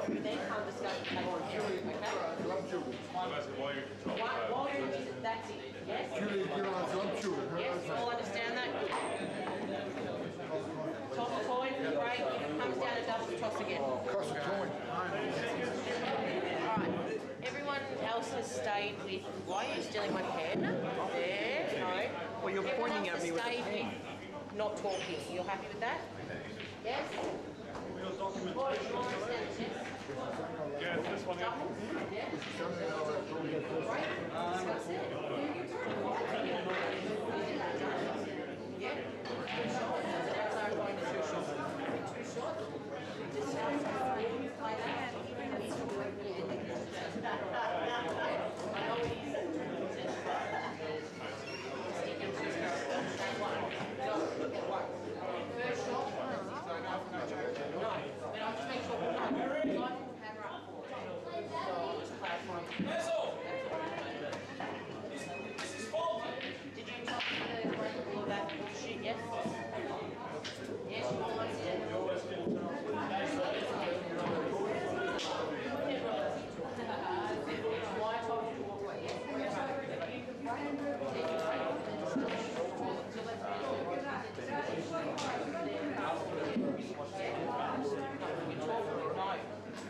We then come discuss the case. While you're in control. While you're in visit, that's it. Yes? Yes, you all understand that? Toss a coin, break, if it comes down and doesn't, toss again. Toss a coin. Alright, everyone else has stayed with, why are you stealing my pen? There, no. Well, you're pointing at me with a pen. Not talking. You're happy with that? Yes? Your Boy, you documentation. understand the test? Yeah, this one. Yeah? Right? Discuss it. Yeah? That's our going to two shots. Two shots? Discuss like that. I know it is. First shot. No, but I'll just make sure we're not. I will hammer up for it. So I'll just clarify. That's all. This is faulty. Did you talk to the principal of that sheet? Yes? Yes, you want one still? Why I told you to walk away? Yes?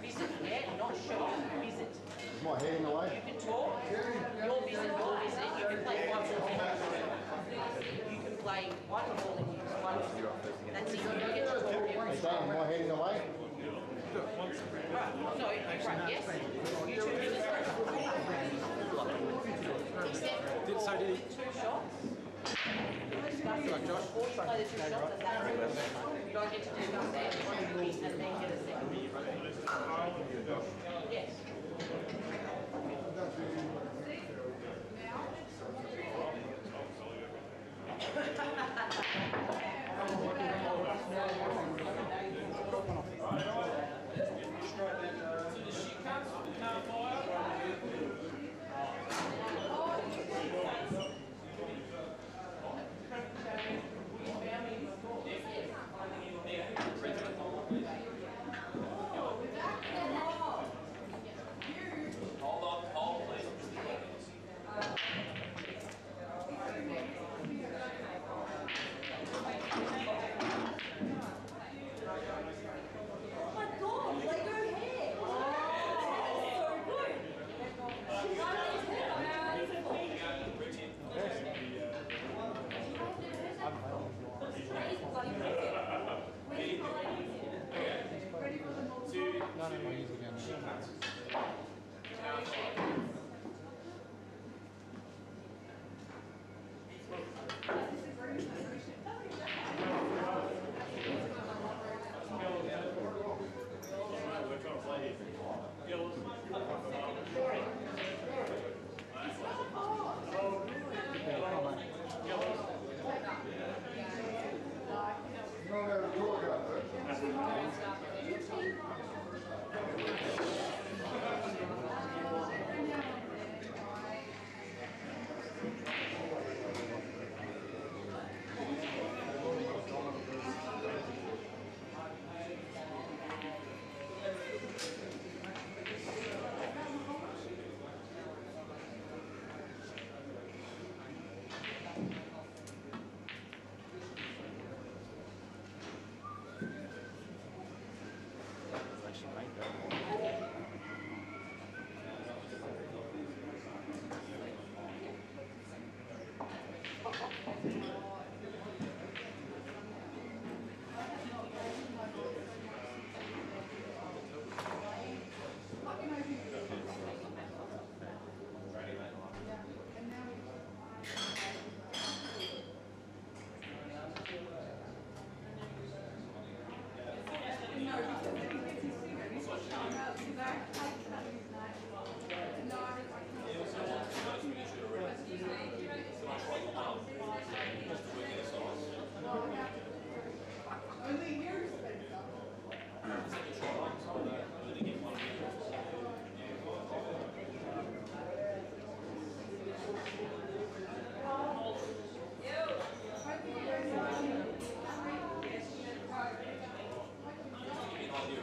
Visit, yeah, not show, visit. Is my head in the way? You can talk, your visit, you can play one ball. You can play one ball and use one. That's it, you don't get to talk every Is my head in the way? Right, no, right, yes. You two fingers. Except for two shots. Before you play the two shots, and that's it. You don't get to discuss that and then get a second. Yes. Hold on, hold please. Oh my god, Lego hair! Oh, so good!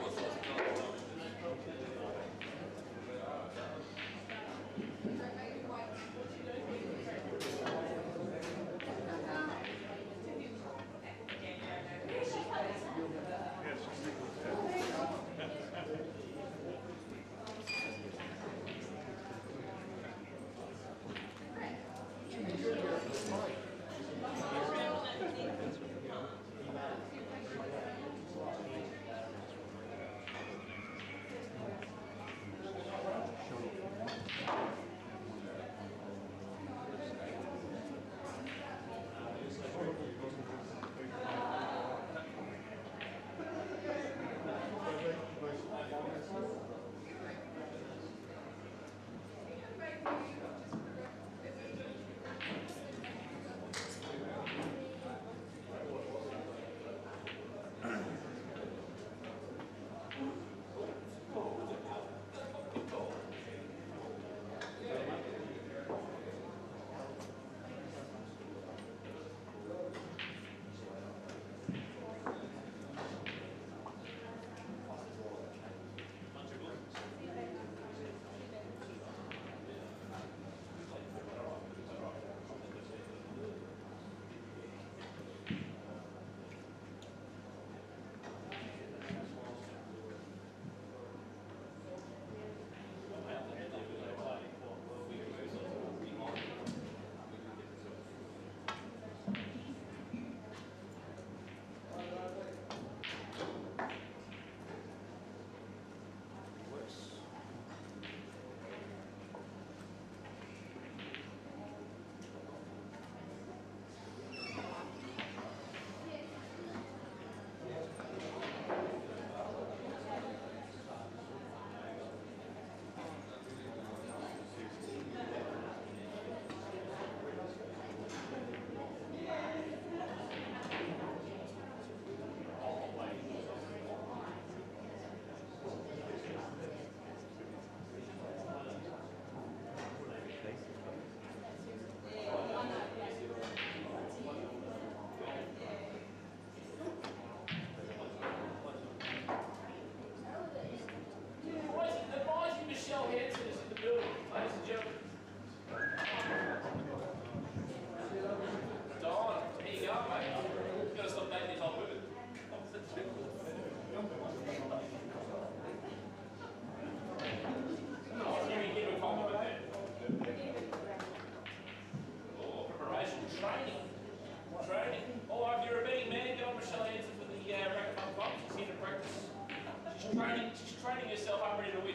She's training herself up ready to win.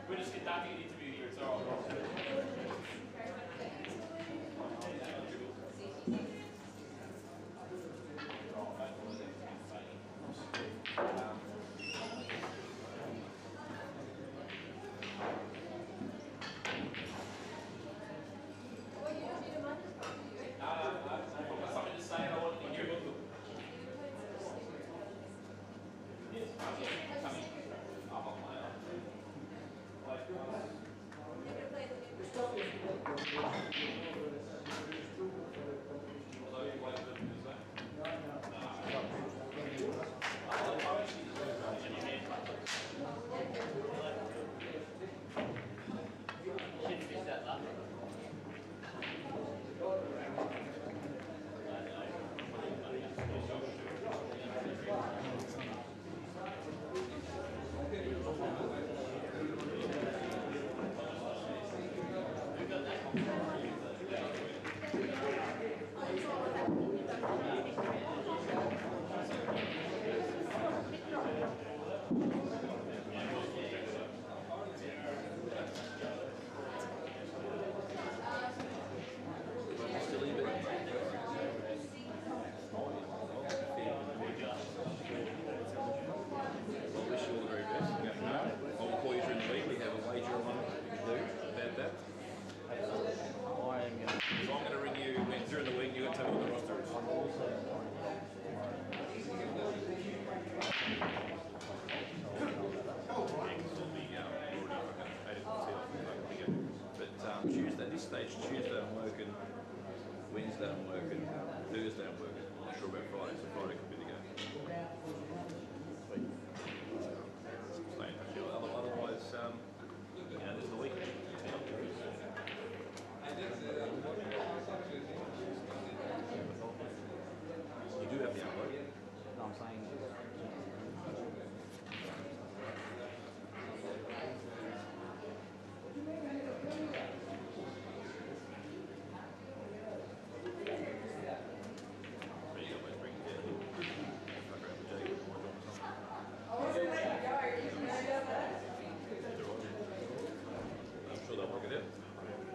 We're just conducting an interview here, it's all right. I've got something to say and I want to hear it. Yes, I'm coming. I'm on my own. Tuesday, this stage, Tuesday I'm working, Wednesday I'm working, Thursday I'm working. I'm not sure about Friday, so Friday could be the game. Sweet. Stay in touch. Otherwise, you know, there's the week. You do have the hour. No, I'm saying.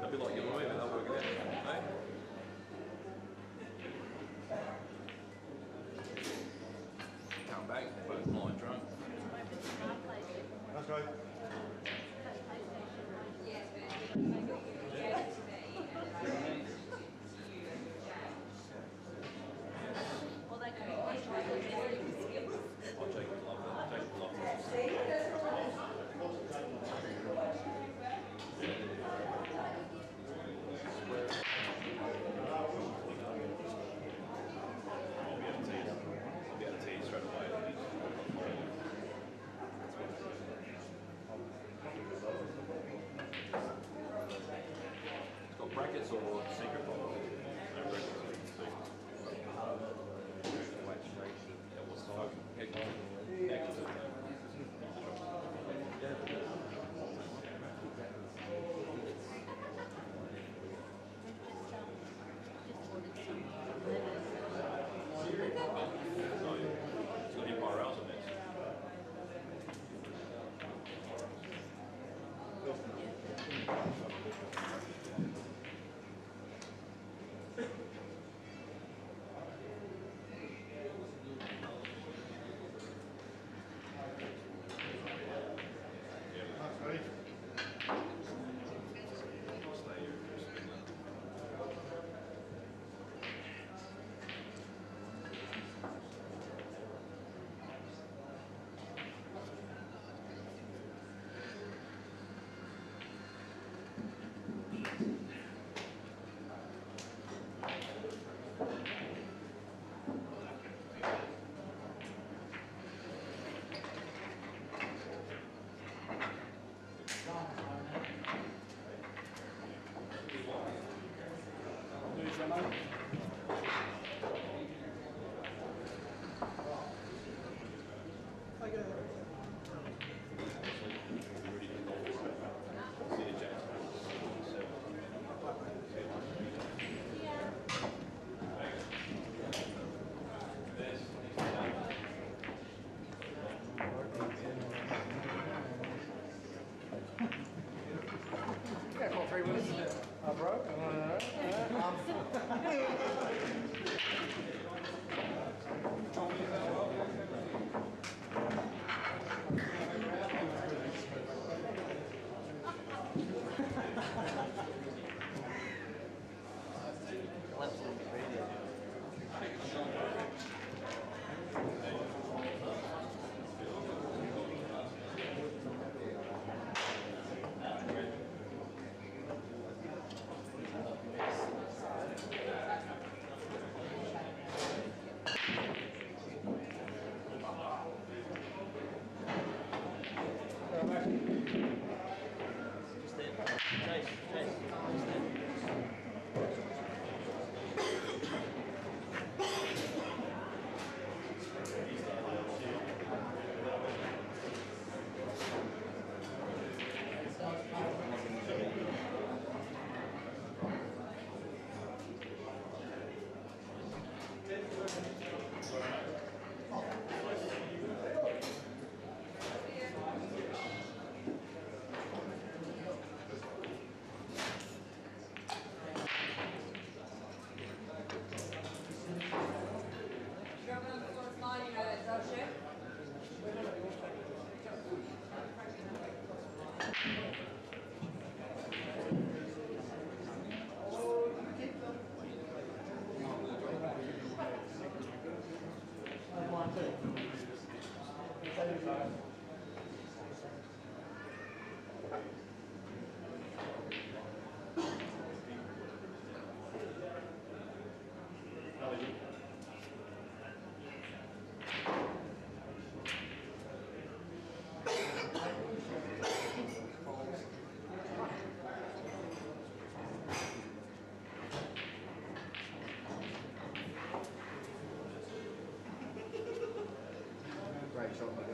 I'd be like your lawyer, they'll work it out. Hey? Come back, both lying drunk. That's right. Well, that could be my skills. I'll take it off. I'll take it off. I'll be able to tell you straight away. It's got brackets or secret? No brackets. Yeah, what's the fuck? It's got Empire House on this. That's ready. Stay here. Just there. Chase, chase. Just there. Great shot, mate.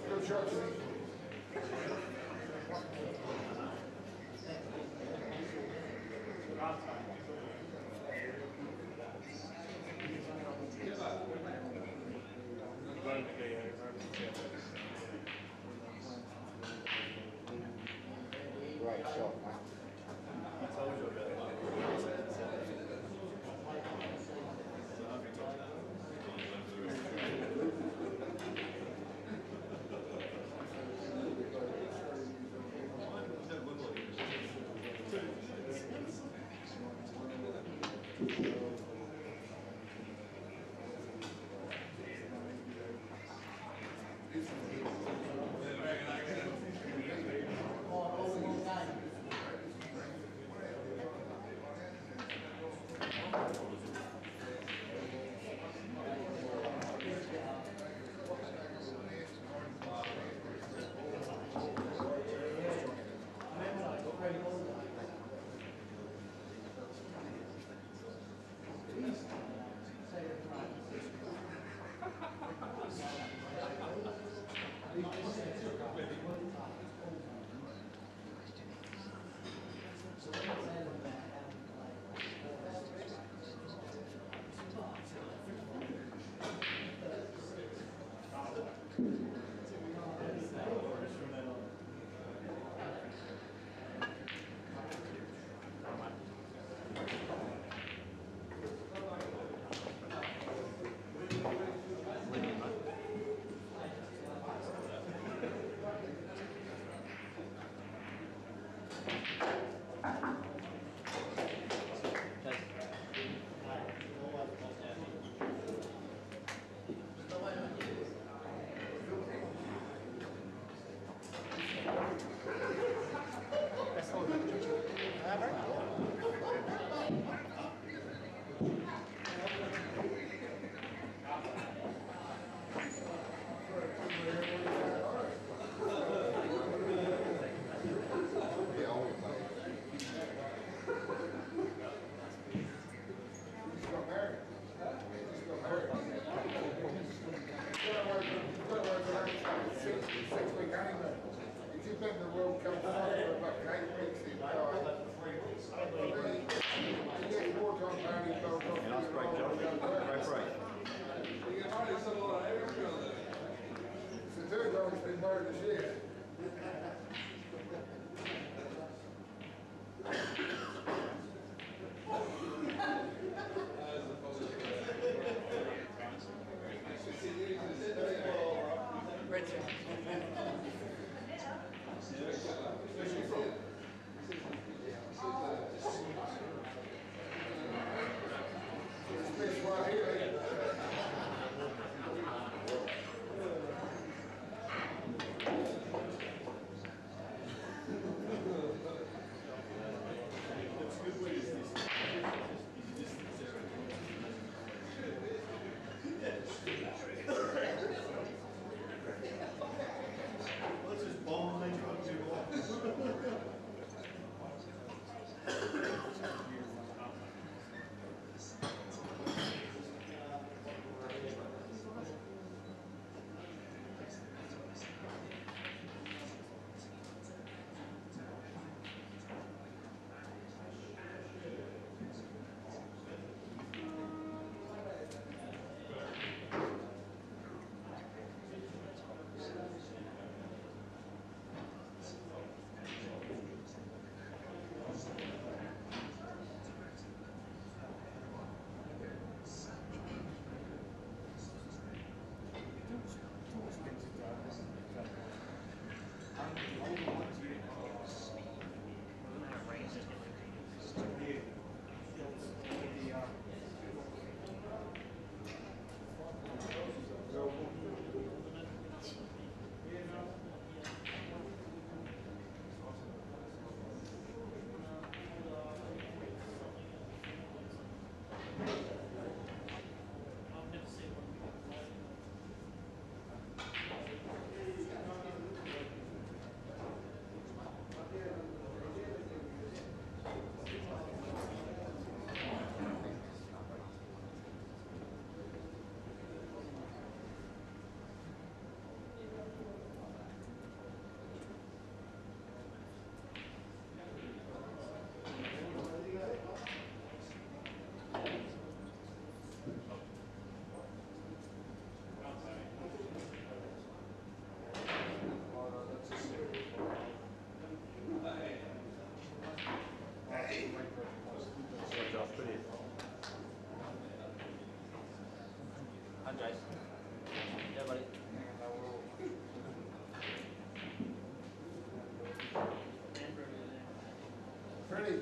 Good shot, Jimmy. Great shot, mate. Pretty.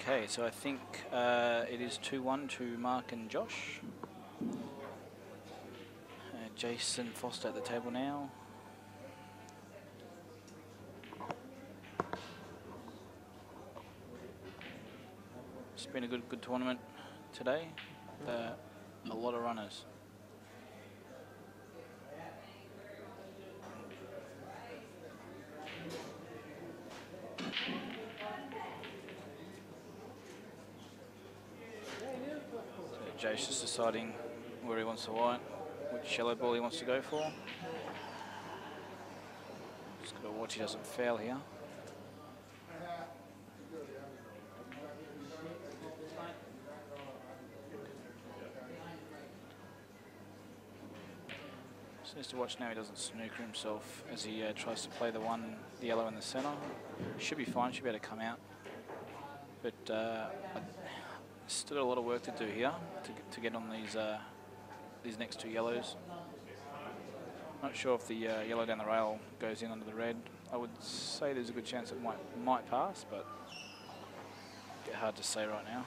Okay, so I think it is 2-1 to Mark and Josh. Jason Foster at the table now. It's been a good tournament today. A lot of runners. So Jace is deciding where he wants to white, which yellow ball he wants to go for. Just got to watch he doesn't foul here. Just needs to watch now he doesn't snooker himself as he tries to play the yellow in the centre. Should be fine, should be able to come out. But still got a lot of work to do here to get on these next two yellows. Not sure if the yellow down the rail goes in under the red. I would say there's a good chance it might pass, but a bit hard to say right now.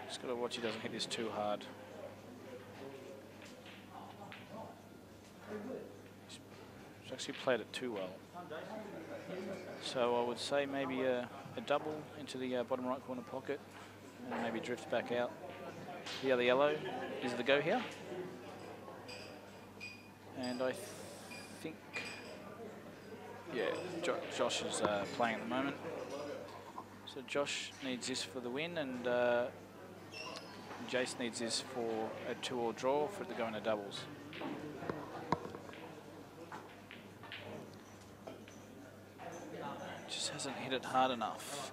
Just got to watch he doesn't hit this too hard. He's actually played it too well. So I would say maybe a double into the bottom right corner pocket and maybe drift back out. The other yellow is the go here. And I think, yeah, Josh is playing at the moment. So Josh needs this for the win, and Jace needs this for a 2-all draw for it to go into doubles. Just hasn't hit it hard enough.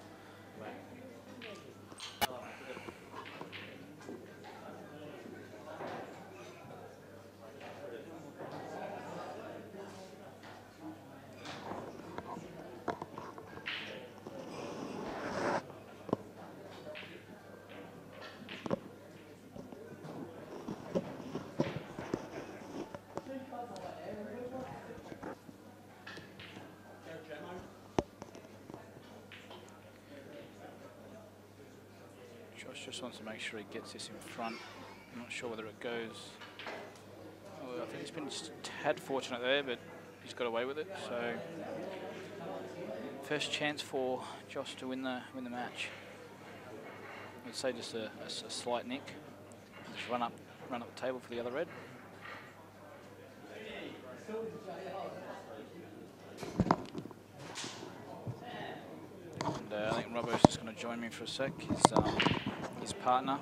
Josh just wants to make sure he gets this in front. I'm not sure whether it goes. Oh, I think he's been just a tad fortunate there, but he's got away with it. So first chance for Josh to win the match. I'd say just a slight nick. Just run up the table for the other red. And I think Robbo's just going to join me for a sec. His partner.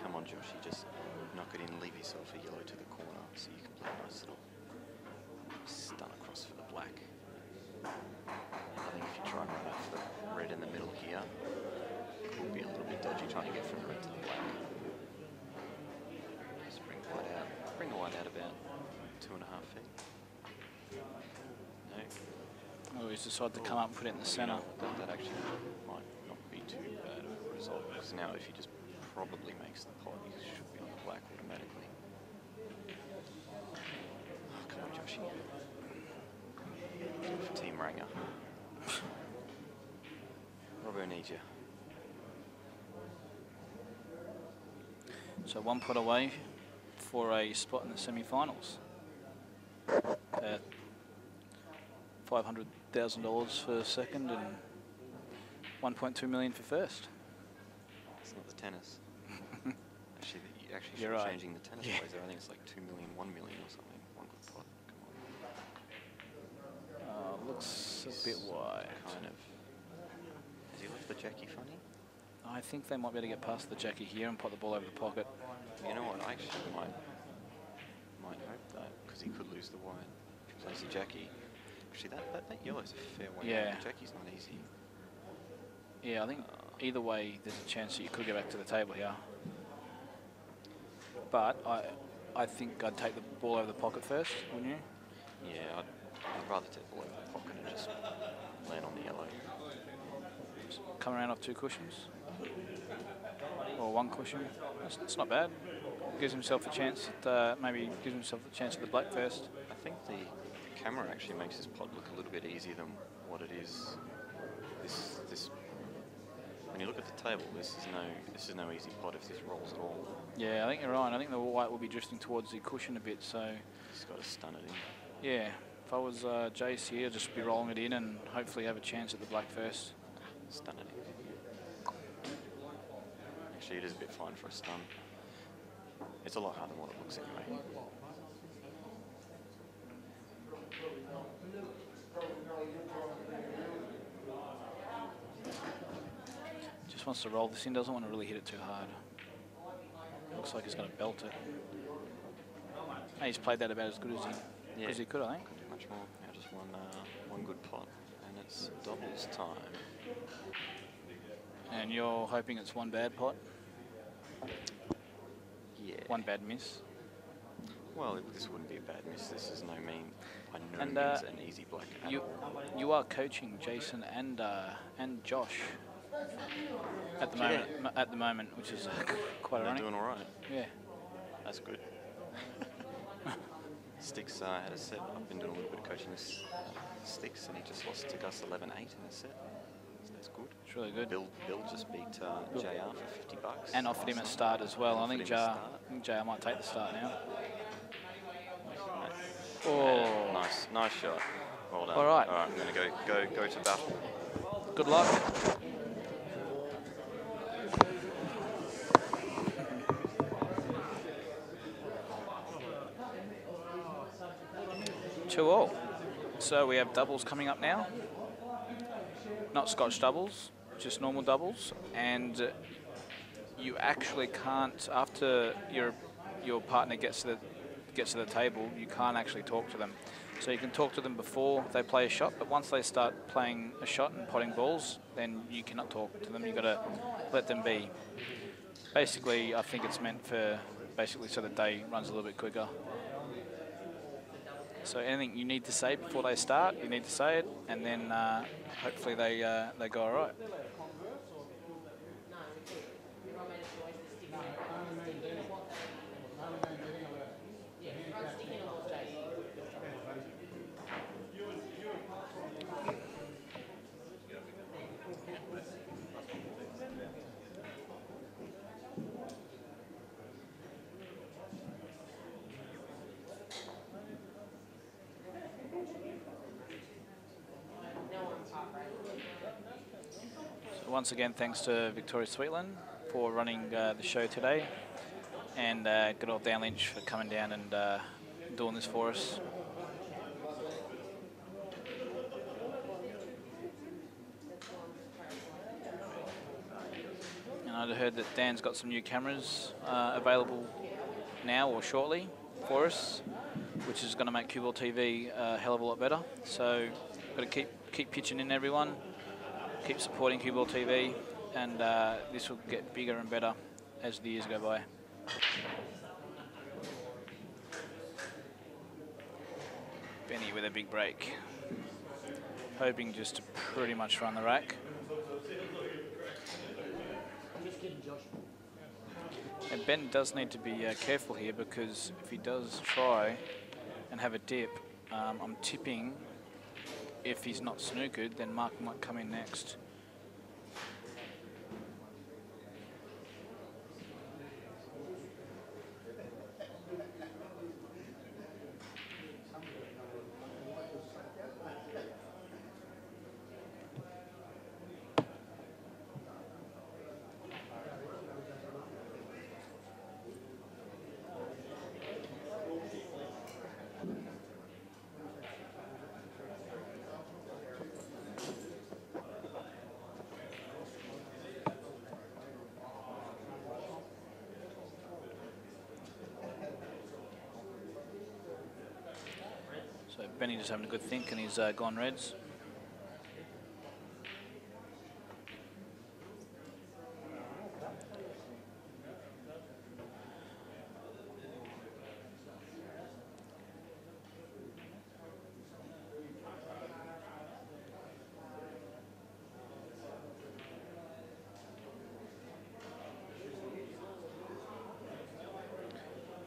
Come on, Josh, you just knock it in, leave yourself a yellow to the corner so you can play a nice little stun across for the black. I think if you try and run out for the red in the middle here, it will be a little bit dodgy trying to get from the red to the black. Just bring the white out. Bring the white out about 2.5 feet. No. Oh, he's decided to come up and put it in the centre. That actually might not be too bad of a result, because now if he just probably makes the pot, he should be on the black automatically. Oh, come on, Joshy. Team Ranger. Robbo needs you. So 1 pot away for a spot in the semi-finals. $500,000 for second and 1.2 million for first. It's not the tennis. Actually, you actually You're should be right. changing the tennis plays there. I think it's like 2 million, 1 million or something. One good pot. Come on. Looks a bit wide. Kind of. Has he left the Jackie funny? I think they might be able to get past the Jackie here and put the ball over the pocket. You know what? I actually might hope that, because he could lose the white if he plays the Jackie. Actually, that yellow's a fair way Yeah. out. The Jackie's not easy. Yeah, I think either way there's a chance that you could go back to the table here. But I think I'd take the ball over the pocket first, wouldn't you? Yeah, I'd rather take the ball over the pocket and just land on the yellow. Just come around off 2 cushions. Or 1 cushion. It's not bad. Gives himself a chance at, maybe gives himself a chance at the black first. I think the camera actually makes this pot look a little bit easier than what it is. This when you look at the table, this is no easy pot if this rolls at all. Yeah, I think you're right. I think the white will be drifting towards the cushion a bit, so He's got to stun it in. yeah. If I was Jace here, just be rolling it in and hopefully have a chance at the black first. Stun it in. Actually, it is a bit fine for a stun. It's a lot harder than what it looks anyway. Just wants to roll this in, doesn't want to really hit it too hard. Looks like he's going to belt it. Hey, he's played that about as good as he could, I think. Couldn't do much more. Now just one good pot, and it's doubles time. And you're hoping it's 1 bad pot? Yeah. 1 bad miss? Well, this wouldn't be a bad miss. This is by no And, means an easy black at all. You are coaching Jason and Josh at the moment, which is quite They're ironic. doing all right. Yeah. That's good. Sticks had a set. I've been doing a little bit of coaching with Sticks, and he just lost to Gus 11-8 in a set. So that's good. It's really good. Bill just beat JR for $50. And offered him a start as well. I think Offered him a JR might take the start now. Oh, nice shot. Well done. All right. All right, I'm going to go to battle. Good luck. Two all. So we have doubles coming up now. Not Scotch doubles, just normal doubles. And you actually can't, after your partner gets to the table, you can't actually talk to them. So you can talk to them before they play a shot, but once they start playing a shot and potting balls, then you cannot talk to them. You've got to let them be. Basically, I think it's meant for so the day runs a little bit quicker. So anything you need to say before they start, you need to say it, and then hopefully they go all right. once again, thanks to Victoria Sweetland for running the show today, and good old Dan Lynch for coming down and doing this for us. And I'd heard that Dan's got some new cameras available now or shortly for us, which is going to make CueballTV a hell of a lot better. So, got to keep pitching in, everyone. Keep supporting CueballTV, and this will get bigger and better as the years go by. Benny with a big break, hoping just to pretty much run the rack. And Ben does need to be careful here, because if he does try and have a dip, I'm tipping if he's not snookered, then Mark might come in next. So Benny just having a good think, and he's gone reds.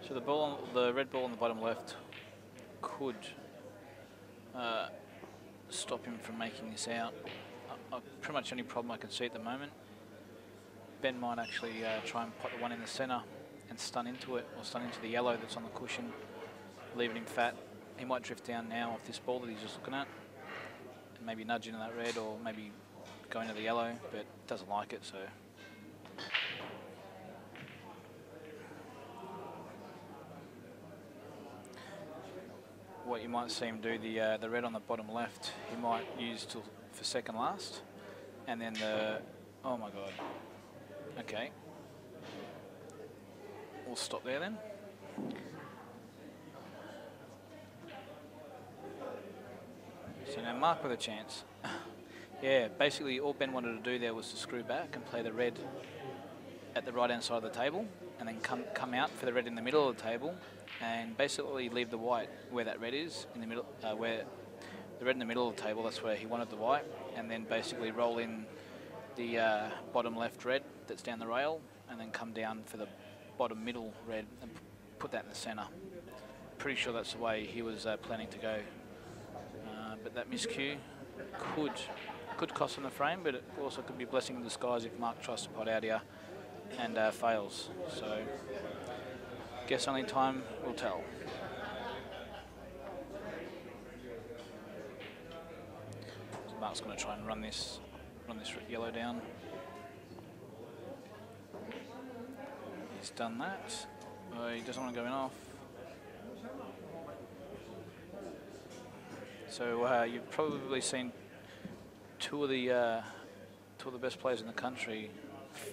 So the red ball on the bottom left could stop him from making this out. Pretty much any problem I can see at the moment. Ben might actually try and pot the one in the centre and stun into it, or stun into the yellow that's on the cushion, leaving him fat. He might drift down now off this ball that he's just looking at, and maybe nudge into that red, or maybe go into the yellow, but doesn't like it, so. What you might see him do, the red on the bottom left, he might use for second last, and then oh my god, okay, we'll stop there then. So now Mark with a chance. Yeah, basically all Ben wanted to do there was to screw back and play the red at the right hand side of the table, and then come out for the red in the middle of the table, and basically leave the white where that red is in the middle, where the red in the middle of the table, that's where he wanted the white, and then basically roll in the bottom left red that's down the rail, and then come down for the bottom middle red and put that in the centre. Pretty sure that's the way he was planning to go, but that miscue could cost him the frame, but it also could be a blessing in disguise if Mark tries to pot out here and fails. So guess only time will tell. So Mark's going to try and run this yellow down. He's done that. Oh, he doesn't want to go in off. So you've probably seen two of the best players in the country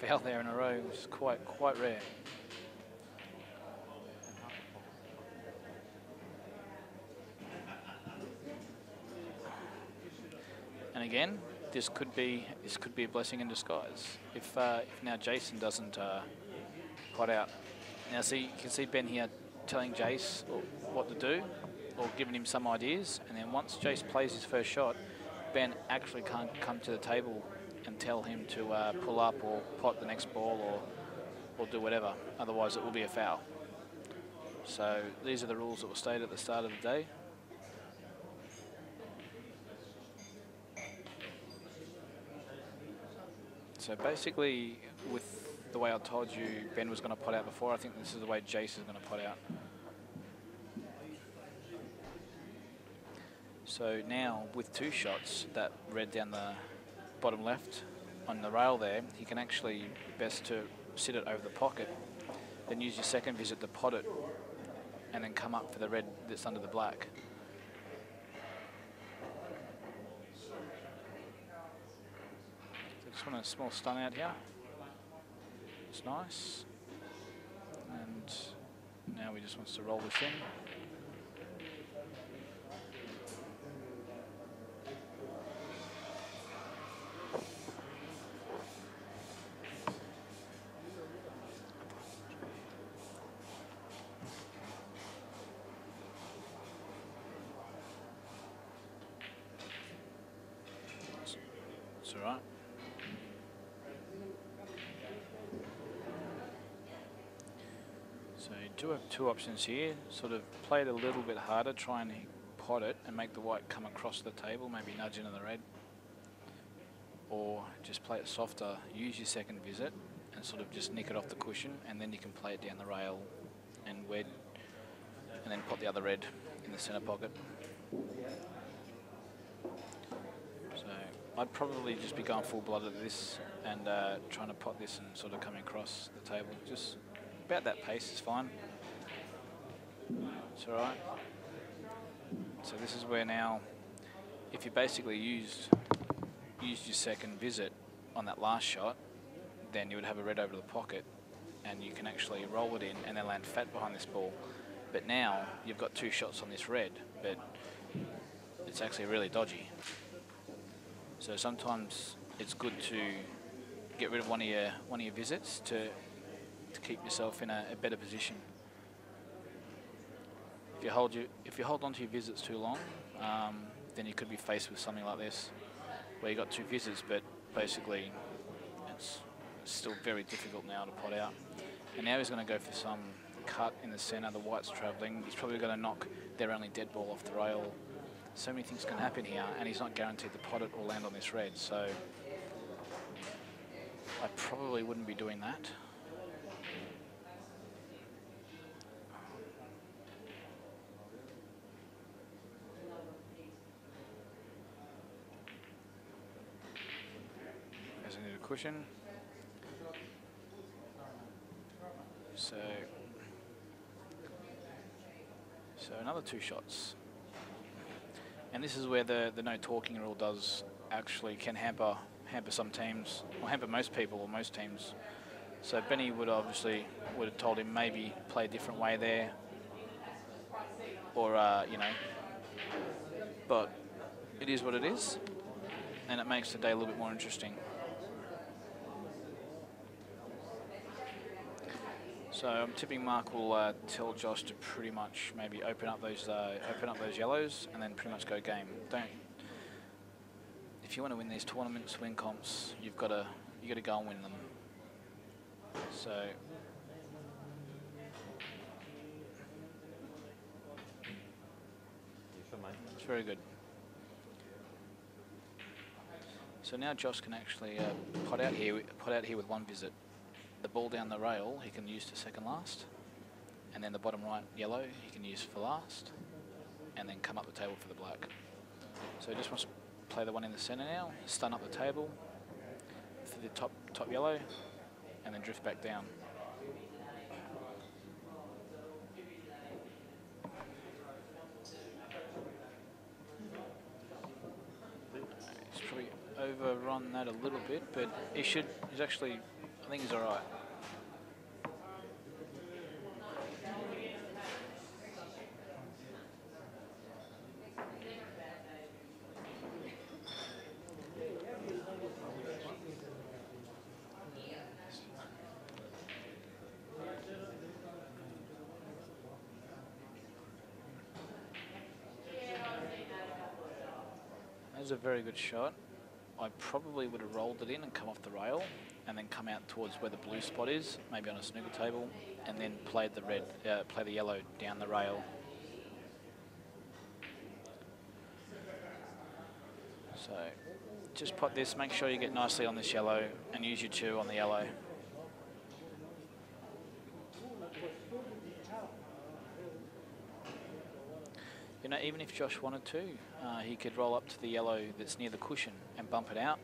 foul there in a row, which is quite rare. And again, this could be a blessing in disguise if now Jason doesn't pot out. Now see, you can see Ben here telling Jace what to do, or giving him some ideas, and then once Jace plays his first shot, Ben actually can't come to the table and tell him to pull up or pot the next ball or do whatever. Otherwise, it will be a foul. So these are the rules that were stated at the start of the day. So basically, with the way I told you Ben was going to pot out before, I think this is the way Jace is going to pot out. So now, with two shots, that red down the bottom left on the rail there, he can actually best to sit it over the pocket, then use your second visit to pot it, and then come up for the red that's under the black. So just want a small stun out here. It's nice. And now he just wants to roll this in. It's all right. So you do have two options here. Sort of play it a little bit harder, try and pot it and make the white come across the table, maybe nudge into the red. Or just play it softer, use your second visit and sort of just nick it off the cushion, and then you can play it down the rail and wed, and then pot the other red in the center pocket. So I'd probably just be going full blood at this and trying to pot this and sort of coming across the table. Just about that pace is fine. It's all right. So this is where now, if you basically used your second visit on that last shot, then you would have a red over the pocket, and you can actually roll it in and then land fat behind this ball. But now you've got two shots on this red, but it's actually really dodgy. So sometimes it's good to get rid of one of your visits to keep yourself in a better position. If you hold on to your visits too long, then you could be faced with something like this, where you got two visits, but basically it's still very difficult now to pot out. And now he's going to go for some cut in the center. The white's traveling. He's probably going to knock their only dead ball off the rail. So many things can happen here, and he's not guaranteed to pot it or land on this red. So I probably wouldn't be doing that. There's a cushion. So another two shots. And this is where the no talking rule can hamper some teams, or hamper most people or most teams. So Benny would have told him maybe play a different way there, or you know. But it is what it is, and it makes the day a little bit more interesting. So I'm tipping Mark will tell Josh to pretty much maybe open up those yellows and then pretty much go game. If you want to win these tournaments, win comps, you got to go and win them. So it's very good. So now Josh can actually pot out here with one visit. The ball down the rail he can use to second last, and then the bottom right yellow he can use for last, and then come up the table for the black. So he just wants to play the one in the center now, stun up the table for the top yellow, and then drift back down. He's probably overrun that a little bit, but he's actually, I think he's all right. That was a very good shot. I probably would have rolled it in and come off the rail, and then come out towards where the blue spot is, maybe on a snooker table, and then play the yellow down the rail. So just pot this, make sure you get nicely on this yellow, and use your two on the yellow. You know, even if Josh wanted to, he could roll up to the yellow that's near the cushion and bump it out.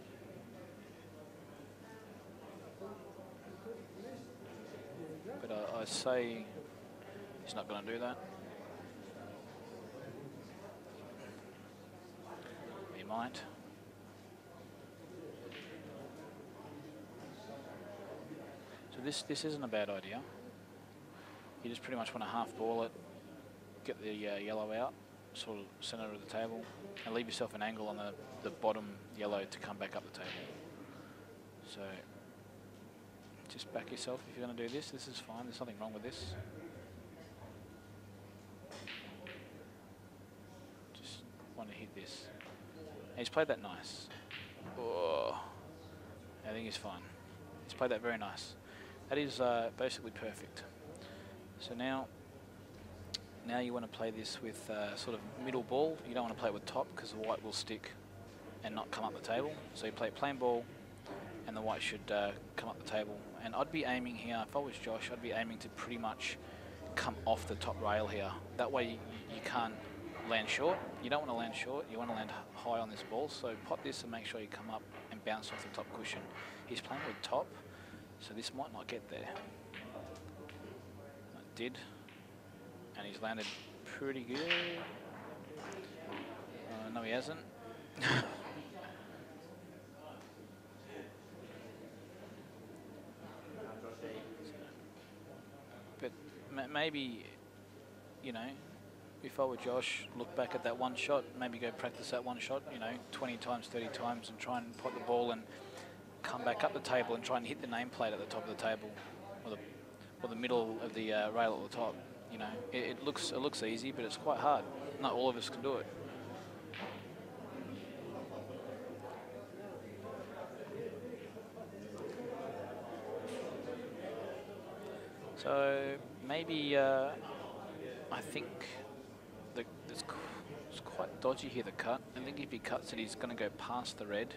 but I say he's not going to do that. He might. So this isn't a bad idea. You just pretty much want to half ball it, get the yellow out, sort of center of the table, and leave yourself an angle on the bottom yellow to come back up the table. So just back yourself if you're going to do this. This is fine. There's nothing wrong with this. Just want to hit this. And he's played that nice. Oh, I think he's fine. He's played that very nice. That is basically perfect. So now you want to play this with sort of middle ball. You don't want to play it with top because the white will stick and not come up the table. So you play plain ball and the white should come up the table. And I'd be aiming here, if I was Josh, I'd be aiming to pretty much come off the top rail here. That way you can't land short. You don't want to land short, you want to land high on this ball. So pot this and make sure you come up and bounce off the top cushion. He's playing with top, so this might not get there. It did. And he's landed pretty good. No, he hasn't. But maybe, you know, if I were Josh, look back at that one shot, maybe go practice that one shot, you know, 20 times, 30 times, and try and pot the ball and come back up the table and try and hit the nameplate at the top of the table, or the middle of the rail at the top. You know, it looks easy, but it's quite hard. Not all of us can do it. So maybe I think it's quite dodgy here, the cut. I think if he cuts it, he's going to go past the red.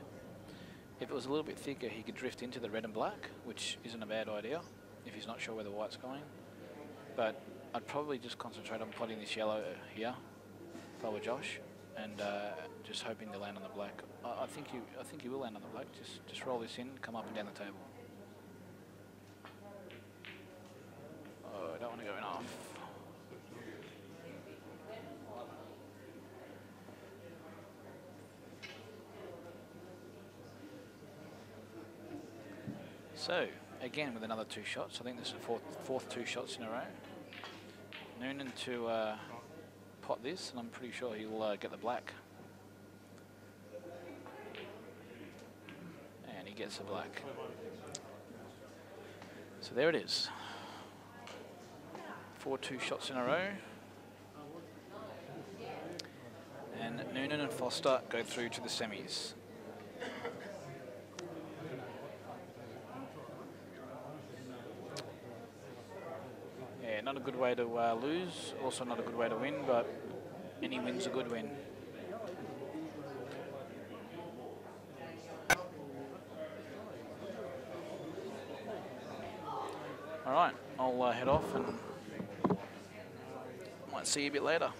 If it was a little bit thicker, he could drift into the red and black, which isn't a bad idea if he's not sure where the white's going. But I'd probably just concentrate on potting this yellow here, if I were Josh, and just hoping to land on the black. I think you will land on the black. Just roll this in, come up and down the table. Oh, I don't want to go in off. So again with another 2 shots. I think this is the fourth 2 shots in a row. Noonan to pot this, and I'm pretty sure he'll get the black. And he gets the black. So there it is. 4 2 shots in a row. And Noonan and Foster go through to the semis. Yeah, not a good way to lose, also not a good way to win, but any win's a good win. All right, I'll head off and might see you a bit later.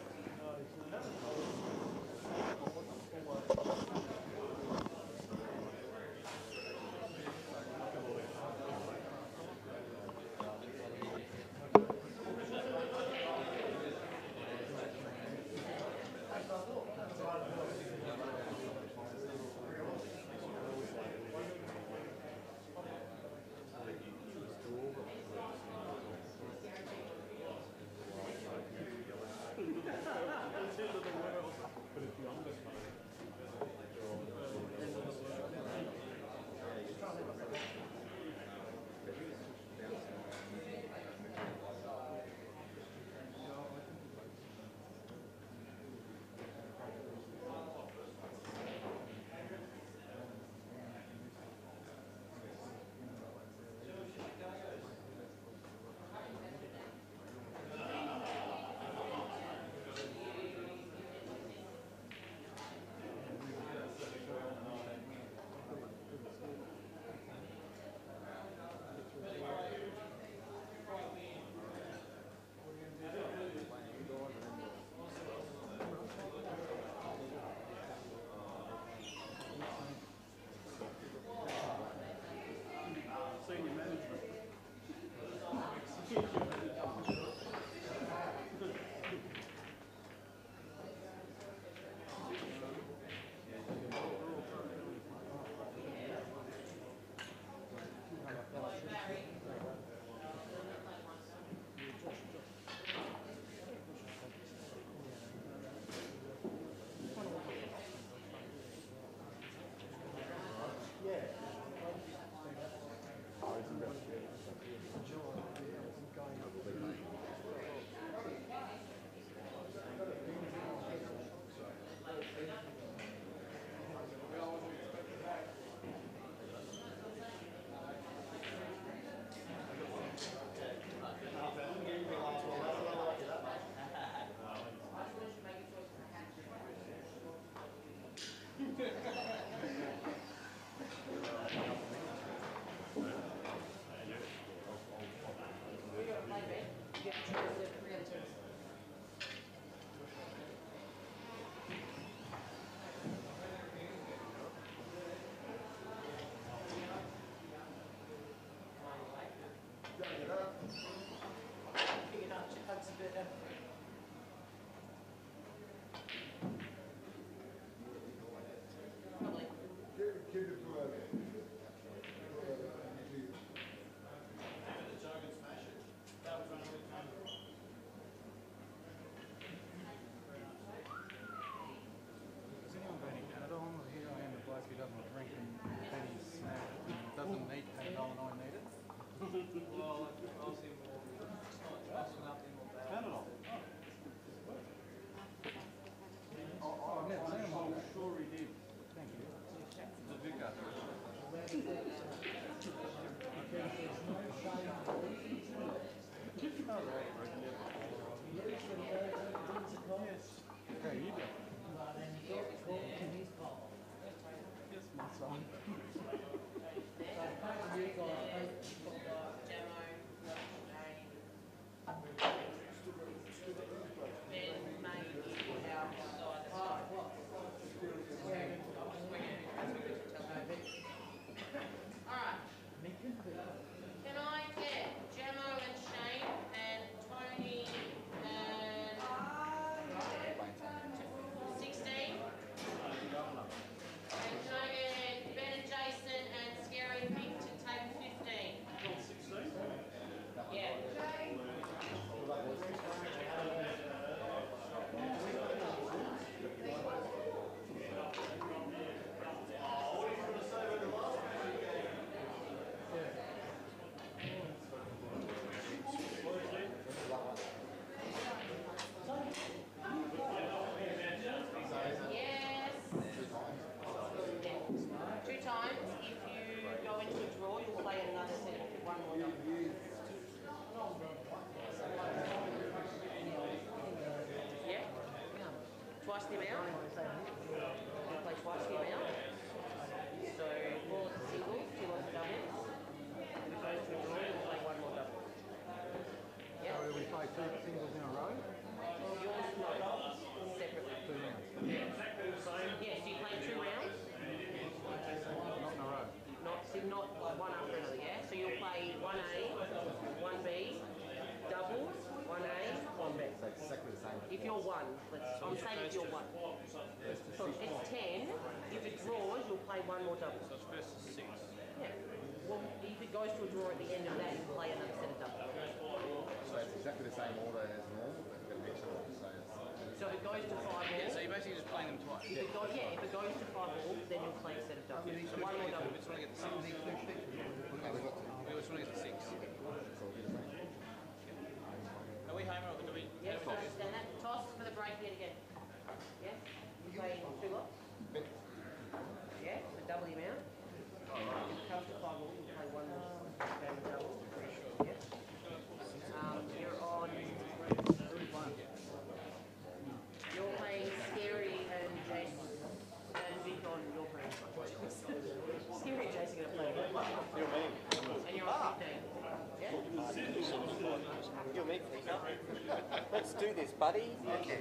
Doesn't need Panadol needed. Well, I'll see more. It's not nothing more bad. Panadol. Oh, I've never seen him on that. Sure he did. Thank you. The vicar. How you doing? Yes, my son. Can I get Gemmo and Shane and Tony and 16? And can I get Ben and Jason and Scary Pink to take 15? Yeah. Yes. Two times. If you go into a draw, you'll play another set of one more double. Yeah? Twice the amount? You play twice the amount. So 4 lots of singles, 2 lots of doubles. If it goes to a draw, you'll play one more double. Yeah? So we play 2 singles in a row? Yours, no. Separately. 2 rounds. Yeah, so you play 2 rounds. Not in a row. Not one after another, yeah? So you'll play 1A, 1B, doubles, 1A, 1B. So it's exactly the same. If you're 1, I'm saying if you're 1. So it's 10. If it draws, you'll play one more double. So it's first to 6. Yeah. Well, if it goes to a draw at the end of that, you play another set of doubles. So it's exactly the same order as normal, but the next one. So if it goes to 5 all, So you're basically just playing them twice. if it goes to 5 all, then you'll play a set of doubles. So one more double. We just want to get the 6. We just want to get the 6. Are we home or do we? Yes, I understand that. Toss for the break yet again. Yes? You play 2 lots? Yeah, so double the amount. If it comes to 5 all, you play one more game of double. Yes. You're on. You're playing Scary and Jason and Vic on your playing. Scary and Jason are going to play. And you're on 15. Yeah? You and me, Peter. Let's do this, buddy. Okay.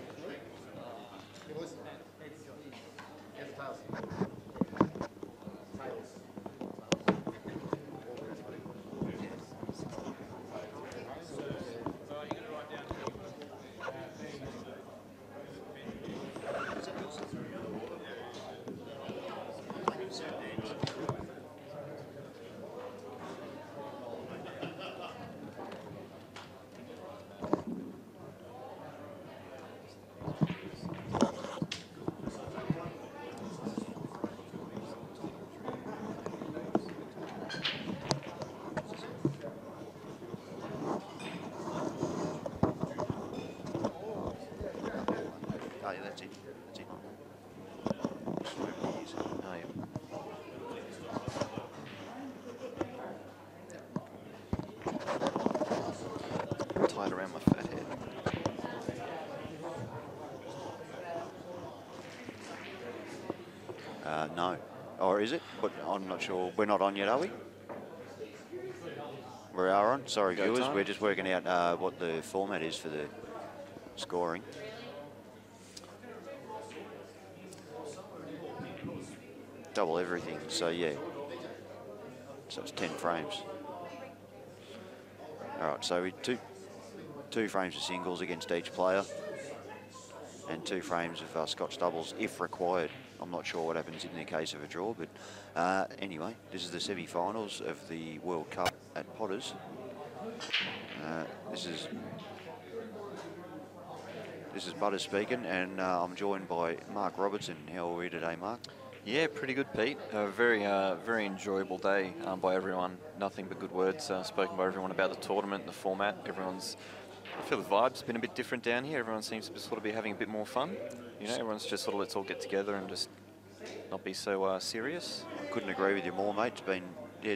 Hey, listen. Here's the tails. Tails. So you're going to write down. Oh, yeah, that's it. That's it. Just whatever it is. Oh, yeah. Tied around my fat head. No. Or is it? But I'm not sure. We're not on yet, are we? We are on. Sorry, Go viewers. time. We're just working out what the format is for the scoring. Double everything. So yeah. So it's 10 frames. All right. So we two frames of singles against each player, and 2 frames of Scotch doubles if required. I'm not sure what happens in the case of a draw, but anyway, this is the semi-finals of the World Cup at Potters. This is Butters speaking, and I'm joined by Mark Robertson. How are we today, Mark? Yeah, pretty good, Pete. Very enjoyable day by everyone. Nothing but good words spoken by everyone about the tournament, the format. I feel the vibe's been a bit different down here. Everyone seems to sort of be having a bit more fun. You know, everyone's just sort of let's all get together and just not be so serious. I couldn't agree with you more, mate. It's been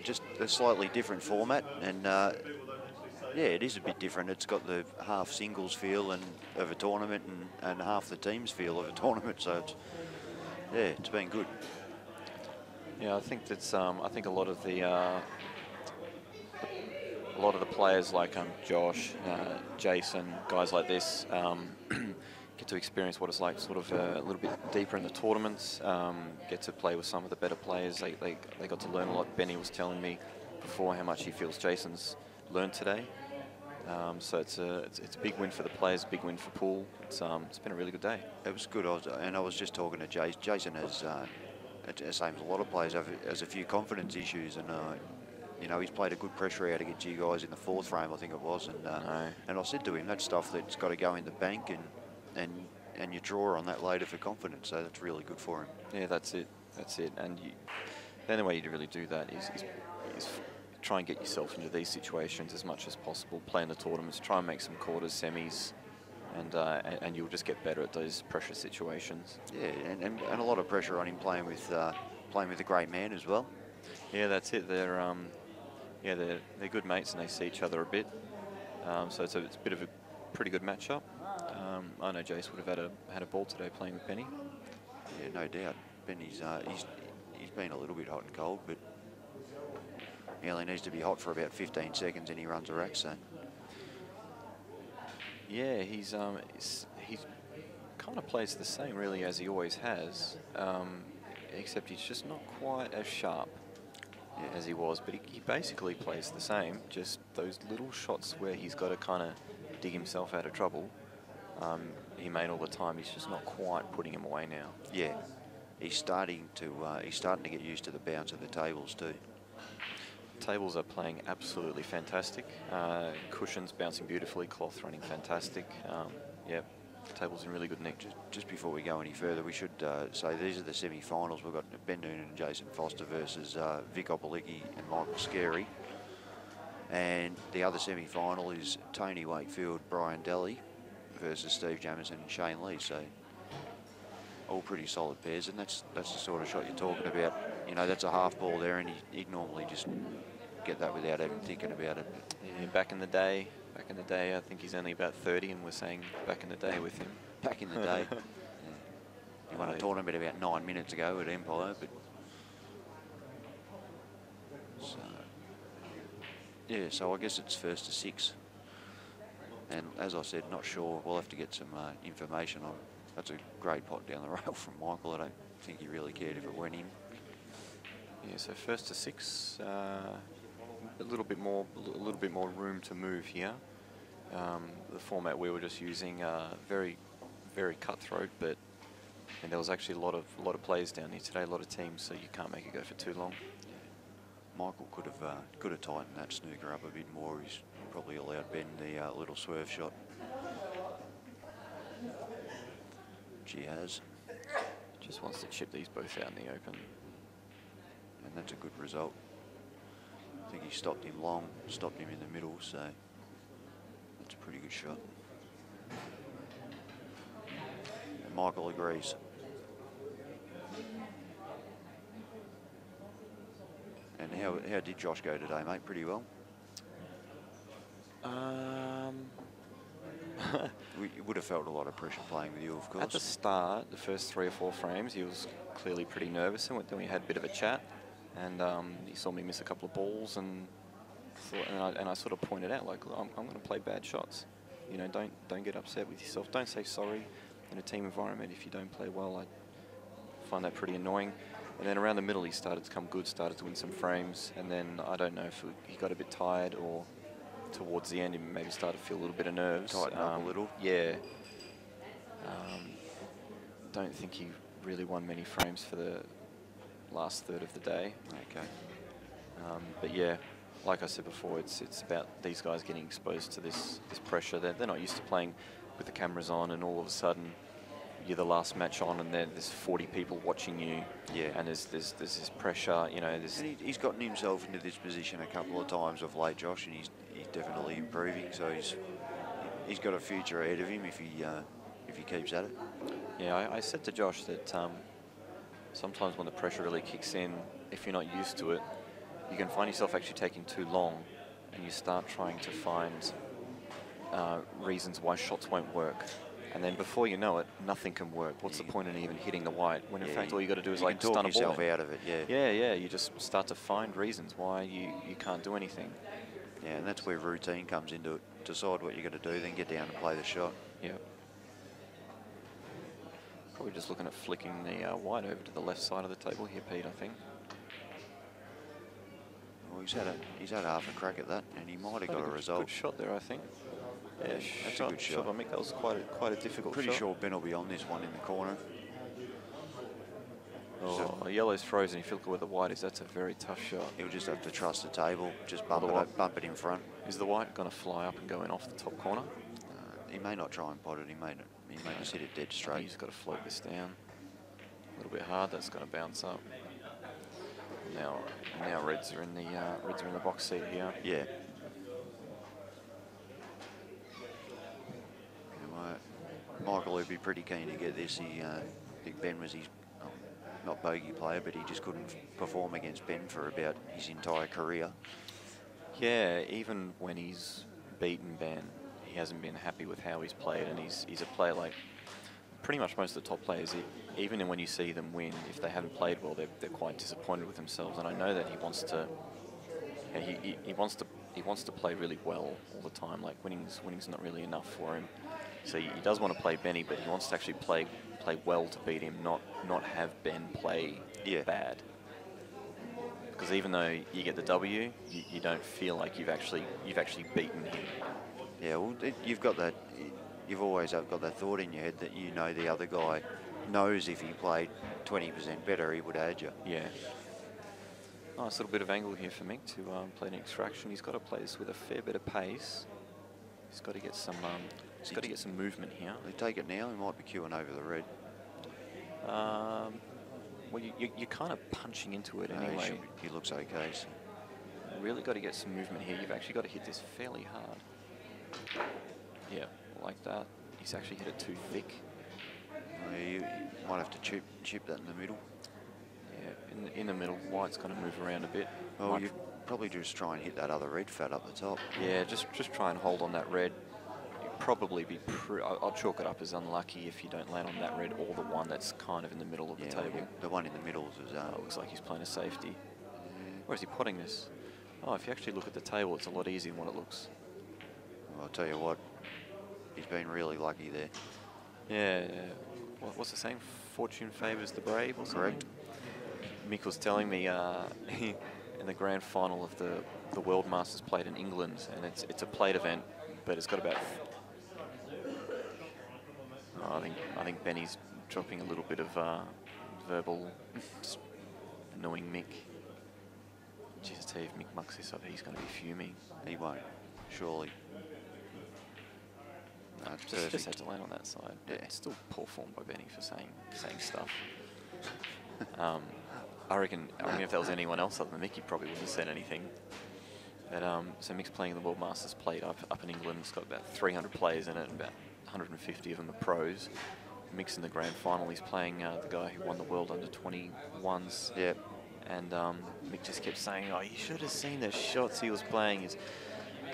just a slightly different format, and yeah, it is a bit different. It's got the half singles feel of a tournament and half the teams feel of a tournament. So it's been good. Yeah, I think that's I think a lot of the players like Josh, Jason, guys like this get to experience what it's like sort of a little bit deeper in the tournaments, get to play with some of the better players. They got to learn a lot. Benny was telling me before how much he feels Jason's learned today. So it's a big win for the players, big win for Poole. It's been a really good day. It was good. I was just talking to Jason. Jason has, same as a lot of players, has a few confidence issues, and you know, he's played a good pressure out against you guys in the fourth frame, I think it was, and I said to him, that's stuff that's got to go in the bank, and you draw on that later for confidence. So that's really good for him. Yeah, that's it. And the only way you really do that is try and get yourself into these situations as much as possible. Play in the tournaments, try and make some quarters, semis, and you'll just get better at those pressure situations. Yeah, and a lot of pressure on him playing with a great man as well. Yeah, that's it. They're good mates and they see each other a bit. So it's a bit of a pretty good matchup. I know Jace would have had a ball today playing with Benny. Yeah, no doubt. Benny's he's been a little bit hot and cold, but he only needs to be hot for about 15 seconds and he runs a rack. So yeah, he's kind of plays the same really as he always has, except he's just not quite as sharp as he was. But he basically plays the same. Just those little shots where he's got to kind of dig himself out of trouble. He made all the time. He's just not quite putting him away now. Yeah, he's starting to get used to the bounce of the tables too. Tables are playing absolutely fantastic. Cushions bouncing beautifully, cloth running fantastic. Yeah, tables in really good nick. Just before we go any further, we should say these are the semi-finals. We've got Ben Noonan and Jason Foster versus Vic Opalicki and Michael Scarey. And the other semi-final is Tony Wakefield, Brian Daly versus Steve Jamison and Shane Lee. So all pretty solid pairs, and that's the sort of shot you're talking about. You know, that's a half ball there, and he'd normally just get that without even thinking about it. Yeah, back in the day, I think he's only about 30, and we're saying back in the day with him. Back in the day. Yeah. He won a tournament about 9 minutes ago at Empire, but so I guess it's first to 6. And as I said, not sure. We'll have to get some information on. That's a great pot down the rail from Michael. I don't think he really cared if it went in. Yeah, so first to 6, a little bit more room to move here. The format we were just using, very, very cutthroat, but and there was actually a lot of players down here today, a lot of teams, so you can't make it go for too long. Michael could have tightened that snooker up a bit more. He's probably allowed Ben the little swerve shot. She has. Just wants to chip these both out in the open. And that's a good result. I think he stopped him long, stopped him in the middle, so that's a pretty good shot. And Michael agrees. And how did Josh go today, mate? Pretty well? We would have felt a lot of pressure playing with you, of course. At the start, the first 3 or 4 frames, he was clearly pretty nervous, and then we had a bit of a chat, and he saw me miss a couple of balls, and I sort of pointed out, like, I'm going to play bad shots. You know, don't get upset with yourself. Don't say sorry in a team environment if you don't play well. I find that pretty annoying. And then around the middle, he started to come good, started to win some frames, and then I don't know if he got a bit tired or towards the end he maybe started to feel a little bit of nerves. Tighten up a little. Yeah. Don't think he really won many frames for the last third of the day. Okay. But yeah, like I said before, it's about these guys getting exposed to this pressure. They're not used to playing with the cameras on, and all of a sudden you're the last match on, and there's 40 people watching you. Yeah. And there's this pressure, you know. And he's gotten himself into this position a couple of times of late, Josh, and he's definitely improving. So he's got a future ahead of him if he keeps at it. Yeah, I said to Josh that sometimes when the pressure really kicks in, if you're not used to it, you can find yourself actually taking too long, and you start trying to find reasons why shots won't work. And then before you know it, nothing can work. What's the point in even hitting the white when in fact all you got to do is like talk stun a ball yourself in. out of it. Yeah. You just start to find reasons why you can't do anything. Yeah, and that's where routine comes into it. Decide what you're going to do, then get down and play the shot. Yeah. Probably just looking at flicking the white over to the left side of the table here, Pete, I think. Well, he's had half a crack at that, and he might have got a result. Good shot there, I think. Yeah, that's a good shot. By Mick. That was quite a difficult Pretty shot. sure Ben will be on this one in the corner. Oh, yellow's frozen. If you look at where the white is, that's a very tough shot. He'll just have to trust the table, just bump it in front. Is the white going to fly up and go in off the top corner? He may not try and pot it. He may just hit it dead straight. He's got to float this down a little bit hard. That's going to bounce up. Now Reds are in the box seat here. Yeah. Michael would be pretty keen to get this. I think Ben was his, not bogey player, but he just couldn't perform against Ben for about his entire career. Yeah, even when he's beaten Ben, he hasn't been happy with how he's played, and he's a player like pretty much most of the top players. Even when you see them win, if they haven't played well, they're quite disappointed with themselves. And I know that he wants to. Yeah, he wants to play really well all the time. Like winning's not really enough for him. So he does want to play Benny, but he wants to actually play well to beat him, not have Ben play bad. Because even though you get the W, you don't feel like you've actually beaten him. Yeah, well, you've always got that thought in your head that you know the other guy knows if he played 20% better, he would have had you. Yeah. Nice little bit of angle here for Mick to play an extraction. He's got to play this with a fair bit of pace. He's got to get some. He's got to get some movement here. They take it now. He might be queuing over the red. Well, you're kind of punching into it anyway. He looks okay. So. Really got to get some movement here. You've actually got to hit this fairly hard. Yeah, like that. He's actually hit it too thick. You might have to chip that in the middle. Yeah, in the middle. White's going to move around a bit. Oh, you probably just try and hit that other red fat up the top. Yeah, just try and hold on that red. You'd probably be. I'll chalk it up as unlucky if you don't land on that red or the one that's kind of in the middle of the table. The one in the middle is. Looks like he's playing a safety. Where is he potting this? Oh, if you actually look at the table, it's a lot easier than what it looks. Well, I'll tell you what, he's been really lucky there. Yeah. What's the saying? Fortune favours the brave or something? Correct. Mick was telling me in the grand final of the World Masters played in England, and it's a plate event, but it's got about. I think Benny's dropping a little bit of verbal, just annoying Mick. Jeez, I tell you, if Mick mucks this up, he's going to be fuming. He won't, surely. No, it's just had to land on that side. Yeah. It's still poor form by Benny for saying stuff. I reckon if that was anyone else other than Mick, he probably wouldn't have said anything. But so Mick's playing the World Masters plate up in England. It's got about 300 players in it, and about 150 of them are pros. Mick's in the grand final. He's playing the guy who won the world under 21s. Yep. And Mick just kept saying, "Oh, you should have seen the shots he was playing. He's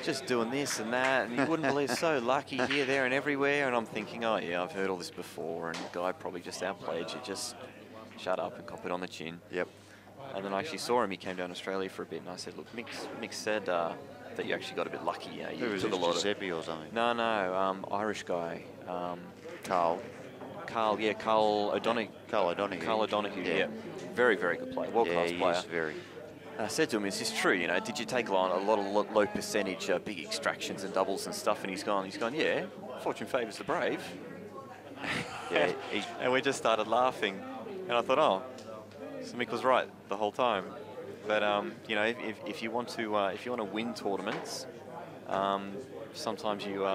just doing this and that, and you wouldn't believe, so lucky here, there, and everywhere." And I'm thinking, oh yeah, I've heard all this before, and the guy probably just outplayed you. Just shut up and cop it on the chin. Yep. And then I actually saw him. He came down to Australia for a bit, and I said, "Look, Mick said that you actually got a bit lucky. You Who was took this, a lot Giuseppe or something? No, Irish guy. Carl. Carl O'Donoghue. Carl O'Donoghue. Carl O'Donoghue. Yeah. Very, very good player. World-class player. Is very. I said to him, "Is this true? You know, did you take on a lot of low percentage, big extractions and doubles and stuff?" And he's gone, "Yeah, fortune favours the brave." Yeah. And we just started laughing, and I thought, oh, so Mick was right the whole time. But you know, if you want to win tournaments, sometimes you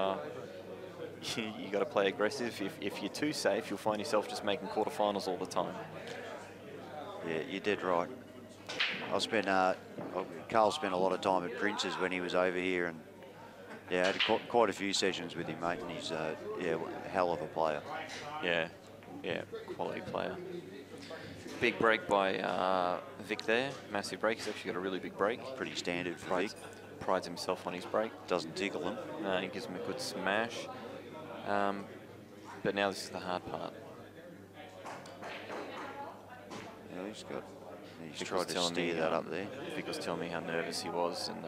you got to play aggressive. If you're too safe, you'll find yourself just making quarterfinals all the time. Yeah, you did right. Carl spent a lot of time at Prince's when he was over here, and yeah, had quite a few sessions with him, mate. And he's yeah, a hell of a player. Yeah, quality player. Big break by Vic there. Massive break. He's actually got a really big break. Pretty standard for Vic. Prides himself on his break. Doesn't tickle him. No, he gives him a good smash. But now this is the hard part. Yeah, he's tried to steer that up there. Vic was telling me how nervous he was and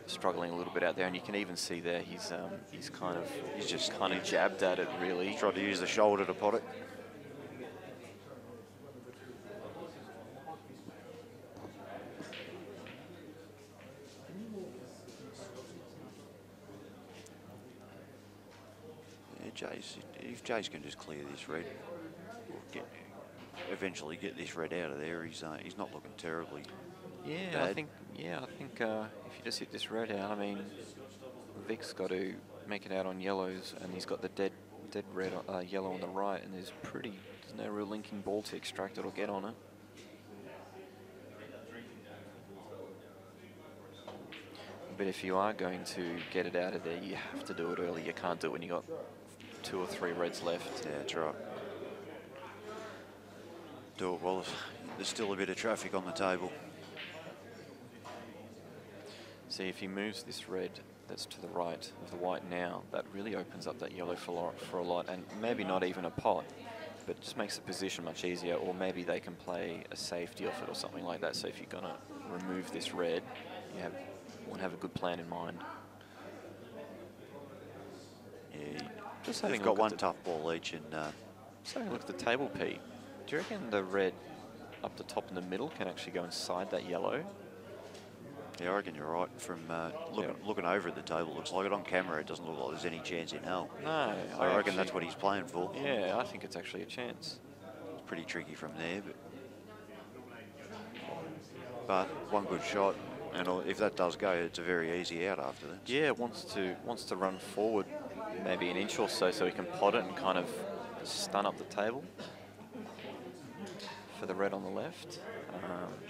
struggling a little bit out there, and you can even see there he's just kind of jabbed at it really. Tried to use the shoulder to pot it. If Jace can just clear this red, or eventually get this red out of there, he's not looking terribly bad. I think if you just hit this red out, I mean, Vic's got to make it out on yellows, and he's got the dead red yellow on the right, and there's no real linking ball to extract it or get on it. But if you are going to get it out of there, you have to do it early. You can't do it when you got 2 or 3 reds left. Yeah, that's right. Do it while there's still a bit of traffic on the table. See, if he moves this red that's to the right of the white now, that really opens up that yellow for a lot, and maybe not even a pot, but it just makes the position much easier, or maybe they can play a safety off it or something like that. So if you're going to remove this red, you want to have a good plan in mind. Yeah, just they've got one tough ball each, and just having a look at the table, Pete. Do you reckon the red up the top in the middle can actually go inside that yellow? Yeah, I reckon you're right. From looking over at the table, looks like it on camera. It doesn't look like there's any chance in hell. No, I reckon that's what he's playing for. Yeah, I think it's actually a chance. It's pretty tricky from there, but one good shot, and if that does go, it's a very easy out after that. Yeah, wants to run forward maybe an inch or so he can pot it and kind of stun up the table for the red on the left.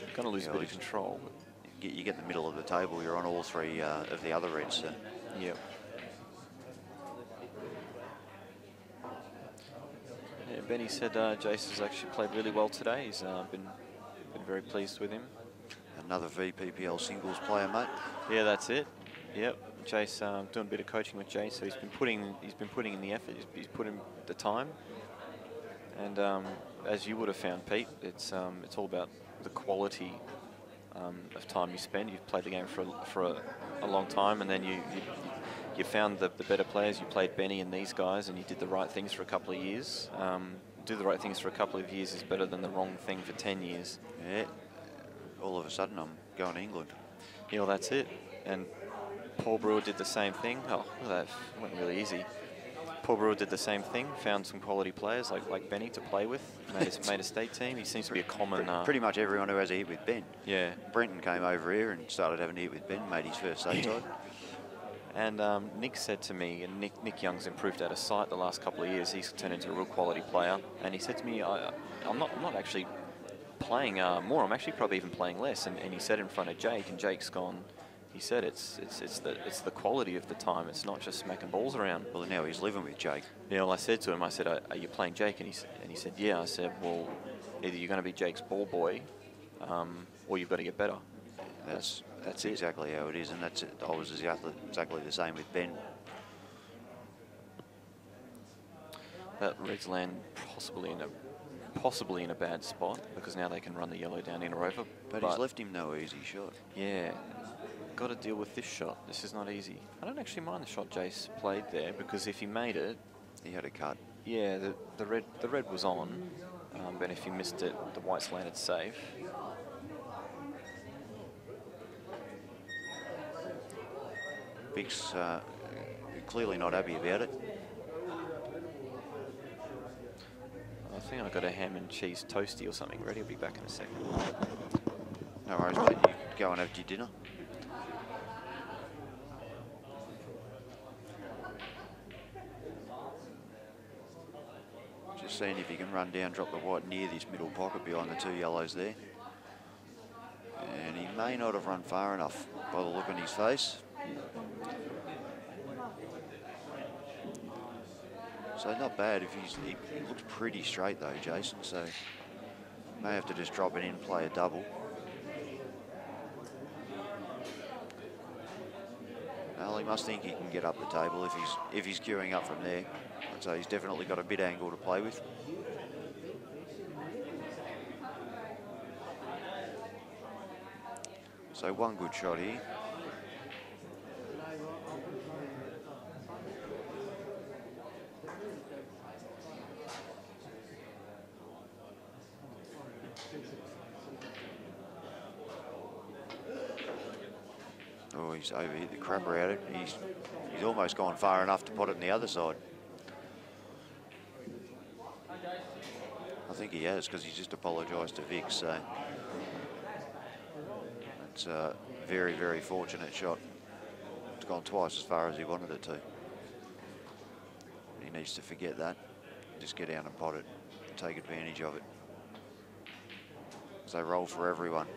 You're going to lose a bit of control. But you get in the middle of the table, you're on all 3 of the other reds. So. Yeah. Yeah, Benny said Jace has actually played really well today. He's been very pleased with him. Another VPPL singles player, mate. Yeah, that's it. Yep, Jace doing a bit of coaching with Jace, so he's been putting in the effort. He's put in the time, and as you would have found, Pete, it's all about the quality of time you spend. You've played the game for a long time, and then you found the better players. You played Benny and these guys, and you did the right things for a couple of years. Do the right things for a couple of years is better than the wrong thing for 10 years. Yeah. All of a sudden, I'm going to England. Yeah, well, that's it. And Paul Brewer did the same thing. Oh, that went really easy. Paul Brewer did the same thing. Found some quality players like Benny to play with. Made a state team. He seems to be a common. Pretty much everyone who has a hit with Ben. Yeah. Brenton came over here and started having a hit with Ben. Made his first state side. And Nick said to me, and Nick Young's improved out of sight the last couple of years. He's turned into a real quality player. And he said to me, I'm not actually playing more. I'm actually probably even playing less. And he said in front of Jake, and Jake's gone. He said it's the quality of the time. It's not just smacking balls around. Well, now he's living with Jake. Yeah. Well, I said to him, I said, "Are you playing Jake?" And he said, "Yeah." I said, "Well, either you're going to be Jake's ball boy, or you've got to get better." That's exactly how it is, and that's it. I was exactly the same with Ben. That Reds land possibly in a bad spot, because now they can run the yellow down in or over. But he's left him no easy shot. Yeah, got to deal with this shot. This is not easy. I don't actually mind the shot Jace played there, because if he made it, he had a cut. Yeah, the red was on, but if he missed it, the white's landed safe. Vic's clearly not happy about it. I think I got a ham and cheese toasty or something ready. I'll be back in a second. No worries, mate. You go and have your dinner. seeing if he can run down, drop the white near this middle pocket behind the 2 yellows there. And he may not have run far enough by the look on his face. So not bad. If he looks pretty straight though, Jason. So may have to just drop it in, play a double. Well, he must think he can get up the table if he's queuing up from there. So he's definitely got a bit angle to play with. So one good shot here. Oh, he's overhit the crapper out of it. He's almost gone far enough to pot it on the other side. I think he has, because he's just apologised to Vic, so it's a very, very fortunate shot. It's gone twice as far as he wanted it to. He needs to forget that. Just get down and pot it, take advantage of it. So roll for everyone.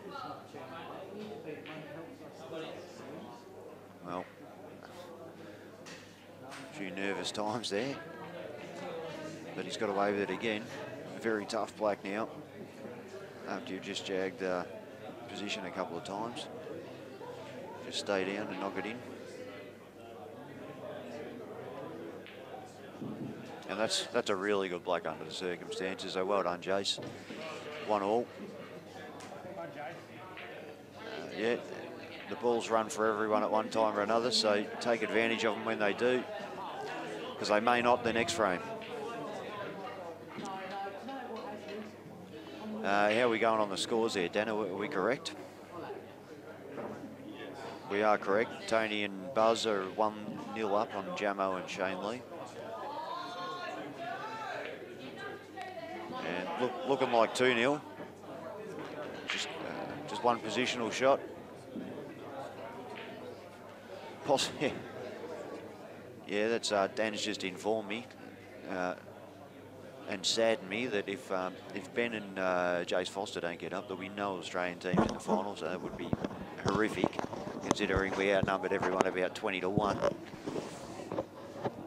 Well, a few nervous times there, but he's got away with it again. Very tough black now, after you've just jagged position a couple of times. Just stay down and knock it in. And that's a really good black under the circumstances, so well done, Jace. 1-all. Yeah. The balls run for everyone at one time or another, so take advantage of them when they do, because they may not the next frame. How are we going on the scores there, Dan? Are we correct? We are correct. Tony and Buzz are 1-0 up on Jamo and Shane Lee. And looking like 2-0. Just one positional shot. Yeah, that's Dan's just informed me and saddened me that if Ben and Jace Foster don't get up, there'll be no Australian teams in the finals. So that would be horrific, considering we outnumbered everyone about 20-1.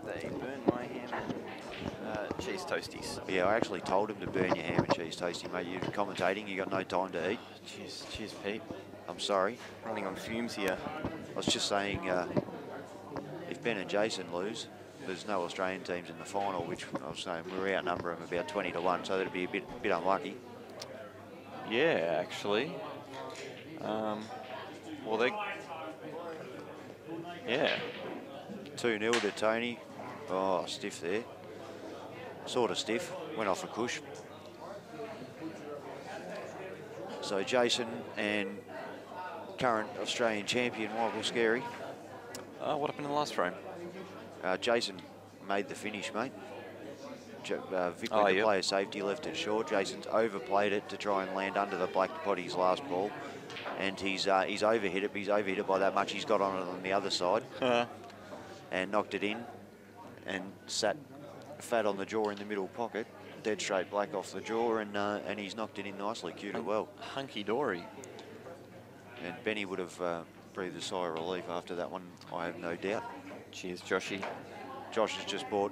They burned my ham and cheese toasties. Yeah, I actually told him to burn your ham and cheese toasty, mate. You're commentating, you got no time to eat. Cheers, Pete. I'm sorry. Running on fumes here. I was just saying, if Ben and Jason lose, there's no Australian teams in the final, which I was saying we're outnumbering them about 20-1, so that'd be a bit unlucky. Yeah, actually. Well, yeah. 2-0 to Tony. Oh, stiff there. Sort of stiff. Went off a cush. So Jason and current Australian champion Michael Scary. What happened in the last frame? Jason made the finish, mate. Vic went to play a safety, left it short. Jason's overplayed it to try and land under the black potty's last ball. And he's overhit it, but he's overhit it by that much. He's got on it on the other side and knocked it in and sat fat on the jaw in the middle pocket. Dead straight black off the jaw, and he's knocked it in nicely, cued it well. Hunky-dory. And Benny would have breathed a sigh of relief after that one, I have no doubt. Cheers, Joshy. Josh has just bought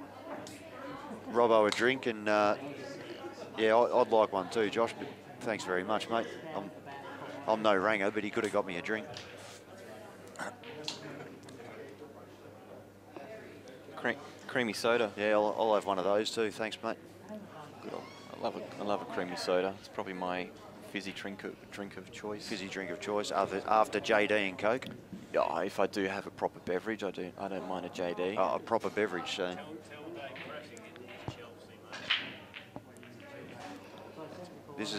Robbo a drink, and yeah, I'd like one too, Josh, but thanks very much, mate. I'm no ranger, but he could have got me a drink. Creamy soda. Yeah, I'll have one of those too, thanks, mate. Good. I love a creamy soda. It's probably my fizzy drink of choice. Fizzy drink of choice after JD and Coke. Yeah, if I do have a proper beverage, I don't mind a JD. Oh, a proper beverage, so. This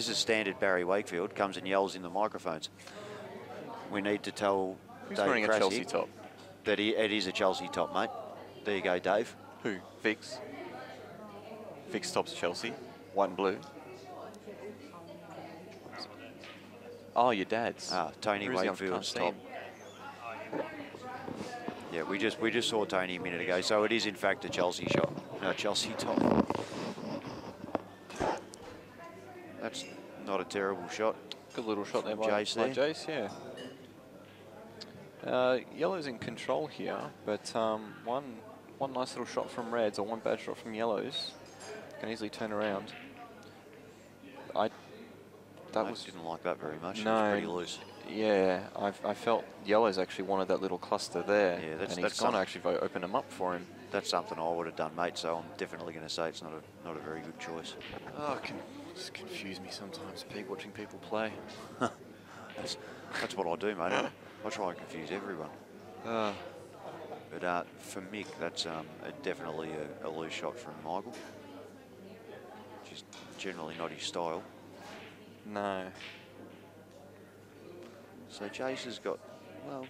is standard Barry Wakefield, comes and yells in the microphones. We need to tell Who's Dave wearing a Chelsea top? That it is a Chelsea top, mate. There you go, Dave. Who? Vix? Vix tops Chelsea, white and blue. Oh, your dad's. Tony Wakefield's top. Yeah, we just saw Tony a minute ago, so it is in fact a Chelsea shot, Chelsea top. That's not a terrible shot. Good little shot there by Jace there. Jace, yeah. Yellow's in control here, but one nice little shot from Reds or one bad shot from Yellows can easily turn around. I Didn't like that very much. No, it was pretty loose. Yeah, I felt Yellow's actually wanted that little cluster there, Yeah, and he's gone to actually open them up for him. That's something I would have done, mate. So I'm definitely going to say it's not a very good choice. Oh, it can just confuse me sometimes, Pig, watching people play. That's what I do, mate. I try and confuse everyone. But for Mick, that's definitely a loose shot from Michael. Which is generally not his style. No. So Jace has got, well,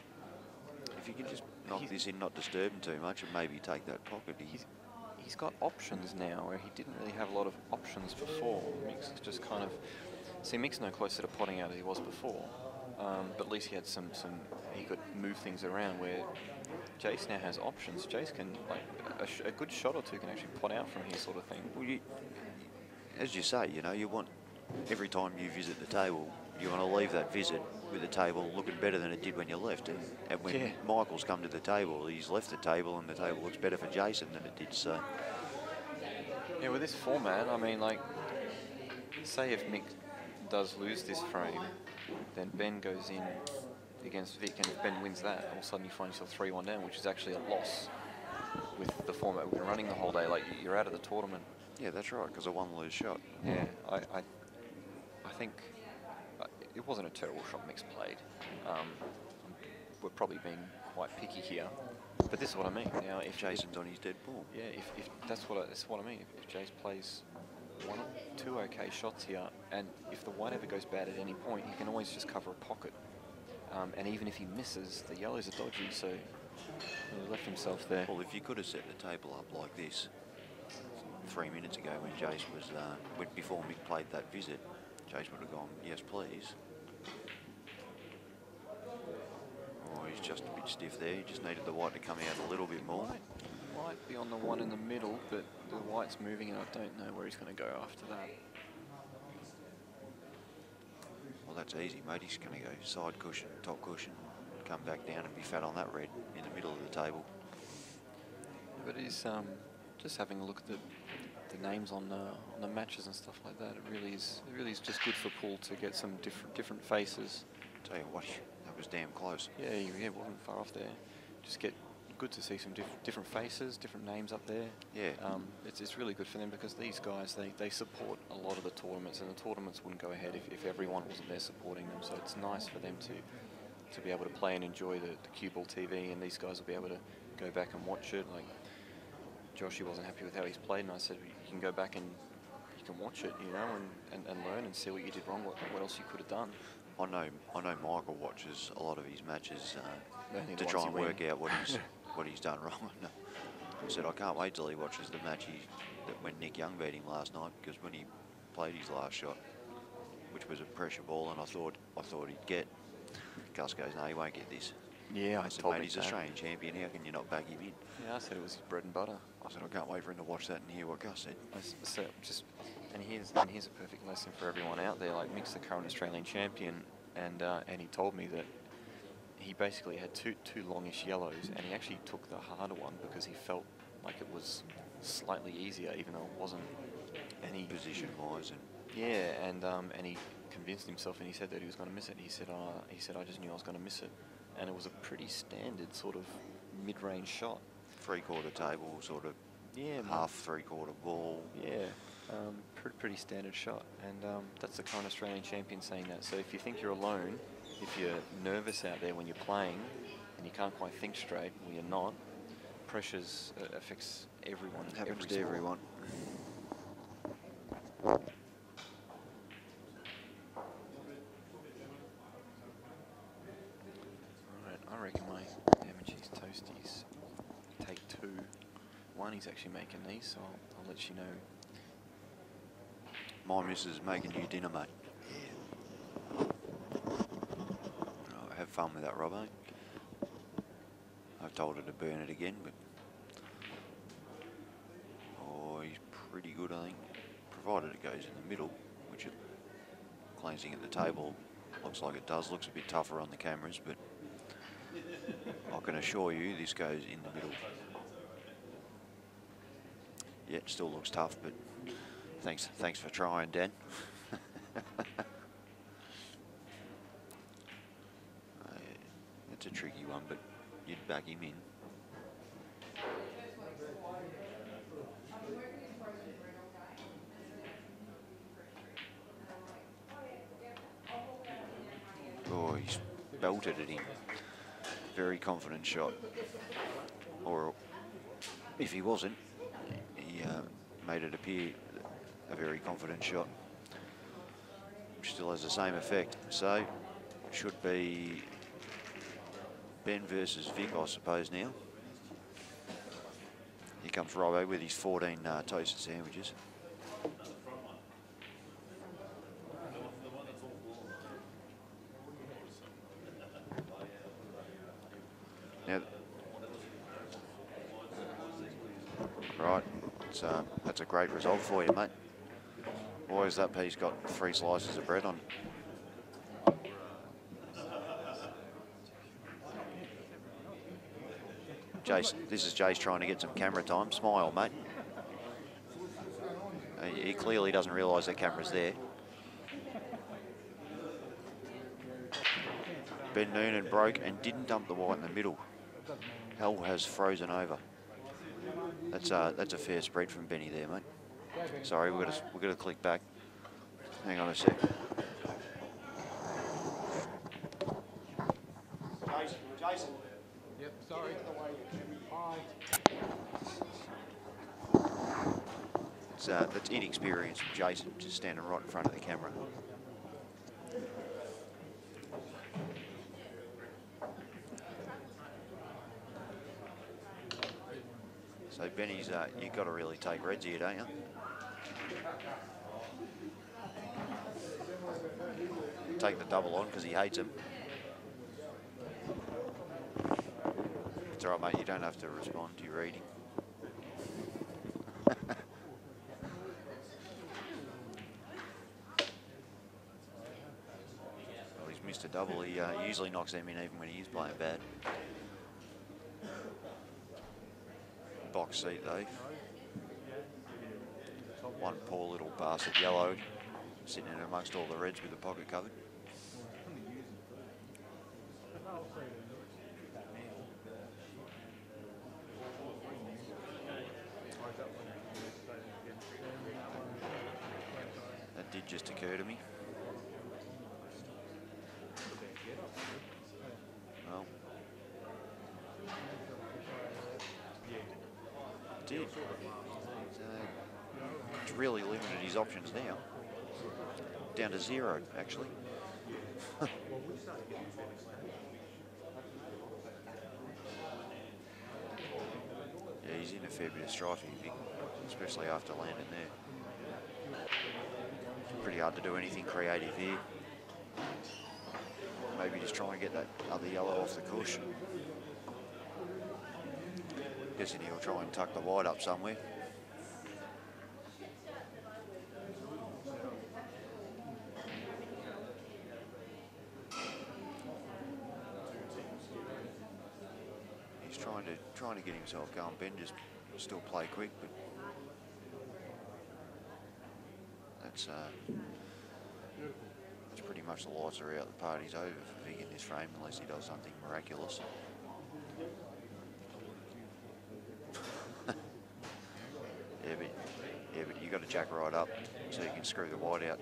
if you can just knock this in, not disturb him too much, and maybe take that pocket. He's got options now where he didn't really have a lot of options before. Mick's just kind of, see, Mick's no closer to potting out as he was before, but at least he had he could move things around where Jace now has options. Jace can, like, a good shot or two can actually pot out from here, sort of thing. Well, as you say, you know, you want, every time you visit the table, you want to leave that visit with the table looking better than it did when you left. And when Michael's come to the table, he's left the table and the table looks better for Jason than it did, so. Yeah, with this format, I mean, like, say if Mick does lose this frame, then Ben goes in against Vic, and if Ben wins that, all of a sudden you find yourself 3-1 down, which is actually a loss with the format we've been running the whole day. Like, you're out of the tournament. Yeah, that's right, because of one loose shot. Yeah, I think it wasn't a terrible shot Mick's played. We're probably being quite picky here, but this is what I mean. Now, if Jason's on his dead ball. Yeah, if that's what I mean. If Jace plays one or two okay shots here, and if the white ever goes bad at any point, he can always just cover a pocket. And even if he misses, the yellows are dodgy, so he left himself there. Well, if you could have set the table up like this 3 minutes ago when Jace was, before Mick played that visit, Jace would have gone, yes, please. Oh, he's just a bit stiff there. He just needed the white to come out a little bit more. Might be on the one in the middle, but the white's moving, and I don't know where he's going to go after that. Well, that's easy, mate. He's going to go side cushion, top cushion, come back down and be fat on that red in the middle of the table. But he's just having a look at the names on the matches and stuff like that. It really is just good for pool to get some different faces. Tell you what, that was damn close. Yeah, it wasn't far off there. Just good to see some different faces, different names up there. Yeah. It's really good for them because these guys, they support a lot of the tournaments, and the tournaments wouldn't go ahead if everyone wasn't there supporting them. So it's nice for them to be able to play and enjoy the CueballTV, and these guys will be able to go back and watch it. Like, Joshy wasn't happy with how he's played, and I said, you can go back and you can watch it, you know, and learn and see what you did wrong, what else you could have done. I know Michael watches a lot of his matches to the try ones and he work out what he's done wrong. I said I can't wait till he watches the match when Nick Young beat him last night, because when he played his last shot, which was a pressure ball, and I thought he'd get. Gus goes, no, he won't get this. Yeah, I said, mate, he's Australian champion. How can you not back him in? Yeah, I said it was his bread and butter. I said I can't wait for him to watch that and hear what Gus said. And here's a perfect lesson for everyone out there. Like, Mick's the current Australian champion, and he told me that he basically had two longish yellows, and he actually took the harder one because he felt like it was slightly easier, even though it wasn't. And he position-wise, and and he convinced himself, and he said that he was going to miss it. He said I just knew I was going to miss it, and it was a pretty standard sort of mid-range shot. Three-quarter table, sort of. Yeah. Half three-quarter ball. Yeah. Pretty standard shot, and that's the current Australian champion saying that. So if you think you're alone, if you're nervous out there when you're playing and you can't quite think straight, well, you're not. Pressures affects everyone. Happens to everyone. Alright, I reckon my ham and cheese toasties take two. One, he's actually making these, so I'll let you know. My missus is making you dinner, mate. Yeah. Oh, have fun with that, Robbo. I told her to burn it again, but... Oh, he's pretty good, I think. Provided it goes in the middle, which it glancing at the table, looks like it does. Looks a bit tougher on the cameras, but I can assure you this goes in the middle. Yeah, it still looks tough, but thanks for trying, Dan. It's a tricky one, but you'd back him in. Oh, he's belted at him. Very confident shot. Or if he wasn't, he made it appear a very confident shot. Which still has the same effect. So, should be Ben versus Vic, I suppose, now. Here comes Robbo with his 14 toasted sandwiches. Now, right, that's a great result for you, mate. Why has that piece got 3 slices of bread on? Jace, this is Jace trying to get some camera time. Smile, mate. He clearly doesn't realise that camera's there. Ben Noonan broke and didn't dump the white in the middle. Hell has frozen over. That's a fair spread from Benny there, mate. Sorry, we've got to click back. Hang on a sec. Jason. Yep, sorry. That's inexperienced from Jason, just standing right in front of the camera. So Benny's, you've got to really take reds here, don't you? Take the double on because he hates him. It's all right, mate. You don't have to respond. You're reading. Well, he's missed a double. He usually knocks them in even when he is playing bad. Box seat though. One poor little bastard yellow sitting in amongst all the reds with the pocket covered. That did just occur to me. Well, did. It's really limited his options now. Down to 0, actually. Yeah, he's in a fair bit of strife here, especially after landing there. It's pretty hard to do anything creative here. Maybe just try and get that other yellow off the cushion. Guessing he'll try and tuck the white up somewhere. He's trying to get himself going. Ben just still play quick, but that's pretty much the lights are out. The party's over for Vic in this frame unless he does something miraculous. Yeah, but you got to jack right up so you can screw the white out.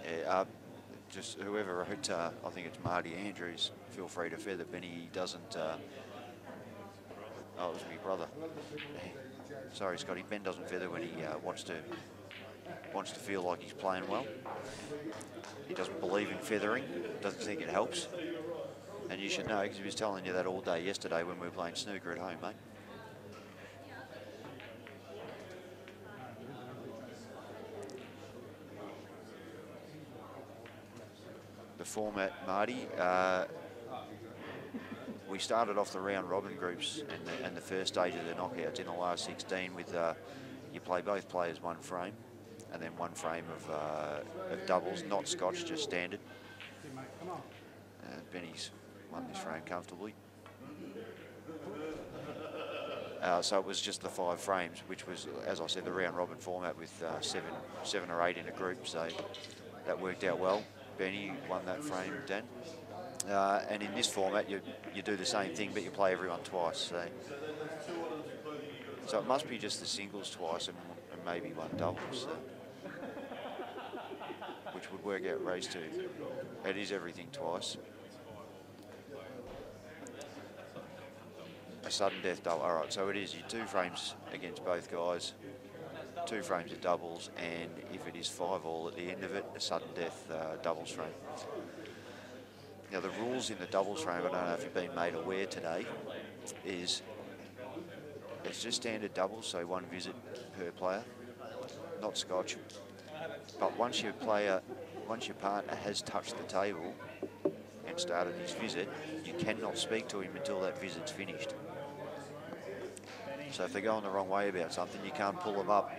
Yeah, just whoever wrote, I think it's Marty Andrews, feel free to feather Benny. He doesn't, oh, it was my brother. Sorry, Scotty, Ben doesn't feather when he wants to feel like he's playing well. He doesn't believe in feathering, doesn't think it helps. And you should know, because he was telling you that all day yesterday when we were playing snooker at home, mate. format, Marty. We started off the round robin groups and the first stage of the knockouts in the last 16 with you play both players one frame, and then one frame of doubles, not Scotch, just standard. Benny's won this frame comfortably. So it was just the 5 frames, which was, as I said, the round robin format with seven or eight in a group. So that worked out well. Benny won that frame, Dan. And in this format, you do the same thing, but you play everyone twice. So it must be just the singles twice and maybe one doubles, so, which would work out race 2. It is everything twice. A sudden death double. All right, so it is your 2 frames against both guys, 2 frames of doubles, and if it is 5-all at the end of it, a sudden death doubles frame. Now the rules in the doubles frame, I don't know if you've been made aware today, is it's just standard doubles, so 1 visit per player, not Scotch. But once your partner has touched the table and started his visit, you cannot speak to him until that visit's finished. So if they're going the wrong way about something, you can't pull them up.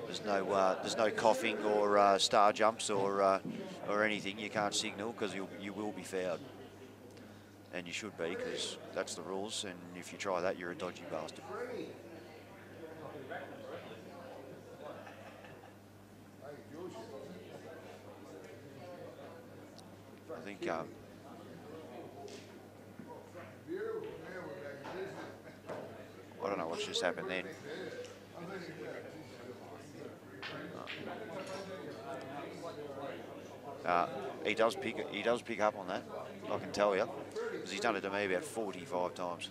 There's no coughing or star jumps or anything. You can't signal because you will be fouled, and you should be, because that's the rules. And if you try that, you're a dodgy bastard. I think. I don't know what's just happened then. He does pick up on that, I can tell you, because he's done it to me about 45 times.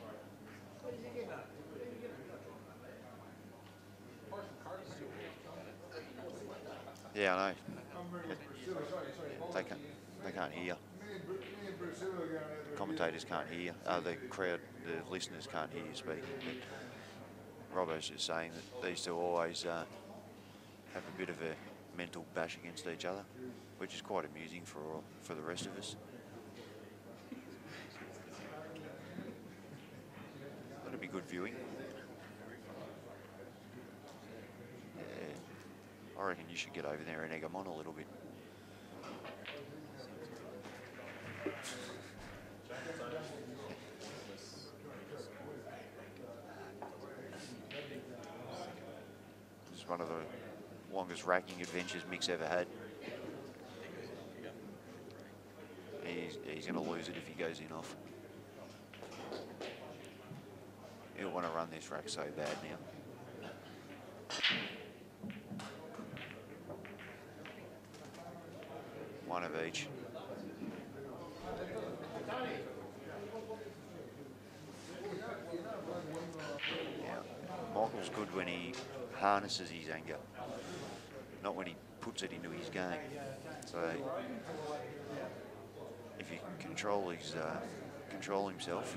Yeah, I know. They can't hear. Commentators can't hear. The crowd, the listeners can't hear you speaking. But Robbo's just saying that these two always have a bit of a mental bash against each other, which is quite amusing for the rest of us. That'll be good viewing. Yeah, I reckon you should get over there and egg them on a little bit. This is one of the longest racking adventures Mick's ever had. He's going to lose it if he goes in off. He'll want to run this rack so bad now. One of each. Yeah. Michael's good when he harnesses his anger, not when he puts it into his game. So if you can control himself,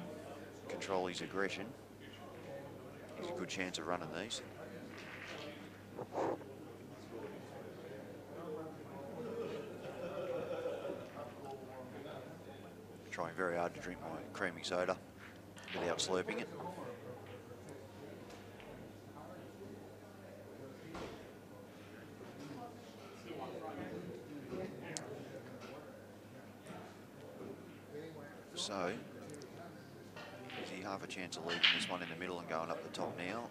control his aggression, he's a good chance of running these. Trying very hard to drink my creamy soda without slurping it. So, is he half a chance of leaving this one in the middle and going up the top now?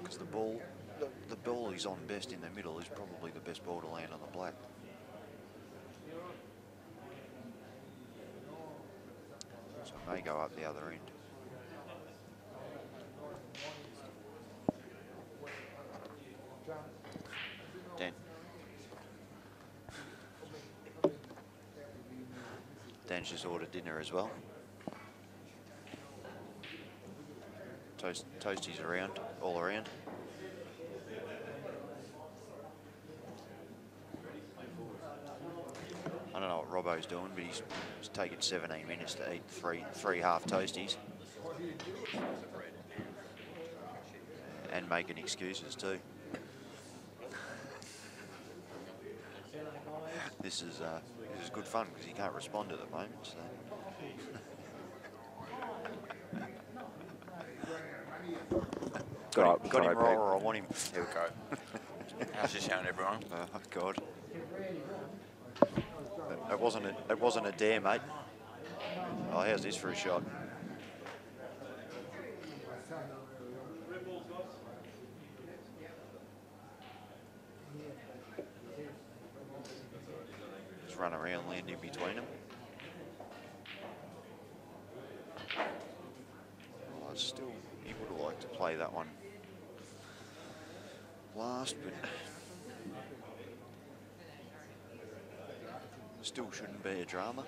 Because the ball he's on best in the middle is probably the best ball to land on the black. So it may go up the other end. Dan's just ordered dinner as well. Toasties around, all around. I don't know what Robbo's doing, but he's taking 17 minutes to eat three half toasties. And making excuses too. This is good fun because he can't respond at the moment. So. got him right where I want him. Here we go. How's this sound, everyone? Oh God. It wasn't a dare, mate. Oh, how's this for a shot? Just run around, land in between them. Oh, still, he would have liked to play that one last, but still shouldn't be a drama.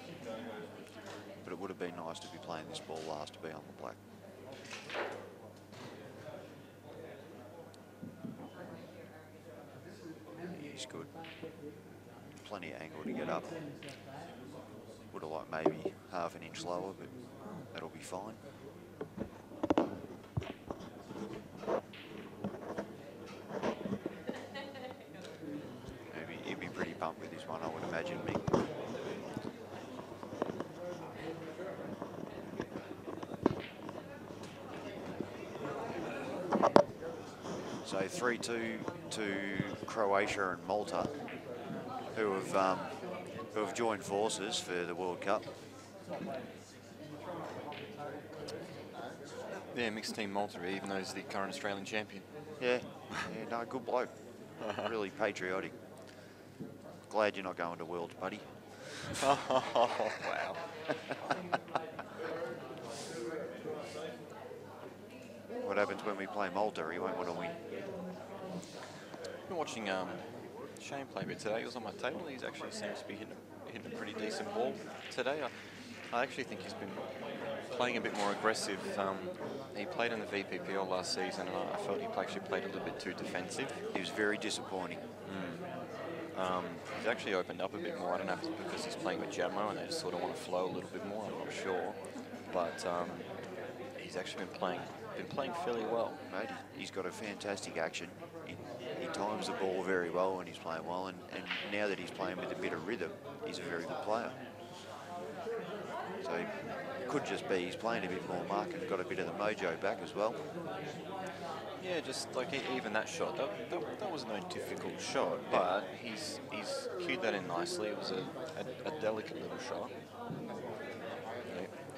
But it would have been nice to be playing this ball last to be on the black. He's good. Plenty of angle to get up. Would have liked maybe half an inch lower, but that'll be fine. He'd be pretty pumped with this one, I would imagine, Mick. So 3-2 to Croatia and Malta, who have joined forces for the World Cup. Yeah, mixed team Malta, even though he's the current Australian champion. Yeah, no, good bloke. Really patriotic. Glad you're not going to Worlds, buddy. Oh, wow. What happens when we play Malta? He won't want to win. I've been watching Shane play a bit today. He was on my table. He actually seems to be hitting a pretty decent ball today. I actually think he's been playing a bit more aggressive. He played in the VPPL last season, and I felt he actually played a little bit too defensive. He was very disappointing. He's actually opened up a bit more. I don't know if it's because he's playing with Jadmo and they just sort of want to flow a little bit more. I'm not sure, but he's actually been playing fairly well. Mate, he's got a fantastic action. He times the ball very well when he's playing well, and now that he's playing with a bit of rhythm, he's a very good player. So it could just be he's playing a bit more mark and got a bit of the mojo back as well. Yeah, just like even that shot, that was no difficult shot, but he's cued that in nicely. It was a delicate little shot.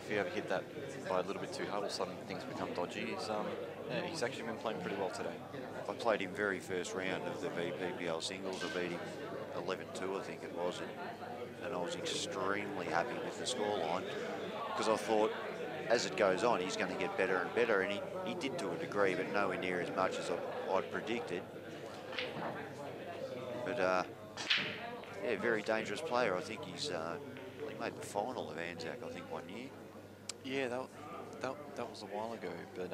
If you ever hit that by a little bit too hard, all of a sudden things become dodgy. He's actually been playing pretty well today. I played him very first round of the VPPL singles. I beat him 11-2, I think it was, and I was extremely happy with the scoreline because I thought, as it goes on, he's going to get better and better, and he did to a degree, but nowhere near as much as I'd predicted. But yeah, very dangerous player. I think he made the final of Anzac, I think, 1 year. Yeah, that was a while ago, but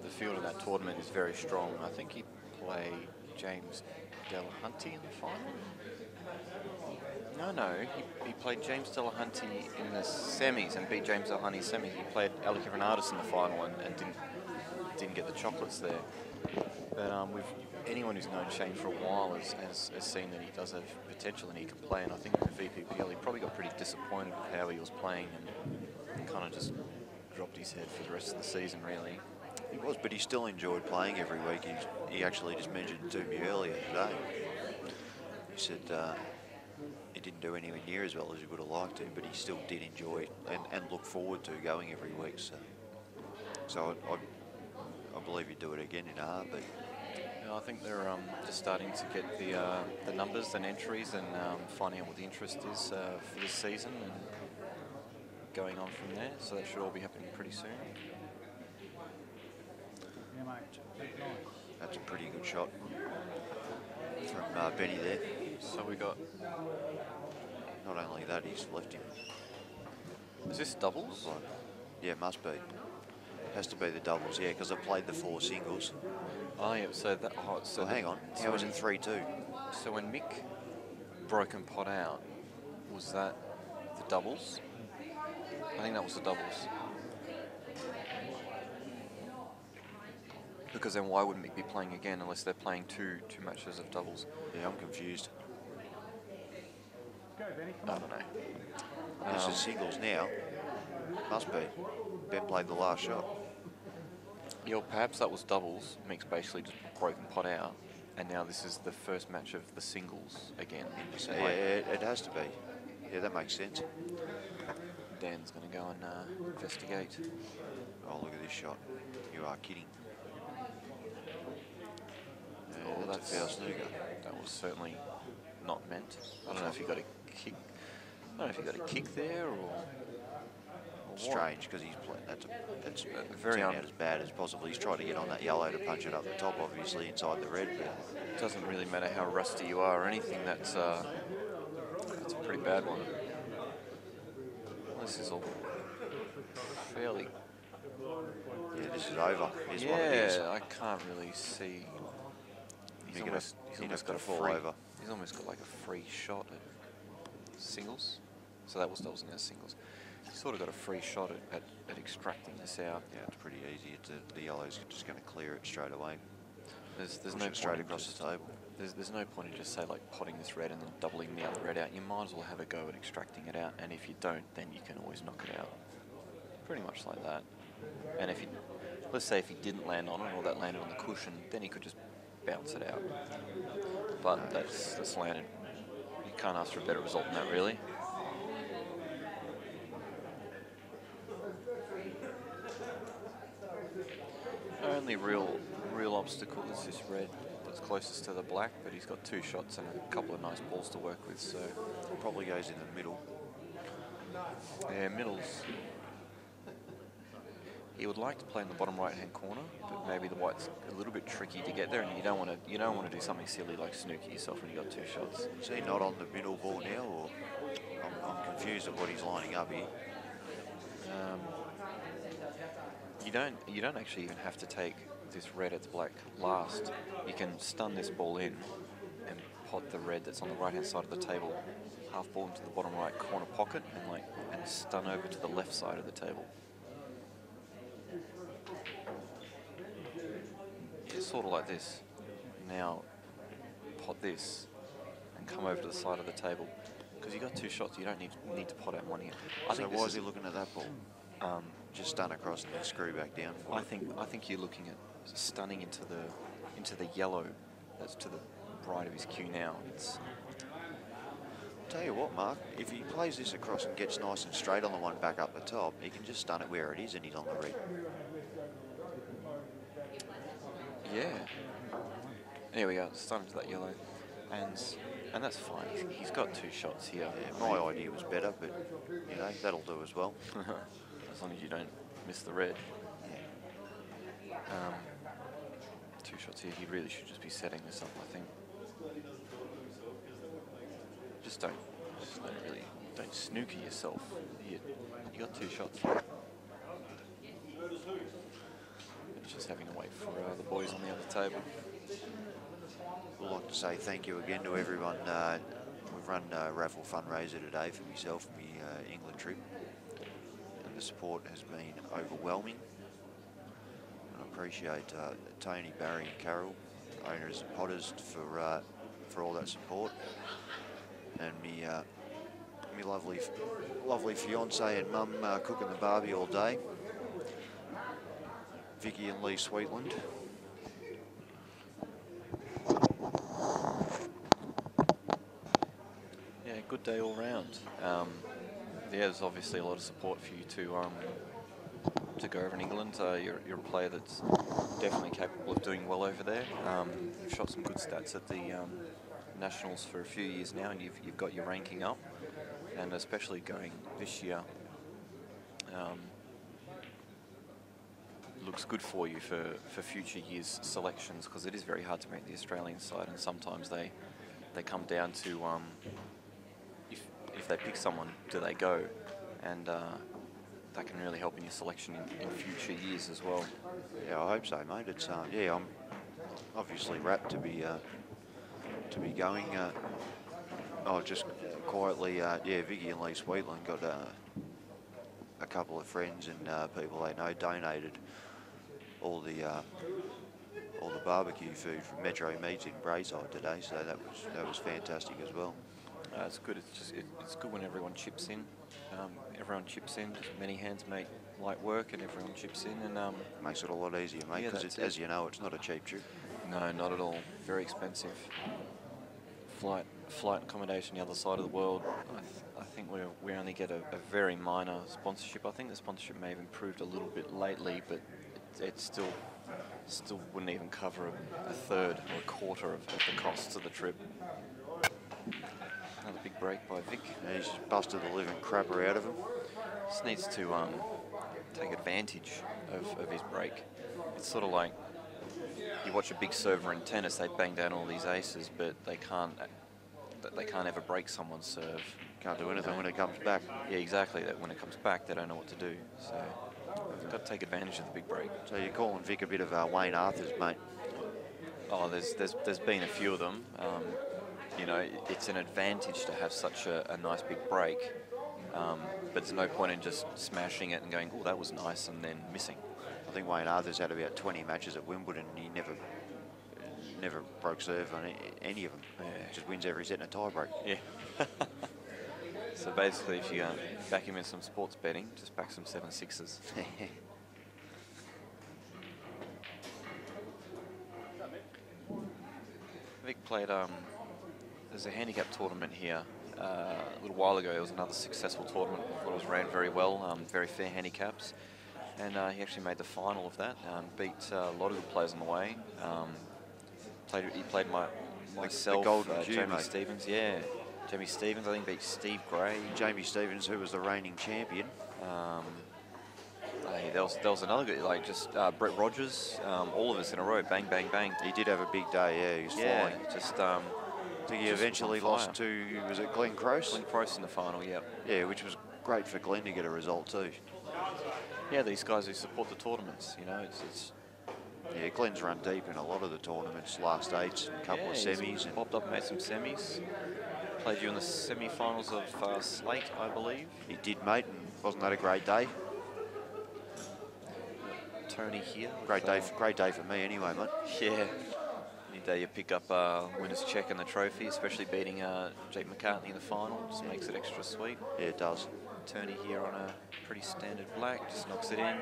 the field of that tournament is very strong. I think he played James Delahunty in the final. No, he played James Delahunty in the semis and beat James Delahunty in semis. He played Alec Renardis in the final and didn't get the chocolates there. But with anyone who's known Shane for a while has seen that he does have potential and he can play. And I think in the VPPL he probably got pretty disappointed with how he was playing and kind of just dropped his head for the rest of the season, really. He was, but he still enjoyed playing every week. He actually just mentioned to me earlier today. He said he didn't do anywhere near as well as he would have liked to, but he still did enjoy it and look forward to going every week. So I believe he'd do it again in a heartbeat. Yeah, I think they're just starting to get the numbers and entries and finding out what the interest is for this season and going on from there. So that should all be happening pretty soon. That's a pretty good shot from Benny there. So we got... Not only that, he's left him. Is this doubles? Yeah, must be. Has to be the doubles, yeah, because I played the 4 singles. Oh, yeah, so that... Oh, so hang on, how was it 3-2? So when Mick broke and pot out, was that the doubles? I think that was the doubles. Because then why wouldn't Mick be playing again unless they're playing two matches of doubles? Yeah, I'm confused. I don't know. This is singles now. Must be. Ben played the last shot. Yeah, well, perhaps that was doubles. Mick's basically just broken pot out, and now this is the first match of the singles again. So, yeah, it has to be. Yeah, that makes sense. Dan's going to go and investigate. Oh, look at this shot. You are kidding. Yeah, Oh, that's a foul snooker. That was certainly not meant. I don't know if he got a kick. I don't know if he got a kick there or strange because he's playing. That's very turned out as bad as possible. He's tried to get on that yellow to punch it up the top, obviously inside the red. But it doesn't really matter how rusty you are or anything. That's a pretty bad one. This is all fairly. Yeah, this is over. Here's what it is. Yeah, I can't really see. He's almost got a fall free. over. He's almost got like a free shot at singles. So that was in our singles. He's sort of got a free shot at extracting this out. Yeah, it's pretty easy. The yellow's just going to clear it straight away. There's no point straight across the table. There's no point in just say like potting this red and then doubling the other red out. You might as well have a go at extracting it out, and if you don't, then you can always knock it out. Pretty much like that. And if he, let's say if he didn't land on it or that landed on the cushion, then he could just bounce it out. But that's landed. You can't ask for a better result than that, really. Only real obstacle is this red that's closest to the black, but he's got 2 shots and a couple of nice balls to work with, so probably goes in the middle. Yeah, middles. He would like to play in the bottom right-hand corner, but maybe the white's a little bit tricky to get there, and you don't want to do something silly like snooker yourself when you got 2 shots. Is he not on the middle ball now, or I'm confused at what he's lining up here. You don't actually even have to take this red at the black last. You can stun this ball in and pot the red that's on the right hand side of the table, half ball into the bottom right corner pocket, and stun over to the left side of the table. It's sort of like this. Now pot this and come over to the side of the table. Because you got 2 shots, you don't need to pot out one here. So why is he looking at that ball? Just stun across and then screw back down. I think you're looking at stunning into the yellow that's to the right of his cue now. Tell you what, Mark, if he plays this across and gets nice and straight on the one back up the top, he can just stun it where it is and he's on the red. Yeah. There we go, stun into that yellow. And that's fine. He's got 2 shots here. Yeah, my idea was better, but you know, that'll do as well. As long as you don't miss the red. 2 shots here. He really should just be setting this up, I think. Just don't snooker yourself. You got 2 shots. It's just having to wait for the boys on the other table. We'd like to say thank you again to everyone. We've run a raffle fundraiser today for myself and my England trip, and the support has been overwhelming. And I appreciate Tony, Barry and Carol, owners and potters, for all that support, and me lovely fiance and mum cooking the barbie all day, Vicky and Lee Sweetland. Yeah, good day all round. There's obviously a lot of support for you to go over in England. You're a player that's definitely capable of doing well over there. You've shot some good stats at the Nationals for a few years now, and you've got your ranking up, and especially going this year. Looks good for you for future years' selections, because it is very hard to make the Australian side, and sometimes they come down to if they pick someone, do they go? And that can really help in your selection in future years as well. Yeah, I hope so, mate. It's yeah, I'm obviously rapt to be going. Just quietly, yeah, Vicky and Lee Sweetland got a couple of friends and people they know donated all the barbecue food from Metro Meats in Brayside today, so that was fantastic as well. It's good. It's just it's good when everyone chips in. Everyone chips in. Just many hands make light work, and everyone chips in, and makes it a lot easier, mate. Because as you know, it's not a cheap trip. No, not at all. Very expensive. Flight accommodation the other side of the world. I think we only get a very minor sponsorship. I think the sponsorship may have improved a little bit lately, but it still wouldn't even cover a third or a quarter of the costs of the trip. Another big break by Vic. Yeah, he's busted the living crapper out of him. Just needs to take advantage of his break. It's sort of like you watch a big server in tennis, they bang down all these aces, but they can't ever break someone's serve. Can't do anything when it comes back. Yeah, exactly. That when it comes back, they don't know what to do. So you've got to take advantage of the big break. So you're calling Vic a bit of Wayne Arthurs, mate? Oh, there's been a few of them. You know, it's an advantage to have such a nice big break, but there's no point in just smashing it and going, oh, that was nice, and then missing. I think Wayne Arthurs had about 20 matches at Wimbledon, and he never broke serve on any of them. Yeah. Just wins every set in a tie-break. Yeah. So basically, if you back him in some sports betting, just back some 7-6s. Vic played, there's a handicap tournament here a little while ago. It was another successful tournament. I thought it was ran very well, very fair handicaps. And he actually made the final of that, beat a lot of good players on the way. He played myself, the Golden Dew, Jamie mate. Stevens, yeah. Jamie Stevens, I think, beat Steve Gray. Jamie Stevens, who was the reigning champion. There was another good, like just Brett Rogers, all of us in a row, bang, bang, bang. He did have a big day, yeah, he was flying. Just, I think he eventually lost to, was it Glenn Close? Glenn Close in the final, yeah. Yeah, which was great for Glenn to get a result too. Yeah, these guys who support the tournaments, you know, it's yeah, Glenn's run deep in a lot of the tournaments, last eights, a couple of semis. And popped up and made some semis. Played you in the semi-finals of Slate, I believe. He did, mate, and wasn't that a great day? Tony here. Great day for me anyway, mate. Yeah. Any day you pick up winner's check and the trophy, especially beating Jake McCartney in the final, just makes it extra sweet. Yeah, it does. Tony here on a pretty standard black, just knocks it in.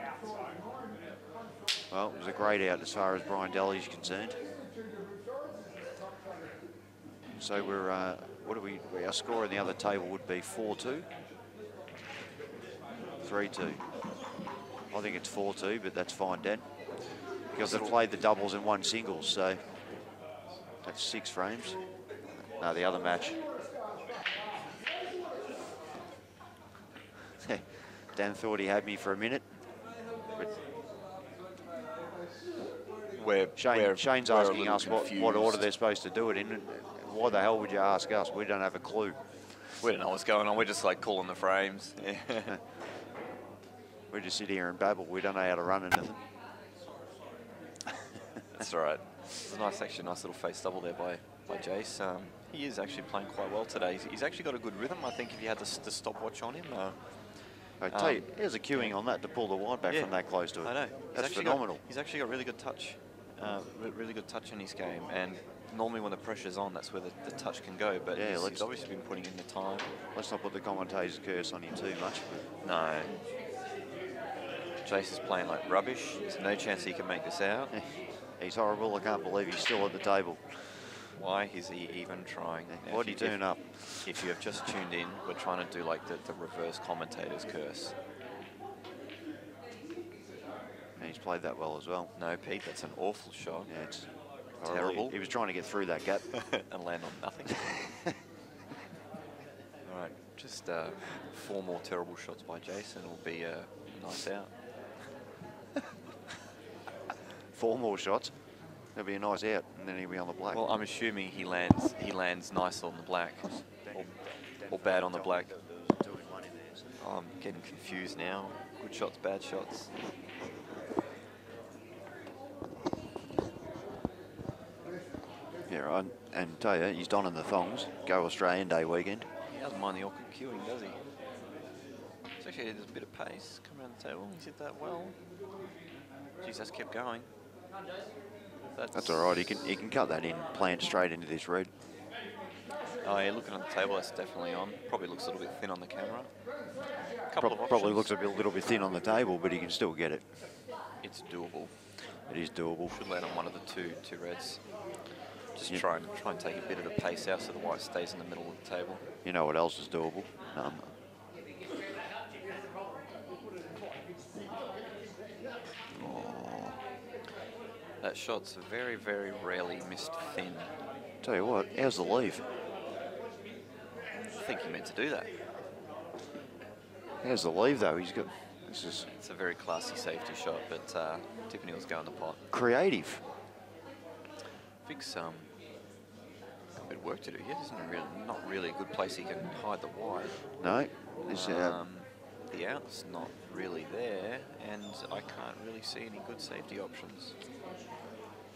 Well, it was a great out as far as Brian Daly's concerned. So we're, our score in the other table would be 4-2. 3-2. I think it's 4-2, but that's fine, Dan. Because they've played the doubles and one singles, so that's 6 frames. No, the other match. Dan thought he had me for a minute. But Shane's asking us what order they're supposed to do it in. Why the hell would you ask us? We don't have a clue. We don't know what's going on. We're just like calling the frames. Yeah. We just sit here and babble. We don't know how to run anything. That's all right. It's a nice, actually, nice little face double there by Jace. He is actually playing quite well today. He's actually got a good rhythm. I think if you had the stopwatch on him. I tell you, there's a queuing on that to pull the wide back from that close to it. I know. That's phenomenal. He's actually got really good touch. Really good touch in his game. And normally when the pressure's on, that's where the touch can go. But yeah, he's obviously been putting in the time. Let's not put the commentator's curse on him too much. No. Jace is playing like rubbish. There's no chance he can make this out. He's horrible. I can't believe he's still at the table. Why is he even trying? Why did he turn up? If you have just tuned in, we're trying to do like the reverse commentator's curse. And he's played that well as well. No, Pete, that's an awful shot. Yeah, it's terrible. He was trying to get through that gap. And land on nothing. All right, just 4 more terrible shots by Jason. It'll be a nice out. 4 more shots. That'll be a nice out, and then he'll be on the black. Well, I'm assuming he lands nice on the black, or bad on the black. Oh, I'm getting confused now. Good shots, bad shots. Yeah, right. And tell you, he's donning the thongs. Go Australian Day weekend. He doesn't mind the awkward queuing, does he? It's actually, there's a bit of pace. Come around the table. He's hit that well. Jeez, that's kept going. That's all right. He can cut that in, plant straight into this red. Oh, yeah, looking at the table, that's definitely on. Probably looks a little bit thin on the camera. Couple of Probably options. looks a little bit thin on the table, but he can still get it. It's doable. It is doable. Should land on one of the two reds. Just try and take a bit of the pace out so the white stays in the middle of the table. You know what else is doable? That shot's very, very rarely missed thin. Tell you what, how's the leave? I think he meant to do that. How's the leave though? He's got. This is. It's a very classy safety shot, but Tippany will go in the pot. Creative. Vic's got a bit of work to do here. This isn't not really a good place he can hide the wide. No. This, the out's not really there, and I can't really see any good safety options.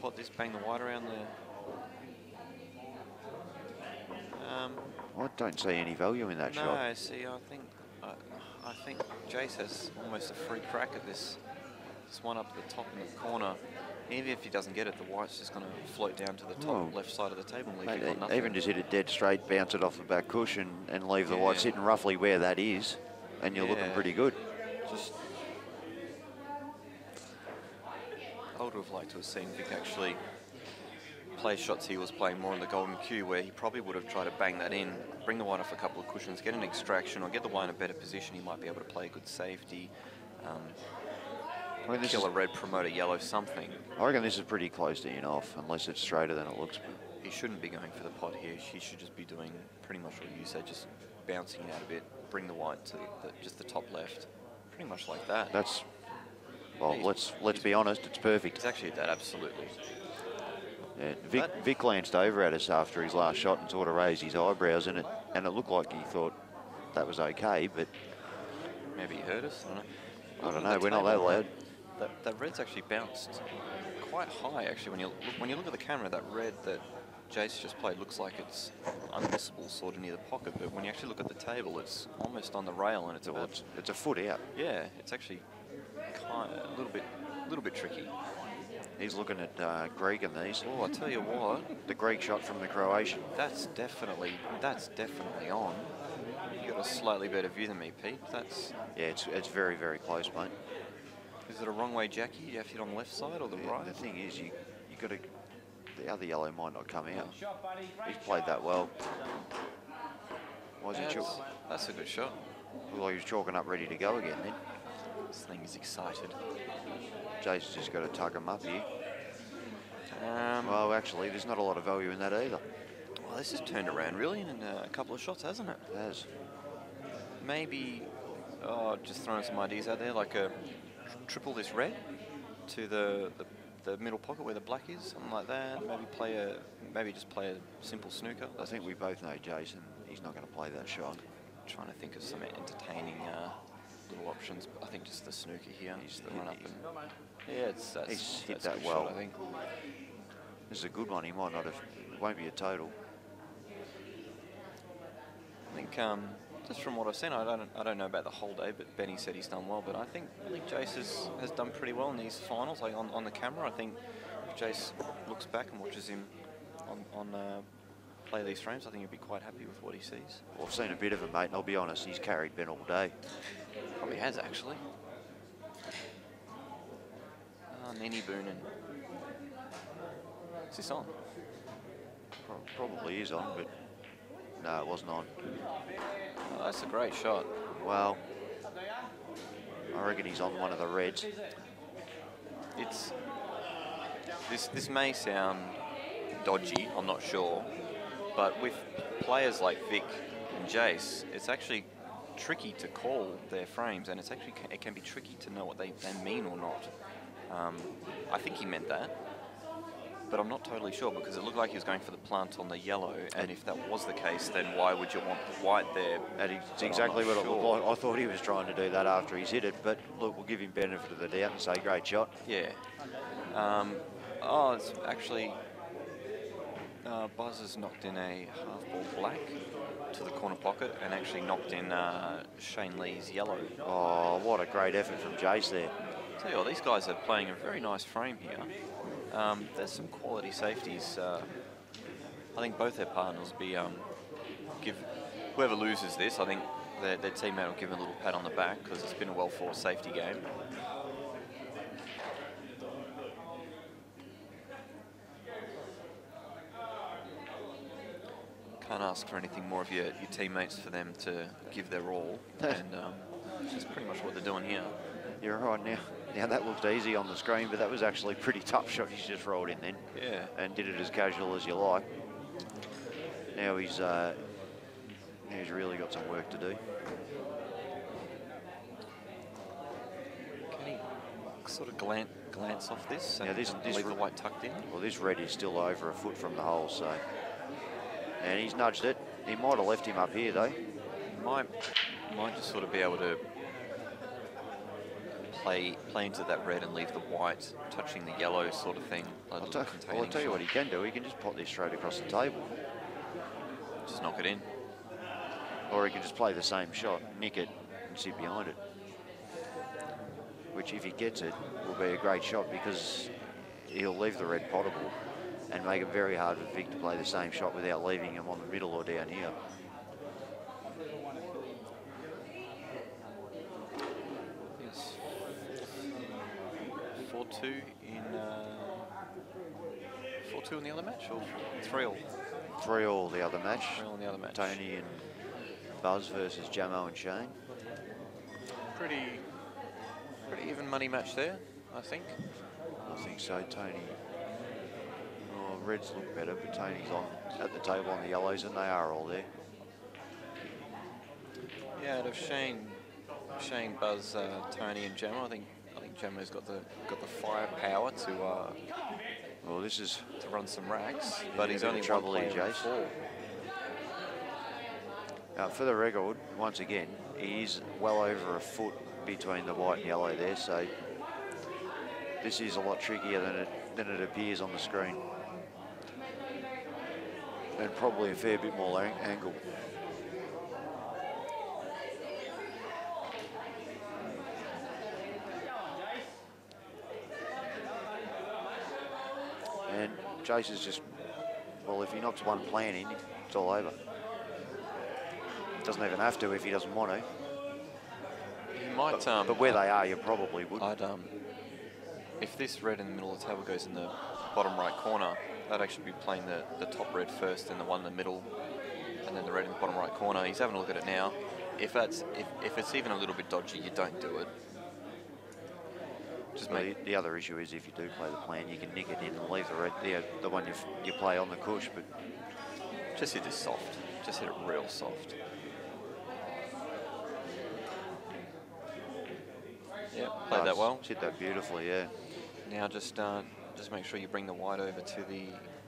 Pot this, bang the white around there. I don't see any value in that shot. No, see, I think Jace has almost a free crack at this. This one up at the top in the corner. Even if he doesn't get it, the white's just going to float down to the top left side of the table and leave Mate, it on nothing. even just hit it dead straight, bounce it off the back cushion, and leave the white sitting roughly where that is, and you're looking pretty good. Just, I would have liked to have seen Vic actually play shots he was playing more in the golden cue, where he probably would have tried to bang that in, bring the white off a couple of cushions, get an extraction, or get the white in a better position. He might be able to play a good safety. Kill a red, promote a yellow, something. I reckon this is pretty close to in off, unless it's straighter than it looks. He shouldn't be going for the pot here. He should just be doing pretty much what you said, just bouncing it out a bit, bring the white to just the top left, pretty much like that. That's, well, let's be honest, it's perfect. It's actually that, absolutely. Yeah, Vic glanced over at us after his last shot and sort of raised his eyebrows, and it looked like he thought that was okay, but maybe he heard us. I don't know. We're not that loud. That red's actually bounced quite high. Actually, when you look at the camera, that red that Jace just played looks like it's unmissable, sort of near the pocket. But when you actually look at the table, it's almost on the rail, and it's a foot out. Yeah, it's actually kind of a little bit tricky. He's looking at Greek in these. Oh, I tell you what, the Greek shot from the Croatian. That's definitely on. You got a slightly better view than me, Pete. Yeah, it's very, very close, mate. Is it a wrong way, Jackie? You have to hit on the left side or the right? The thing is, you got to. The other yellow might not come out. He's played that well. Why is he chalking? That's a good shot. Well, he was chalking up, ready to go again then. This thing is excited. Jason's just got to tug him up here. Well, actually, there's not a lot of value in that either. Well, this has turned around really in a couple of shots, hasn't it? It has. Maybe, just throwing some ideas out there, like a triple this red to the middle pocket where the black is, something like that. Maybe just play a simple snooker. I think we both know Jason. He's not going to play that shot. Trying to think of some entertaining little options. But I think just the snooker here. He's the run up and he's hit that well. Shot, I think. This is a good one. He might not have. It won't be a total. I think just from what I've seen, I don't know about the whole day, but Benny said he's done well. But I think Jace has done pretty well in these finals. Like on the camera, I think if Jace looks back and watches him on play these frames, I think he'll be quite happy with what he sees. Well, I've seen a bit of him, mate, and I'll be honest, he's carried Ben all day. Probably has, actually. Nenny Boonin. Is this on? Probably is on, but no, it wasn't on. Oh, that's a great shot. Well, I reckon he's on one of the reds. This may sound dodgy, I'm not sure, but with players like Vic and Jace, it's actually tricky to call their frames, and it can be tricky to know what they mean or not. I think he meant that, but I'm not totally sure because it looked like he was going for the plant on the yellow, and if that was the case, then why would you want the white there? That's exactly what it looked like. I thought he was trying to do that after he's hit it, but look, we'll give him benefit of the doubt and say great shot. Yeah. It's actually Buzz has knocked in a half-ball black to the corner pocket and actually knocked in Shane Lee's yellow. Oh, what a great effort from Jace there. Tell you what, these guys are playing a very nice frame here. There's some quality safeties. I think both their partners will be give whoever loses this, I think their teammate will give them a little pat on the back because it's been a well-fought safety game. Can't ask for anything more of your teammates for them to give their all, and that's pretty much what they're doing here. You're right now. Now that looked easy on the screen, but that was actually a pretty tough shot he's just rolled in then. Yeah. And did it as casual as you like. Now he's really got some work to do. Can he sort of glance off this and, Now this leave the white tucked in? Well, this red is still over a foot from the hole, so. And he's nudged it. He might have left him up here though. Might just sort of be able to play into that red and leave the white touching the yellow sort of thing. I'll tell you what he can do. He can just pop this straight across the table. Just knock it in. Or he can just play the same shot, nick it, and sit behind it. Which, if he gets it, will be a great shot because he'll leave the red potable and make it very hard for Vic to play the same shot without leaving him on the middle or down here. Yes. 4-2 in 4-2 in the other match, or 3-all? 3-all the other match. 3-all in the other match. Tony and Buzz versus Jamo and Shane. Pretty even money match there, I think. I think so, Tony. Oh, reds look better, but Tony's at the table on the yellows, and they are all there. Yeah, out of Shane, Buzz, Tony, and Jamo, I think Jamo's got the firepower to. Well, this is to run some racks, but he's only trouble here, player Jace. For the record, once again, he is well over a foot between the white and yellow there, so this is a lot trickier than it appears on the screen, and probably a fair bit more angle. And Jace is just, well, if he knocks one plan in, it's all over. Doesn't even have to if he doesn't want to. He might. But where they are, you probably would. If this red in the middle of the table goes in the bottom right corner, I'd actually be playing the top red first, and the one in the middle, and then the red in the bottom right corner. He's having a look at it now. If it's even a little bit dodgy, you don't do it. Just the other issue is if you do play the plan, you can nick it in and leave the red, the one you play on the cush, but just hit this soft. Just hit it real soft. Yeah, played that well. Hit that beautifully, yeah. Now just make sure you bring the white over to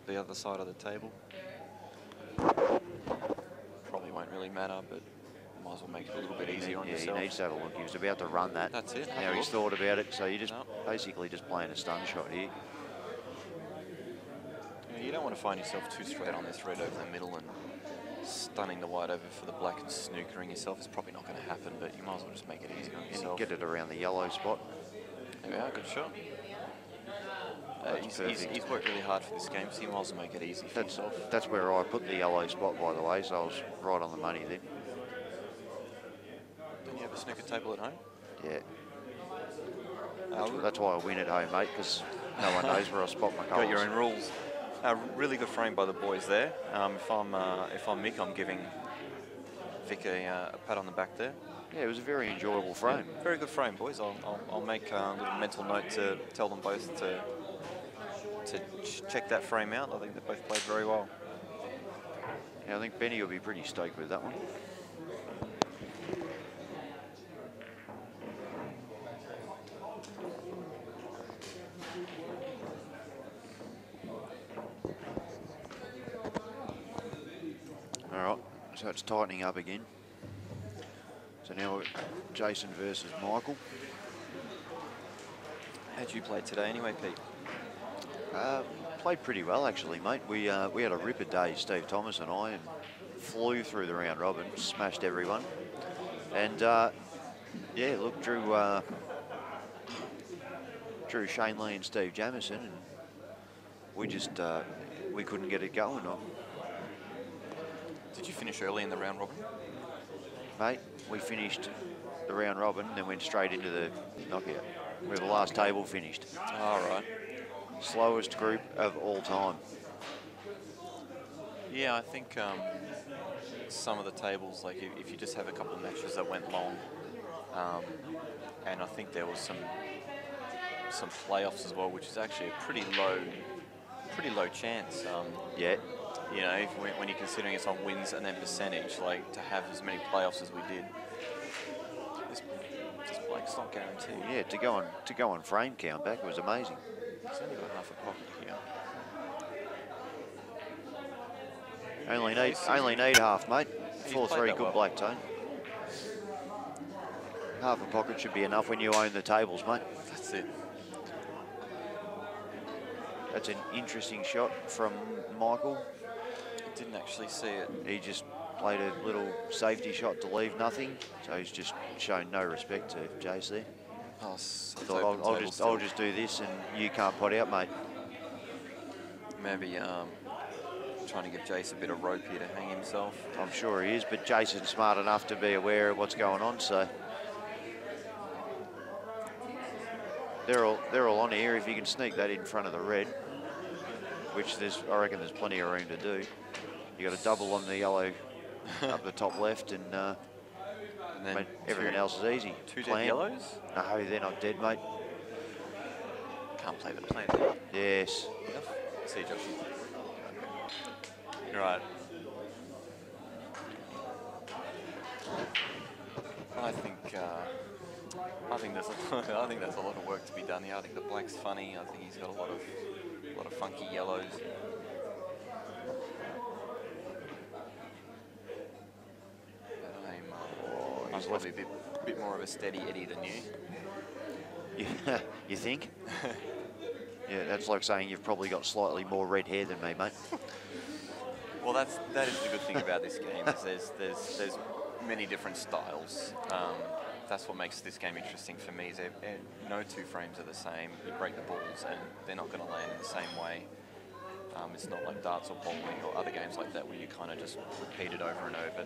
the other side of the table. Probably won't really matter, but might as well make it a little bit easier on yourself. He needs to have a look. He was about to run that. That's it. Now he's thought about it, so you're basically just playing a stun shot here. Yeah, you don't want to find yourself too straight on this red over the middle and stunning the white over for the black and snookering yourself. It's probably not going to happen, but you might as well just make it easier on yourself. Get it around the yellow spot. There we are, good shot. He's worked really hard for this game, so he might as well make it easy for himself. That's where I put the yellow spot, by the way, so I was right on the money then. Don't you have a snooker table at home? Yeah. That's why I win at home, mate, because no one knows where I spot my colours. Got your own rules. Really good frame by the boys there. If I'm Mick, I'm giving Vic a pat on the back there. Yeah, it was a very enjoyable frame. Yeah, very good frame, boys. I'll make a little mental note to tell them both to check that frame out. I think they both played very well. Yeah, I think Benny will be pretty stoked with that one. All right, so it's tightening up again. So now Jason versus Michael. How'd you play today anyway, Pete? Played pretty well, actually, mate. We had a ripper day, Steve Thomas and I, and flew through the round robin, smashed everyone. And, yeah, look, drew Shane Lee and Steve Jamieson, and we just, we couldn't get it going. Did you finish early in the round robin? Mate, we finished the round robin, then went straight into the knockout, where the last table finished. All right. Slowest group of all time. Yeah, I think some of the tables, like if you just have a couple of matches that went long, and I think there was some playoffs as well, which is actually a pretty low chance. Yeah. You know, when you're considering it's on wins and then percentage, like to have as many playoffs as we did, this Blake's not guaranteed. Yeah, to go on frame count back was amazing. He's only got half a pocket here. Only need half, mate. He's 4-3, played that good well. black tone. Half a pocket should be enough when you own the tables, mate. That's it. That's an interesting shot from Michael. Didn't actually see it. He just played a little safety shot to leave nothing, so he's just shown no respect to Jace there. Oh, Thought I'll just do this and you can't pot out, mate. Maybe trying to give Jace a bit of rope here to hang himself. I'm sure he is, but Jason's smart enough to be aware of what's going on, so they're all on here. If you can sneak that in front of the red, which I reckon there's plenty of room to do. You got a double on the yellow up the top left, and then everything else is easy. Two dead yellows? No, they're not dead, mate. Can't play the plan. Yes. See you, Josh. You're right. I think there's a lot of work to be done here. I think the black's funny. I think he's got a lot of funky yellows. I'm probably a bit more of a steady Eddie than you. You think? Yeah, that's like saying you've probably got slightly more red hair than me, mate. Well, that is the good thing about this game. Is there's many different styles. That's what makes this game interesting for me. Is no two frames are the same. You break the balls and they're not going to land in the same way. It's not like darts or bowling or other games like that where you kind of just repeat it over and over.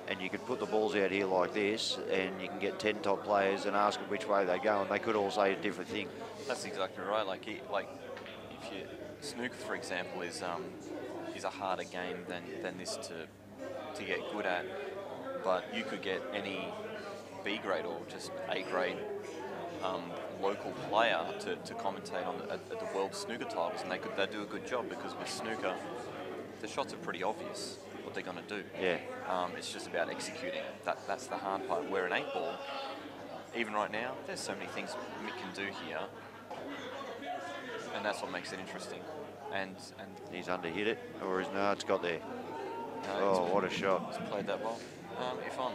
And you could put the balls out here like this, and you can get 10 top players and ask them which way they go, and they could all say a different thing. That's exactly right. Like if you snooker, for example, is a harder game than this to get good at. But you could get any B grade or just A grade local player to commentate on at the world snooker titles, and they do a good job, because with snooker, the shots are pretty obvious what they're going to do. Yeah. It's just about executing. That's the hard part. Where an 8-ball, even right now, there's so many things Mick can do here, and that's what makes it interesting. And he's underhit it, or no, it's got there. No, what a shot! He's played that well. If I'm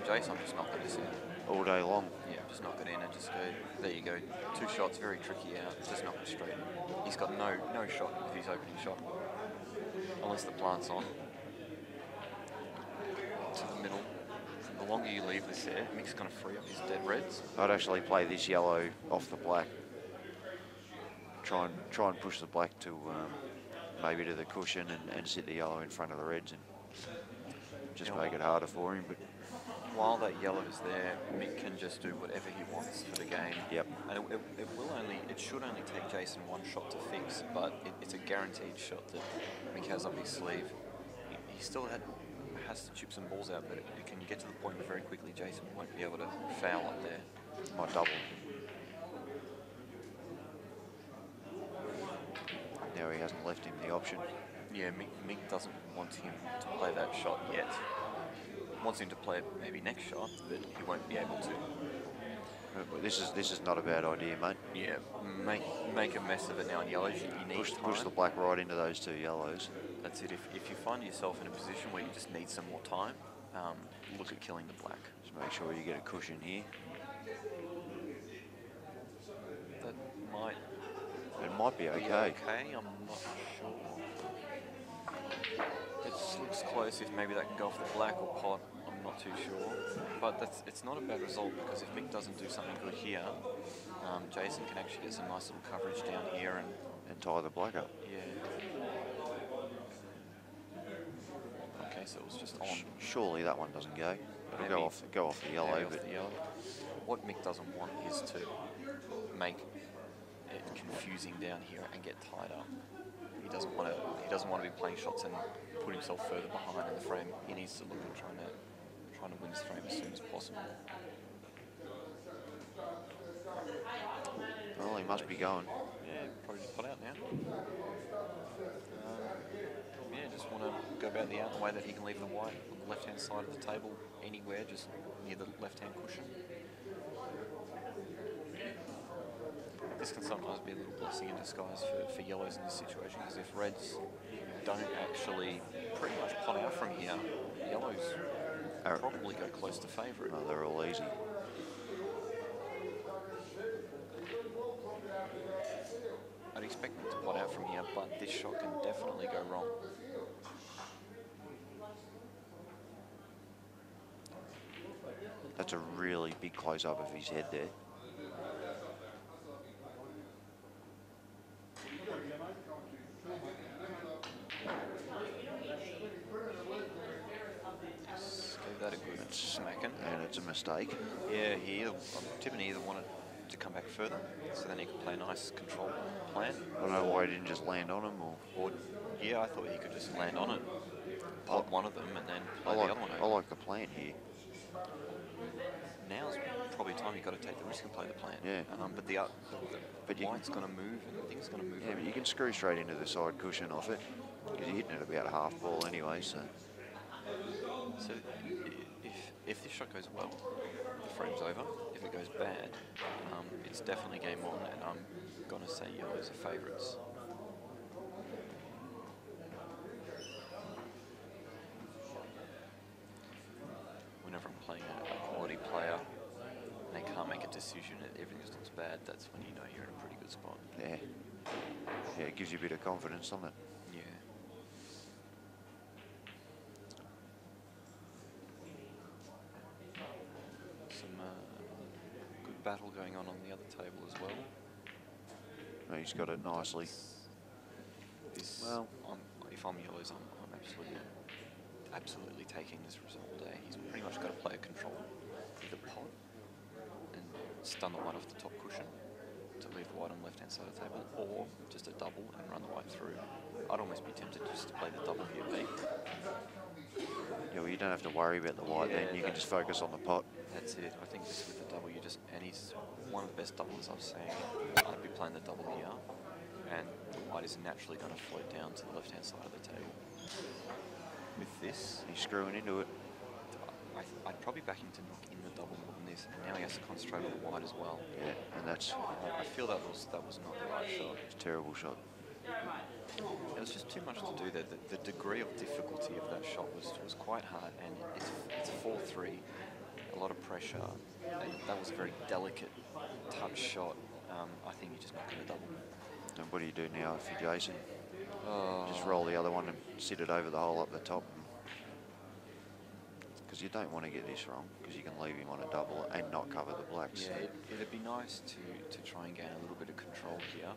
Jason, I'm just knocking this in all day long. Yeah, just knock it in and just go. There you go. 2 shots, very tricky out. Just knock it straight in. He's got no shot with his opening shot, unless the plant's on. To the middle. The longer you leave this there, Mick's going to free up his dead reds. I'd actually play this yellow off the black. Try and push the black to maybe to the cushion and sit the yellow in front of the reds and just make it harder for him. But while that yellow is there, Mick can just do whatever he wants for the game. Yep. And it should only take Jason 1 shot to fix, but it's a guaranteed shot that Mick has up his sleeve. He still has to chip some balls out, but it can get to the point where very quickly Jason won't be able to foul up there. Might double. Now he hasn't left him the option. Yeah, Mick doesn't want him to play that shot yet. Wants him to play it maybe next shot, but he won't be able to. This is not a bad idea, mate. Yeah, make a mess of it now in yellows. You need time. Push the black right into those 2 yellows. That's it. If you find yourself in a position where you just need some more time, look at killing the black. Just make sure you get a cushion here. That might. It might be okay. Okay, I'm not sure. It looks close. If maybe that can go off the black or pot, I'm not too sure. But it's not a bad result, because if Mick doesn't do something good here, Jason can actually get some nice little coverage down here and tie the black up. Yeah. Okay, so it was just on. Surely that one doesn't go. It'll Maybe go off the yellow, maybe off but the yellow. What Mick doesn't want is to make it confusing down here and get tied up. He doesn't want to be playing shots and put himself further behind in the frame. He needs to look at trying to win his frame as soon as possible. well, he must be going. Yeah, probably just put out now. Yeah, just want to go about the out in a way that he can leave the white on the left-hand side of the table anywhere, just near the left-hand cushion. This can sometimes be a little blessing in disguise for yellows in this situation, because if reds don't actually pretty much pot out from here, yellows probably go close to favourite. No, they're all easy. I'd expect them to pot out from here, but this shot can definitely go wrong. That's a really big close-up of his head there. Gave that a good smacking. And it's a mistake. Yeah, I'm tipping he either wanted to come back further, so then he could play a nice control plan. I don't know why he didn't just land on him. Or yeah, I thought he could just land on it, pot one of them, and then play the other one over. I like the plan here. Now's probably time you've got to take the risk and play the plan. Yeah. But the white's going to move, and I think it's going to move. Yeah, but you can screw straight into the side cushion off it, because you're hitting it about a half ball anyway, so... So if this shot goes well, the frame's over. If it goes bad, it's definitely game on, and I'm going to say yellows are favourites. Whenever I'm playing a quality player and they can't make a decision and everything just looks bad, that's when you know you're in a pretty good spot. Yeah. Yeah, it gives you a bit of confidence, doesn't it? Yeah. Some good battle going on the other table as well. No, he's got it nicely. Well, if I'm yellows, I'm absolutely taking this result there. He's pretty much got to play a control with the pot and stun the white off the top cushion to leave the white on the left-hand side of the table, or just a double and run the white through. I'd almost be tempted just to play the double here, mate. Yeah, well, you don't have to worry about the white then. You can just focus on the pot. That's it. I think this with the double, and he's one of the best doublers I've seen. I'd be playing the double here, and the white is naturally going to float down to the left-hand side of the table. With this, he's screwing into it. I'd probably back him to knock in the double more than this, and now he has to concentrate on the white as well. Yeah, and that's... I feel that was not the right shot. It's a terrible shot. There was just too much to do there. The degree of difficulty of that shot was quite hard, and it's 4-3, a lot of pressure. And that was a very delicate touch shot. I think you're just not going to double. And what do you do now if you're Jason? Just roll the other one and sit it over the hole up the top. Because you don't want to get this wrong, because you can leave him on a double and not cover the blacks. Yeah, it'd be nice to try and gain a little bit of control here.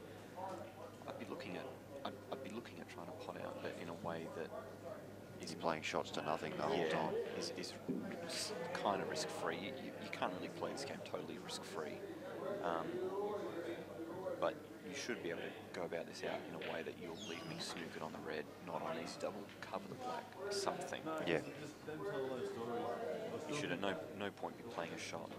I'd be looking at trying to pot out, but in a way that He's playing shots to nothing the whole time. Is kind of risk-free. You can't really play this game totally risk-free. But you should be able to go about this out in a way that you'll leave me snookered on the red, not on easy double, cover the black, something. Yeah. You should at no point be playing a shot.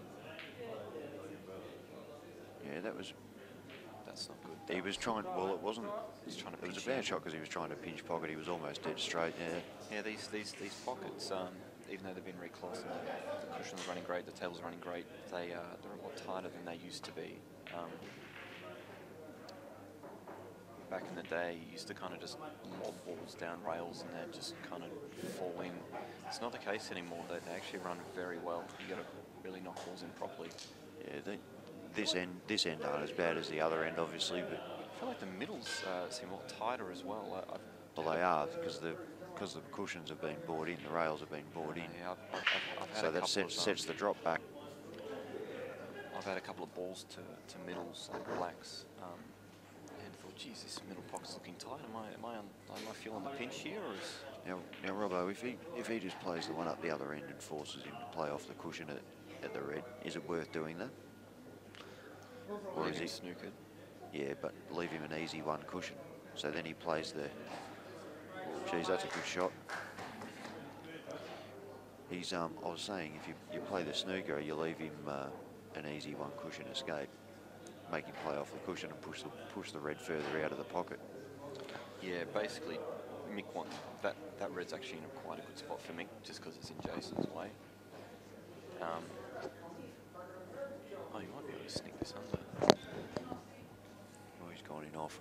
Yeah, that's not good. He was trying, well, it wasn't, it was a bad shot because he was trying to pinch pocket. He was almost dead straight, yeah. Yeah, these pockets, even though they've been reclassed and the cushion's running great, the table's running great, they're a lot tighter than they used to be. Back in the day, you used to kind of just lob balls down rails and they'd just kind of fall in. It's not the case anymore. They actually run very well. You got to really knock balls in properly. Yeah, this end aren't as bad as the other end, obviously, but I feel like the middles seem a lot tighter as well. Well, they are because the cushions have been bored in, the rails have been bored in. Yeah, I've had so a that sets the drop back. I've had a couple of balls to middles and blacks, and thought, geez, this middle pocket's looking tight. Am I feeling the pinch here, or Now, Robbo, if he just plays the one up the other end and forces him to play off the cushion at the red, is it worth doing that? Or is he snookered? Yeah, but leave him an easy one cushion. So then he plays the. Geez, that's a good shot. He's I was saying, if you play the snooker, you leave him an easy one cushion escape, make him play off the cushion and push the red further out of the pocket. Yeah, basically, Mick wants that red's actually in quite a good spot for Mick, just because it's in Jason's way. Oh, you might be able to sneak this under. Oh, he's gone in off.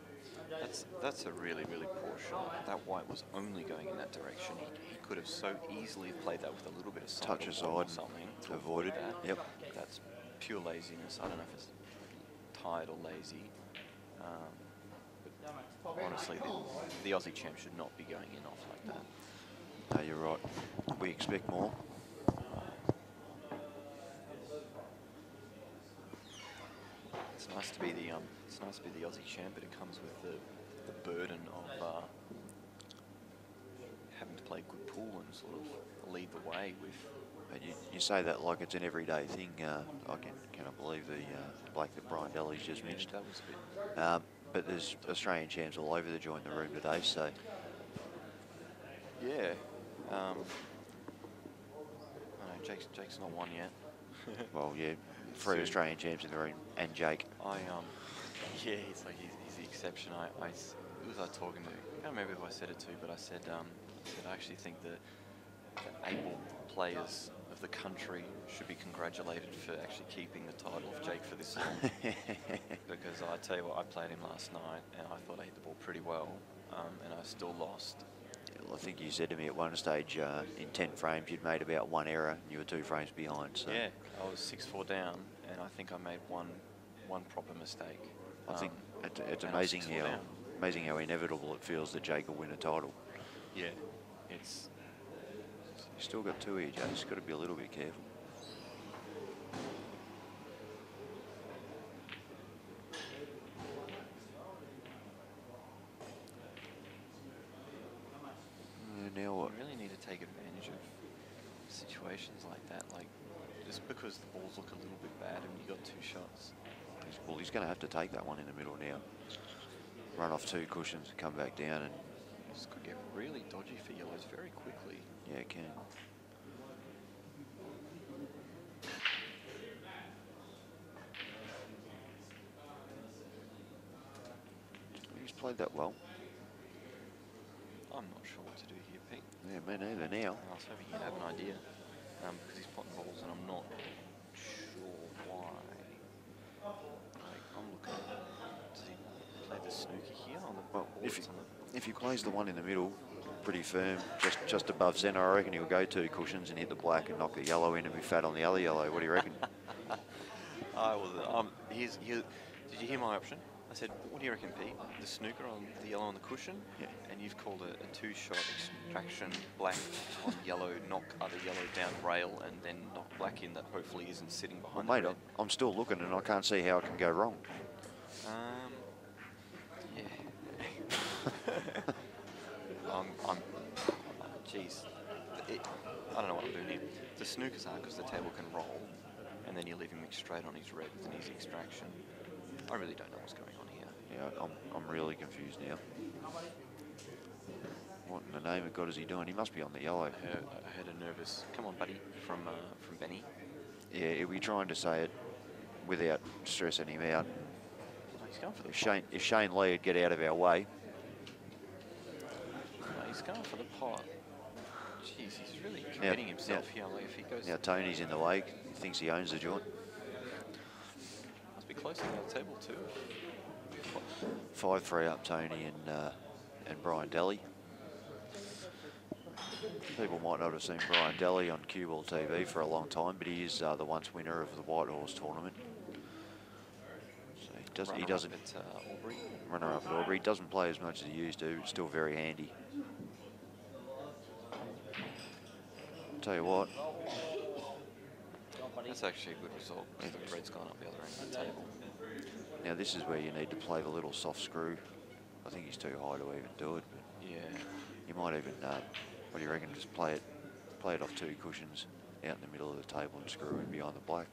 That's a really, really poor shot. That white was only going in that direction. He could have so easily played that with a little bit of side Touch aside or something to avoid it. that. Yep. That's pure laziness. I don't know if it's tired or lazy. But honestly, the Aussie champ should not be going in off like that. No, you're right. We expect more. It's nice to be the Aussie champ, but it comes with the burden of having to play good pool and sort of lead the way with. But you say that like it's an everyday thing. I cannot believe the bloke that Brian Daly's just mentioned. That was a bit. But there's Australian champs all over the joint the room today, so. Yeah. I know Jake's not won yet. Well, yeah, 3 Australian champs in the room, and Jake. Yeah, he's the exception. Who was I talking to? I can't remember who I said it to, but I said I actually think that the able players of the country should be congratulated for actually keeping the title of Jake for this long. Because I tell you what, I played him last night, and I thought I hit the ball pretty well, and I still lost. I think you said to me at one stage, in 10 frames, you'd made about 1 error, and you were 2 frames behind. So. Yeah, I was 6-4 down, and I think I made one proper mistake. I think it's amazing how inevitable it feels that Jake will win a title. Yeah, it's. You've still got 2 here, Jake. You've got to be a little bit careful. Now what? You really need to take advantage of situations like that. Like, just because the balls look a little bit bad and you got 2 shots. Well, he's going to have to take that one in the middle now. Run off 2 cushions and come back down, and this could get really dodgy for yellows very quickly. Yeah, it can. He's played that well. I'm not sure what to do here, Pete. Yeah, me neither now. I was hoping you'd have an idea, because he's potting balls and I'm not sure why. Like, I'm looking, does he play the snooker here on the Well, boards? if he plays the one in the middle, pretty firm, just above centre, I reckon he'll go 2 cushions and hit the black and knock the yellow in and be fat on the other yellow. What do you reckon? Did you hear my option? I said, what do you reckon, Pete? The snooker on the yellow on the cushion? Yeah. And you've called a 2-shot extraction black on yellow, knock other yellow down rail, and then knock black in that hopefully isn't sitting behind. Well, mate, I'm still looking and I can't see how it can go wrong. Yeah. Geez. I don't know what I'm doing here. The snookers are because the table can roll, and then you're leaving him straight on his red with an easy extraction. I really don't know what's going on here. Yeah, I'm really confused now. What in the name of God is he doing? He must be on the yellow. I heard a nervous, come on buddy, from Benny. Yeah, he'll be trying to say it without stressing him out. No, he's going for the If Shane Lee would get out of our way. No, he's going for the pot. Jeez, he's really committing himself here. Like if he goes. Now Tony's in the way. He thinks he owns the joint. Must be close to the table too. 5-3 up Tony and Brian Daly. People might not have seen Brian Daly on CueballTV for a long time, but he is the once winner of the White Horse tournament. So he doesn't. Aubrey. Runner up at Aubrey. He doesn't play as much as he used to. It's still very handy. Tell you what. That's actually a good result. The red's gone up the other end of the table. Now this is where you need to play the little soft screw. I think he's too high to even do it. But yeah. You might even What do you reckon? Just play it off 2 cushions out in the middle of the table and screw in behind the black.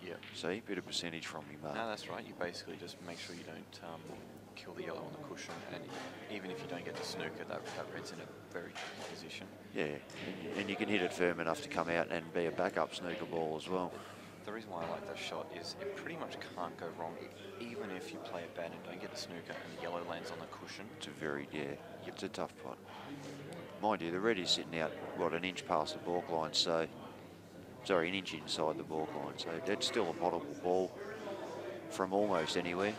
Yeah. See, bit of percentage from you, mate. No, that's right. You basically just make sure you don't kill the yellow on the cushion, and even if you don't get the snooker, that red's in a very tricky position. Yeah, and you can hit it firm enough to come out and be a backup snooker ball as well. The reason why I like that shot is it pretty much can't go wrong, even if you play it bad and don't get the snooker and the yellow lands on the cushion. It's a it's a tough pot. Mind you, the red is sitting out, what, an inch past the balk line, so, sorry, an inch inside the balk line, so it's still a potable ball from almost anywhere.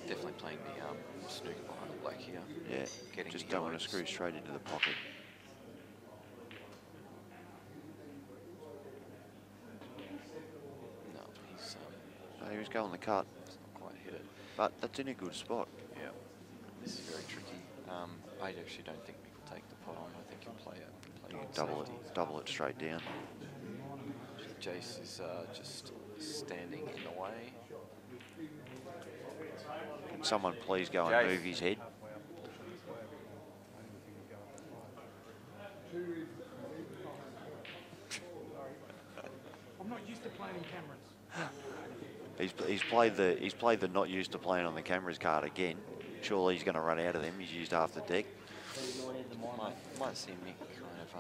Definitely playing the snooker behind the black here. Yeah, Getting just the don't want to yellows. screw straight into the pocket. No, he's No, he was going the cut, not quite hit it. but that's in a good spot. Yeah, this is very tricky. I actually don't think we will take the pot on. I think he'll play it. Double it straight down. Jace is just standing in the way. Can someone please go and Jace. move his head? I'm not used to playing in cameras. He's played the not used to playing on the cameras card again. Surely he's going to run out of them. He's used half the deck. Might see Mick kind of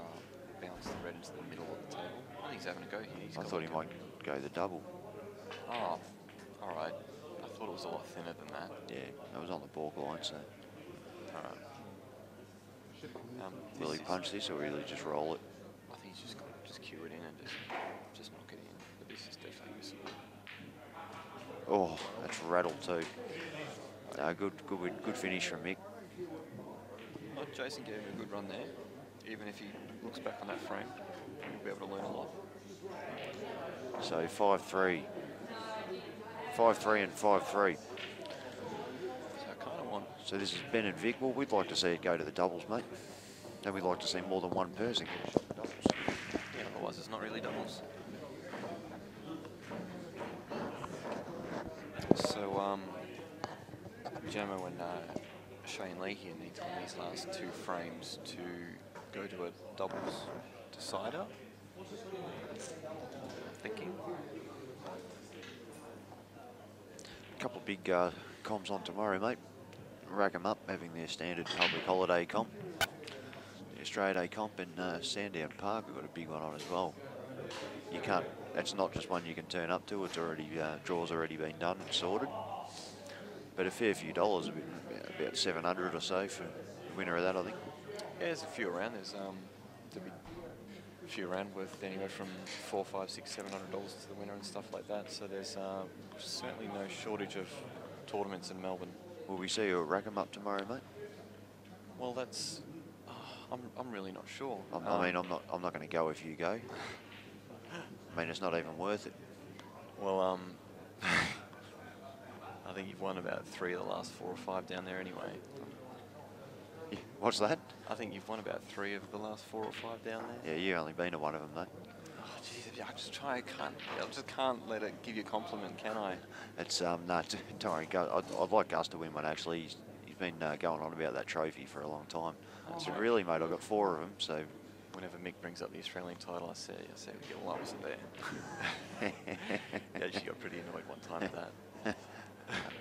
bounce the red into the middle of the table. I think he's having a go here. I thought he might go the double. Oh, all right. I thought it was a lot thinner than that. Yeah, that was on the balk line, so. All right. Will he punch this or will he just roll it? I think he's just got to cue it in and just knock it in. But this is definitely missable. Oh, that's rattled too. No, good finish from Mick. Well, Jason gave him a good run there. Even if he looks back on that frame, he'll be able to learn a lot. So 5-3. 5-3 and 5-3. So I kind of want... So this is Ben and Vic. Well, we'd like to see it go to the doubles, mate. And we'd like to see more than one person get a shot at the doubles. Yeah, otherwise it's not really doubles. So, Gemma and Shane Leahy need on these last 2 frames to go to a doubles decider. I'm thinking. A couple of big comps on tomorrow, mate. Rack them up, having their standard public holiday comp. The Australia Day comp in Sandown Park, we've got a big one on as well. You can't, that's not just one you can turn up to, it's already, draw's already been done and sorted. But a fair few dollars, about 700 or so for the winner of that, I think. Yeah, there's a few around. There'll be a few around worth anywhere from $400, $500, $600, $700 to the winner and stuff like that. So there's certainly no shortage of tournaments in Melbourne. Will we see you at Rack 'em Up tomorrow, mate? Well, that's... I'm really not sure. I mean, I'm not going to go if you go. I mean, it's not even worth it. Well, I think you've won about 3 of the last 4 or 5 down there anyway. Yeah, what's that? I think you've won about 3 of the last 4 or 5 down there. Yeah, you've only been to one of them, though. Oh, jeez, I just can't let it give you a compliment, can I? It's, no, don't worry, I'd like Gus to win one, actually. He's been going on about that trophy for a long time. So really, mate, I've got 4 of them, so... Whenever Mick brings up the Australian title, I say, yeah, well, I wasn't there. He actually got pretty annoyed one time at that.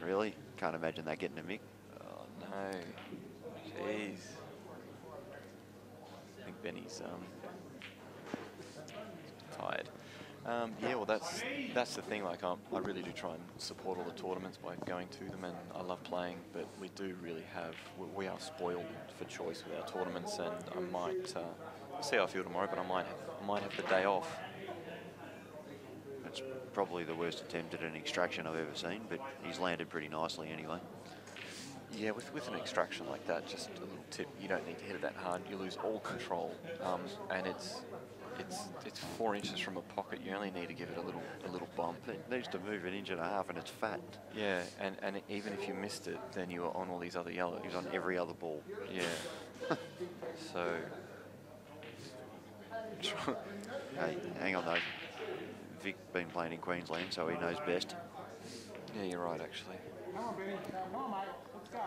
Really? Can't imagine that getting a Mick. Oh, no. Jeez. I think Benny's tired. Yeah, well, that's the thing. Like, I really do try and support all the tournaments by going to them, and I love playing. But we do really we are spoiled for choice with our tournaments, and I might see how I feel tomorrow, but I might have the day off. That's probably the worst attempt at an extraction I've ever seen, but he's landed pretty nicely anyway. Yeah, with an extraction like that, just a little tip: you don't need to hit it that hard. You lose all control, and it's 4 inches from a pocket. You only need to give it a little bump. It needs to move 1.5 inches and it's fat. Yeah, and even if you missed it, then you were on all these other yellows. He was on every other ball. Yeah. So. Hey, hang on though. Vic's been playing in Queensland, so he knows best. Yeah, you're right, actually. Come on, Benny. Come on, mate. Let's go.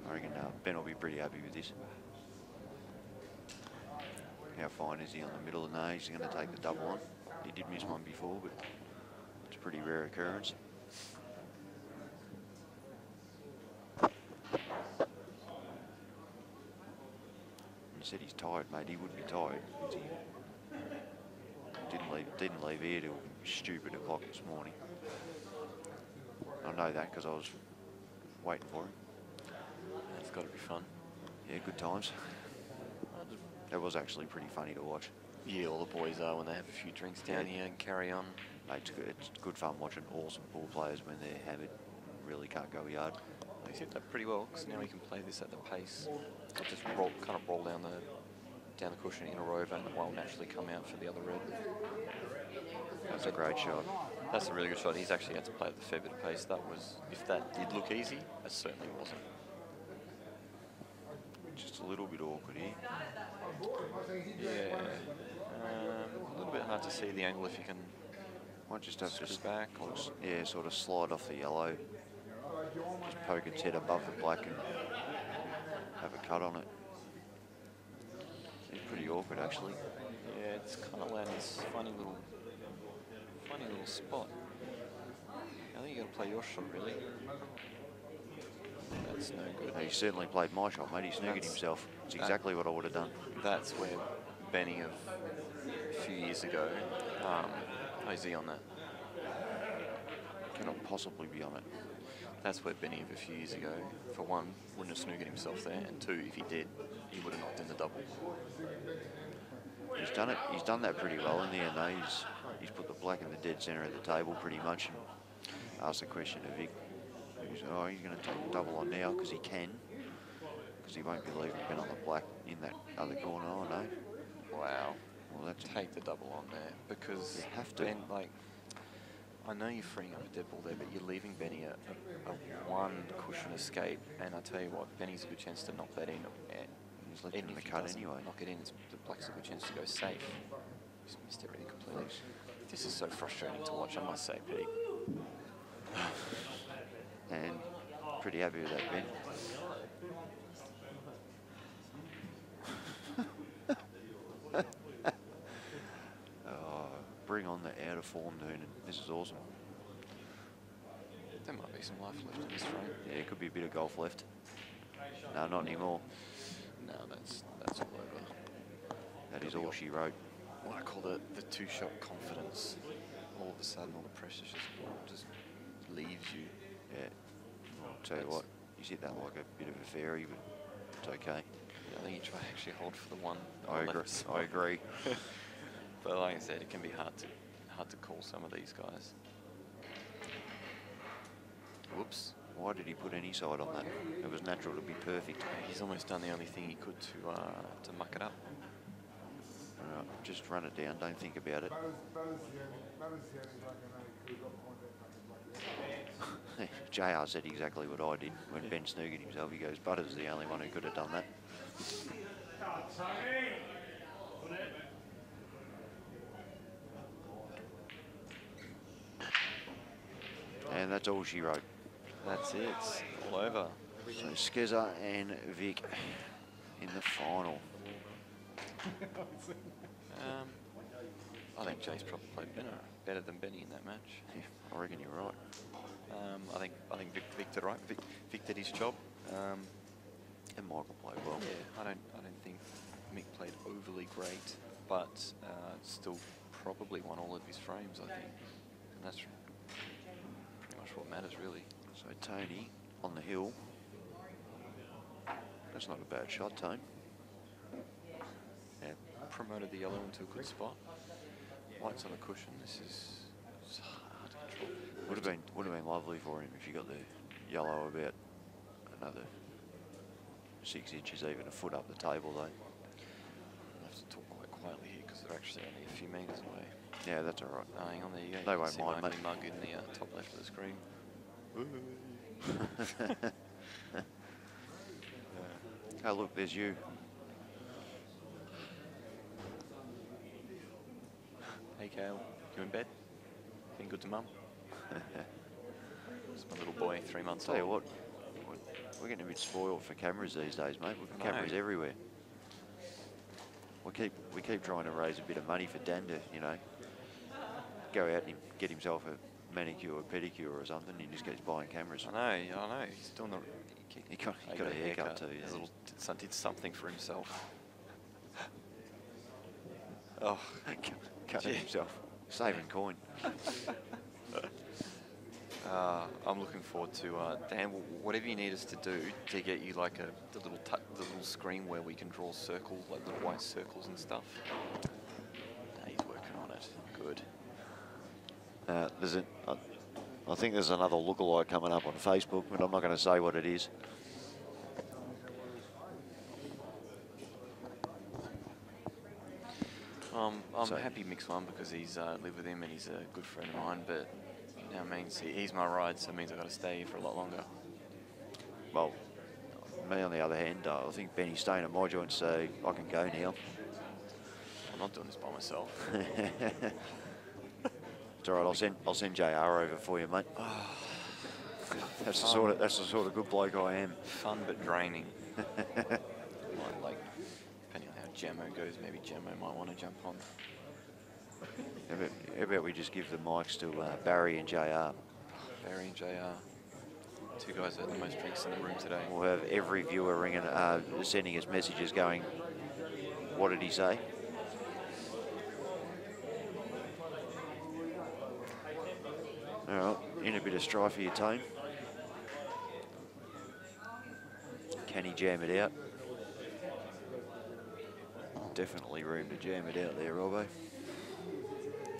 I reckon Ben will be pretty happy with this. How fine is he on the middle? No, he's going to take the double on. He did miss one before, but it's a pretty rare occurrence. He said he's tired, mate. He would be tired. He didn't leave here till stupid o'clock this morning. I know that because I was waiting for him. It's got to be fun. Yeah, good times. It was actually pretty funny to watch. Yeah, all the boys are when they have a few drinks down here and carry on. Mate, it's good fun watching awesome pool players when they're hammered. Really can't go yard. He's hit that pretty well because now he can play this at the pace. He'll just kind of roll down the cushion in a rover and it will naturally come out for the other red. That's a great shot. That's a really good shot. He's actually had to play at the fair bit of pace. That was, if that did look easy, it certainly wasn't. Just a little bit awkward here. Yeah, a little bit hard to see the angle if you can. Might just have to back or yeah, sort of slide off the yellow. Just poke its head above the black and have a cut on it. It's pretty awkward actually. Yeah, it's kind of landed this funny little spot. I think you got to play your shot really. That's no good. He certainly played my shot, mate. He snookered himself. It's exactly what I would have done. That's where Benny of a few years ago, is he on that? Cannot possibly be on it. That's where Benny of a few years ago, for one, wouldn't have snookered himself there, and two, if he did, he would have knocked in the double. He's done it. He's done that pretty well in the end, though. He's put the black in the dead centre of the table pretty much and asked the question of Vic. He said, oh, he's going to take the double on now because he can. Because he won't be leaving Ben on the black in that other corner. Oh, no. Wow. Well, that's take the double on there because you have to. Ben, like, I know you're freeing up a dead ball there, but you're leaving Benny a one cushion escape. And I tell you what, Benny's a good chance to knock that in. He's letting him cut anyway. Knock it in. The black's a good chance to go safe. He's missed everything completely. This is so frustrating to watch, I must say, Pete. And pretty happy with that, Ben. Bring on the out of form, Noonan. This is awesome. There might be some life left in this frame. Yeah, it could be a bit of golf left. No, not anymore. No, that's all over. That is all she wrote. What I call the two-shot confidence. All of a sudden, all the pressure just leaves you. Yeah. I'll tell you what, he's hit that like a bit of a fairy, but it's okay. Yeah, I think you try to actually hold for the one. I agree. But like I said, it can be hard to call some of these guys. Whoops. Why did he put any side on that? It was natural to be perfect. He's almost done the only thing he could to muck it up. Right, just run it down, don't think about it. JR said exactly what I did when Ben snookered himself. He goes, Butter's the only one who could have done that. And that's all she wrote. That's it, it's all over. So Skeza and Vic in the final. I think Jay's probably played better than Benny in that match. Yeah, I reckon you're right. I think Vic did right. Vic did his job. And Michael played well. Yeah, I don't think Mick played overly great, but still probably won all of his frames, I think. And that's pretty much what matters, really. So Tony on the hill. That's not a bad shot, Tone. Yeah, promoted the yellow into a good spot. White's on a cushion. This is hard to control. Would have been lovely for him if you got the yellow about another 6 inches, even a foot up the table, though. I'll have to talk quite quietly here because they're actually only a few metres away. Yeah, that's all right. Hang on, there you go. They You can won't see mind, my mate. ugly mug in the top left of the screen. Oh, look, there's you. Hey, Kale, you in bed? Been good to Mum? It's my little boy, 3 months Tell old. you what, we're getting a bit spoiled for cameras these days, mate. We've got cameras everywhere. We keep trying to raise a bit of money for Dan to, you know, go out and get himself a manicure or pedicure or something. He just keeps buying cameras. I know. He's doing the. He got a haircut too. He's Yeah. did something for himself. Oh, Cutting himself, saving coin. I'm looking forward to Dan. Whatever you need us to do to get you like the little screen where we can draw circles, like little white circles and stuff. He's working on it. Good. I think there's another lookalike coming up on Facebook, but I'm not going to say what it is. I'm happy Mick's won because he's lived with him and he's a good friend of mine, but now means he's my ride, so it means I've got to stay here for a lot longer. Well, me on the other hand, I think Benny's staying at my joint, so I can go now. I'm not doing this by myself. It's all right. I'll send JR over for you, mate. That's the sort of good bloke I am. Fun but draining. Like depending on how Gemmo goes, maybe Gemmo might want to jump on. How about we just give the mics to Barry and JR? Barry and JR. Two guys that had the most drinks in the room today. We'll have every viewer ringing, sending us messages going, what did he say? All right, in a bit of strife for your tone. Can he jam it out? Definitely room to jam it out there, Robbo.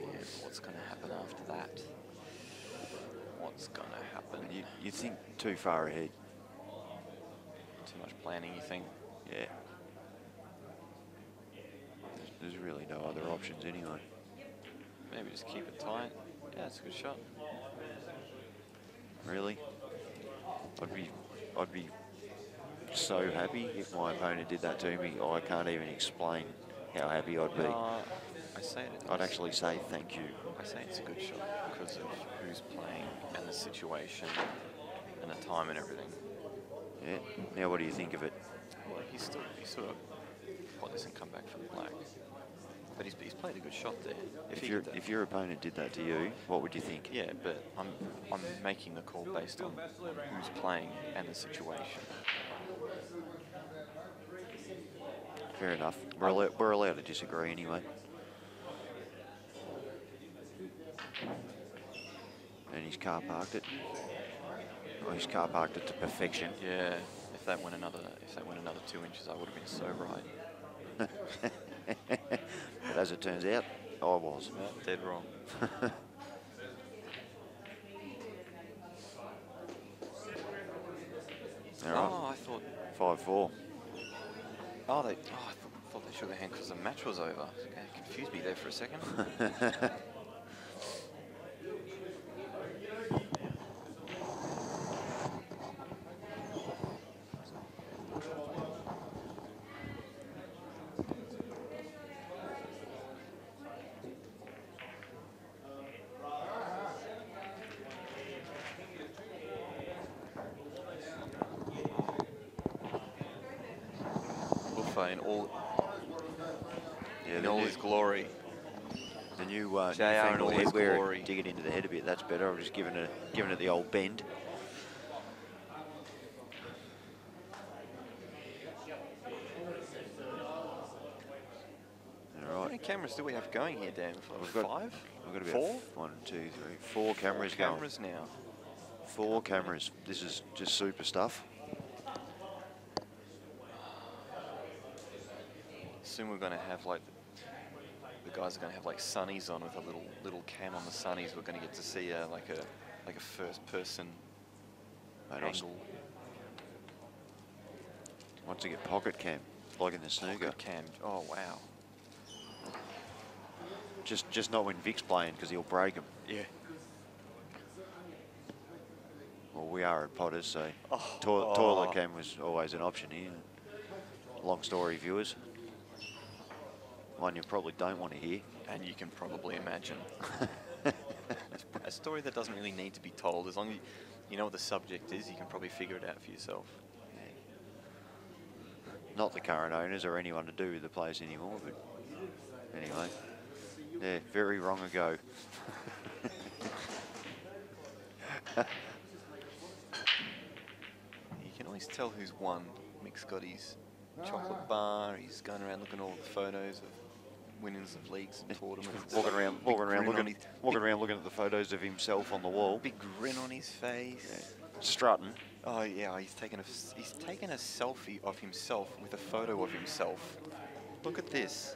Yeah, what's going to happen after that? What's going to happen? You think too far ahead. Too much planning, you think? Yeah. There's really no other options anyway. Maybe just keep it tight. Yeah, it's a good shot. Really? I'd be so happy if my opponent did that to me. I can't even explain how happy I'd be. I say it. I'd actually say thank you. I say it's a good shot because of who's playing and the situation and the time and everything. Yeah. Now, what do you think of it? Well, he's sort of got this and come back for the black. But he's played a good shot there. If your opponent did that to you, what would you think? Yeah, but I'm making the call based on who's playing and the situation. Fair enough. We're allowed to disagree anyway. And he's car parked it. Oh, he's car parked it to perfection. Yeah. If that went another 2 inches, I would have been so right. But as it turns out, I was. Yeah, dead wrong. All right. Oh, I thought 5-4. Oh, I thought they shook their hand because the match was over. It confused me there for a second. In all his glory. The new JR in all his headwear, glory. dig it into the head a bit. That's better. I've just given it the old bend. All How right. many cameras do we have going here, Dan? We've got 5? We've got about 1, 2, 3, 4 cameras going. Cameras now. 4 cameras. This is just super stuff. Soon we're going to have like the guys are going to have like sunnies on with a little cam on the sunnies. We're going to get to see like a first person angle. Once you get pocket cam, like in the snooker. Pocket cam. Oh wow. Just not when Vic's playing because he'll break them. Yeah. Well, we are at Potters, so toilet cam was always an option here. Long story, viewers. One you probably don't want to hear. And you can probably imagine. A story that doesn't really need to be told. As long as you know what the subject is, you can probably figure it out for yourself. not the current owners or anyone to do with the place anymore, but anyway, yeah, very wrong ago. You can always tell who's won. Mick's got his chocolate bar, he's going around looking at all the photos of winners of leagues and tournaments. walking around looking at the photos of himself on the wall. Big grin on his face. Yeah. Strutting. Oh yeah, he's taken a selfie of himself with a photo of himself. Look at this.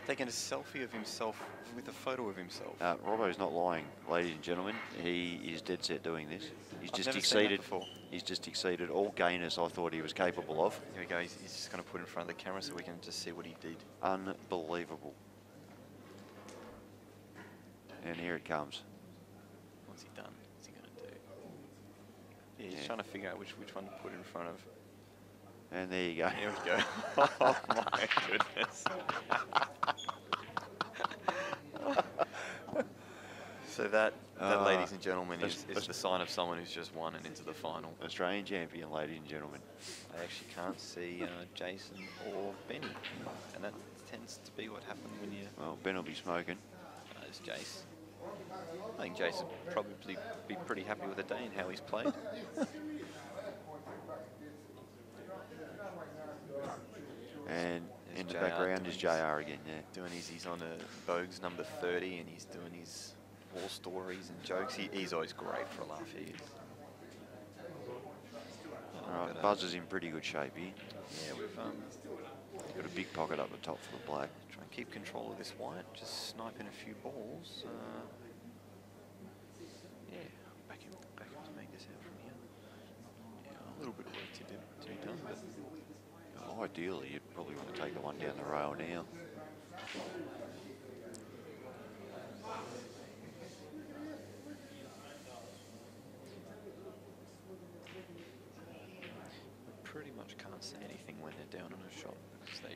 Taking a selfie of himself with a photo of himself. Robbo's not lying, ladies and gentlemen. He is dead set doing this. He's I've just never exceeded. seen that before. He's just exceeded all gayness I thought he was capable of. Here we go. He's just going to put it in front of the camera so we can just see what he did. Unbelievable. And here it comes. What's he done? What's he going to do? Yeah, he's trying to figure out which one to put in front of. And there you go. Here we go. Oh my goodness. So that ladies and gentlemen, is the sign of someone who's just won and into the final. Australian champion, ladies and gentlemen. I actually can't see Jason or Benny, and that tends to be what happens when you... Well, Ben will be smoking. There's Jace. I think Jason would probably be pretty happy with the day and how he's played. And there's in the JR background is JR again, yeah. He's on a Bogues number 30 and he's doing his war stories and jokes. He's always great for a laugh, he is. Alright, Buzz is in pretty good shape here. Yeah, we've got a big pocket up the top for the black. Try and keep control of this white, just sniping a few balls. Yeah, back him to make this out from here. Yeah, a little bit of work to be done, but ideally, you'd probably want to take the one down the rail now. pretty much can't say anything when they're down on a shot because they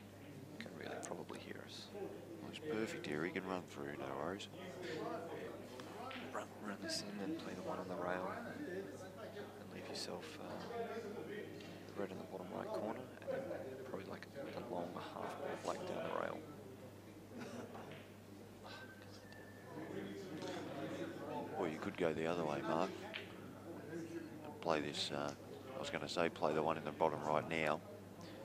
can really probably hear us. Well, it's perfect here. He can run through, no worries. Run this in and play the one on the rail and leave yourself the red in the bottom right corner and then probably like a long half ball black down the rail. Or you could go the other way, Mark. And play this, I was going to say play the one in the bottom right now.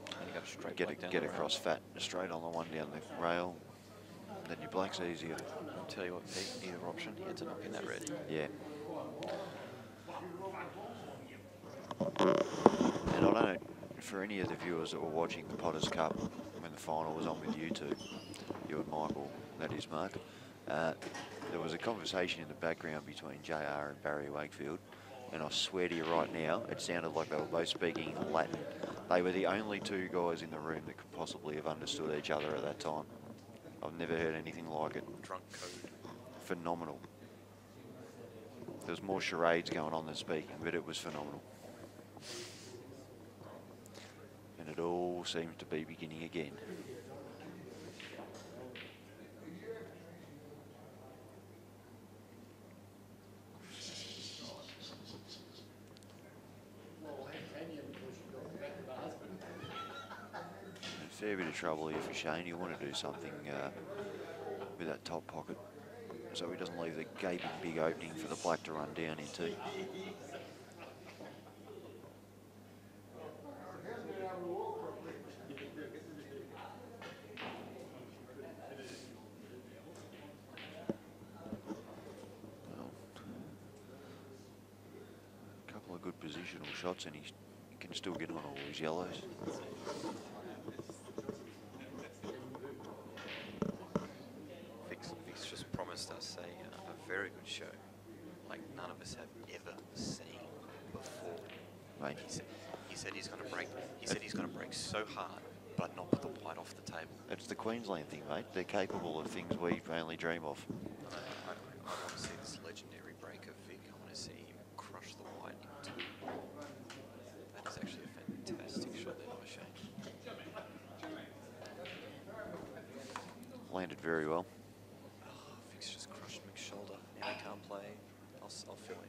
And you go straight get across fat, straight on the one down the rail. Then your black's easier. I'll tell you what, Pete, either option, you had to knock in that red. Yeah. And I don't know, for any of the viewers that were watching the Potters Cup when the final was on with you two, you and Michael, that is Mark, there was a conversation in the background between JR and Barry Wakefield, and I swear to you right now, it sounded like they were both speaking Latin. They were the only two guys in the room that could possibly have understood each other at that time. I've never heard anything like it. Drunk code. Phenomenal. There was more charades going on than speaking, but it was phenomenal. And it all seems to be beginning again. A fair bit of trouble here for Shane. You want to do something with that top pocket so he doesn't leave the gaping big opening for the black to run down into. Well, a couple of good positional shots and he can still get on all his yellows. Vic's just promised us a very good show, like none of us have ever seen before. Mate. He said he's going to break. He said he's going to break so hard, but not put the white off the table. It's the Queensland thing, mate. They're capable of things we only dream of. I want to see this legendary break of Vic. I want to see him crush the white into. That is actually a fantastic shot there by Shane. Landed very well. Oh, Vic's just crushed Mick's shoulder. Now he can't play. I'll fill in.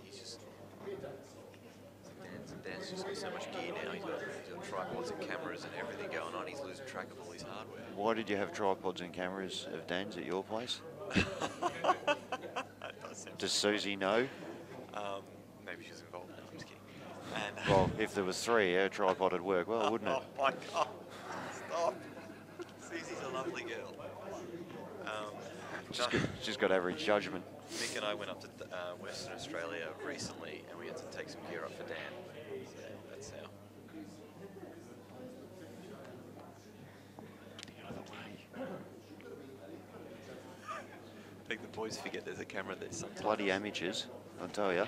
He's just just got so much gear now. He's got tripods and cameras and everything going on. He's losing track of all his hardware. Why did you have tripods and cameras of Dan's at your place? Does Susie know? Maybe she's involved. No, I'm just kidding. And, Well, if there was 3, our tripod would work well, wouldn't it? Oh my God! Stop. Susie's a lovely girl. She's got average judgment. Mick and I went up to Western Australia recently, and we had to take some gear up for Dan. So that's how. I think the boys forget there's a camera there sometimes. Bloody amateurs, I'll tell you.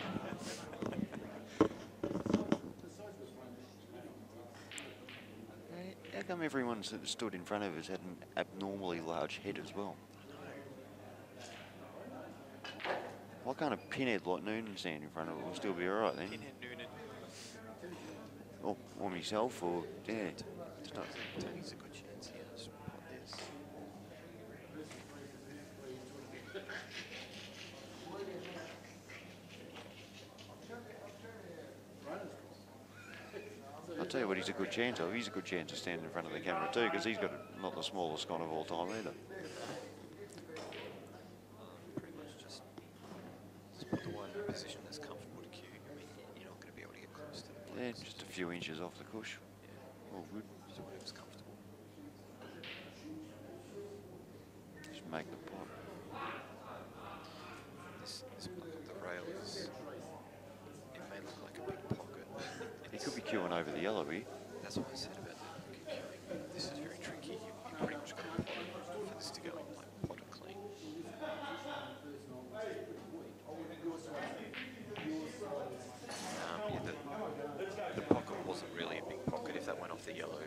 How come everyone that stood in front of us had an abnormally large head as well? Why can't a pinhead like Noonan stand in front of it? We'll still be alright then. Pinhead Noonan. Or myself, or, yeah. Tony's a good chance here. Just put this. I'll tell you what he's a good chance of. He's a good chance of standing in front of the camera too, because he's got not the smallest con of all time either. Pretty much just put the wide in a position that's comfortable to cue. I mean, you're not going to be able to get close to the place. Yeah, just a few inches off the cush. Yeah. All good. So whatever's comfortable. Just make the pot. This plug up the rail is, it may look like a big pocket. He could be queuing over the yellow here. That's what I said about the queuing. This is very tricky. You pretty much got to pot for this to go in like pot and clean. Yeah, the pocket wasn't really a big pocket. If that went off the yellow,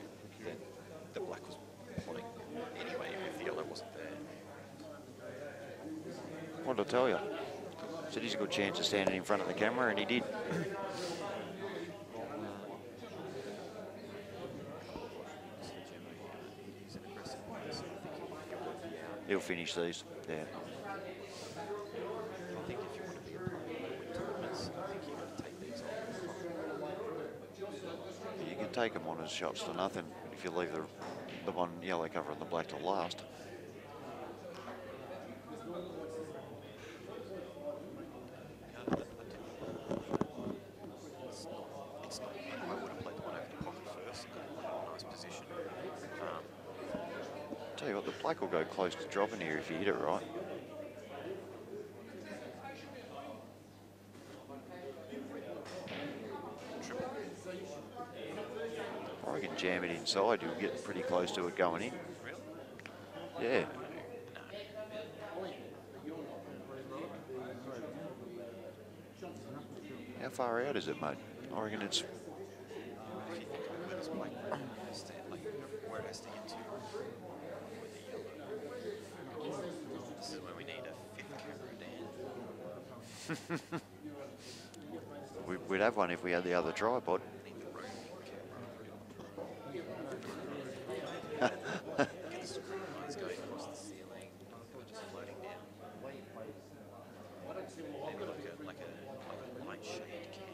then the black was potting anyway, even if the yellow wasn't there. What did I tell you? Said he's a good chance of standing in front of the camera, and he did. He'll finish these, yeah. I think if you want to be a pro in tournaments, I think you've got to take these off. You can take them on as shots to nothing if you leave the one yellow cover and the black to last. It's not, I would have played the one over the pocket first, got a nice position. Tell you what, the black will go close to dropping here if you hit it right. Or I can jam it inside, you'll get pretty close to it going in. Really? Yeah. How far out is it, mate? I reckon it's... If you think of it as black, like where it has to get to with the yellow. This is where we need a 5th camera, Dan. We'd have one if we had the other tripod. Need the roaming camera. Get the screw lines going across the ceiling, just floating down. Maybe like a light shade cam.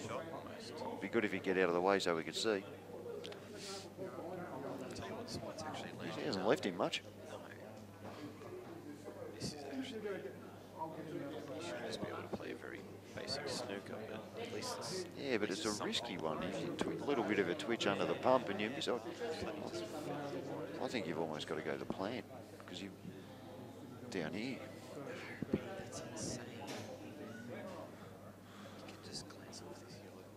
Shot almost. Be good if you get out of the way so we could see. I'll tell you what's actually landed. He hasn't left him much. No. This is actually. You should just be able to play a very basic snooker, but at least it's. Yeah, but it's a risky one. A little bit of a twitch under the pump and you miss it. I think you've almost got to go to plan because you down here. That's insane. You can just glance off this yellow one.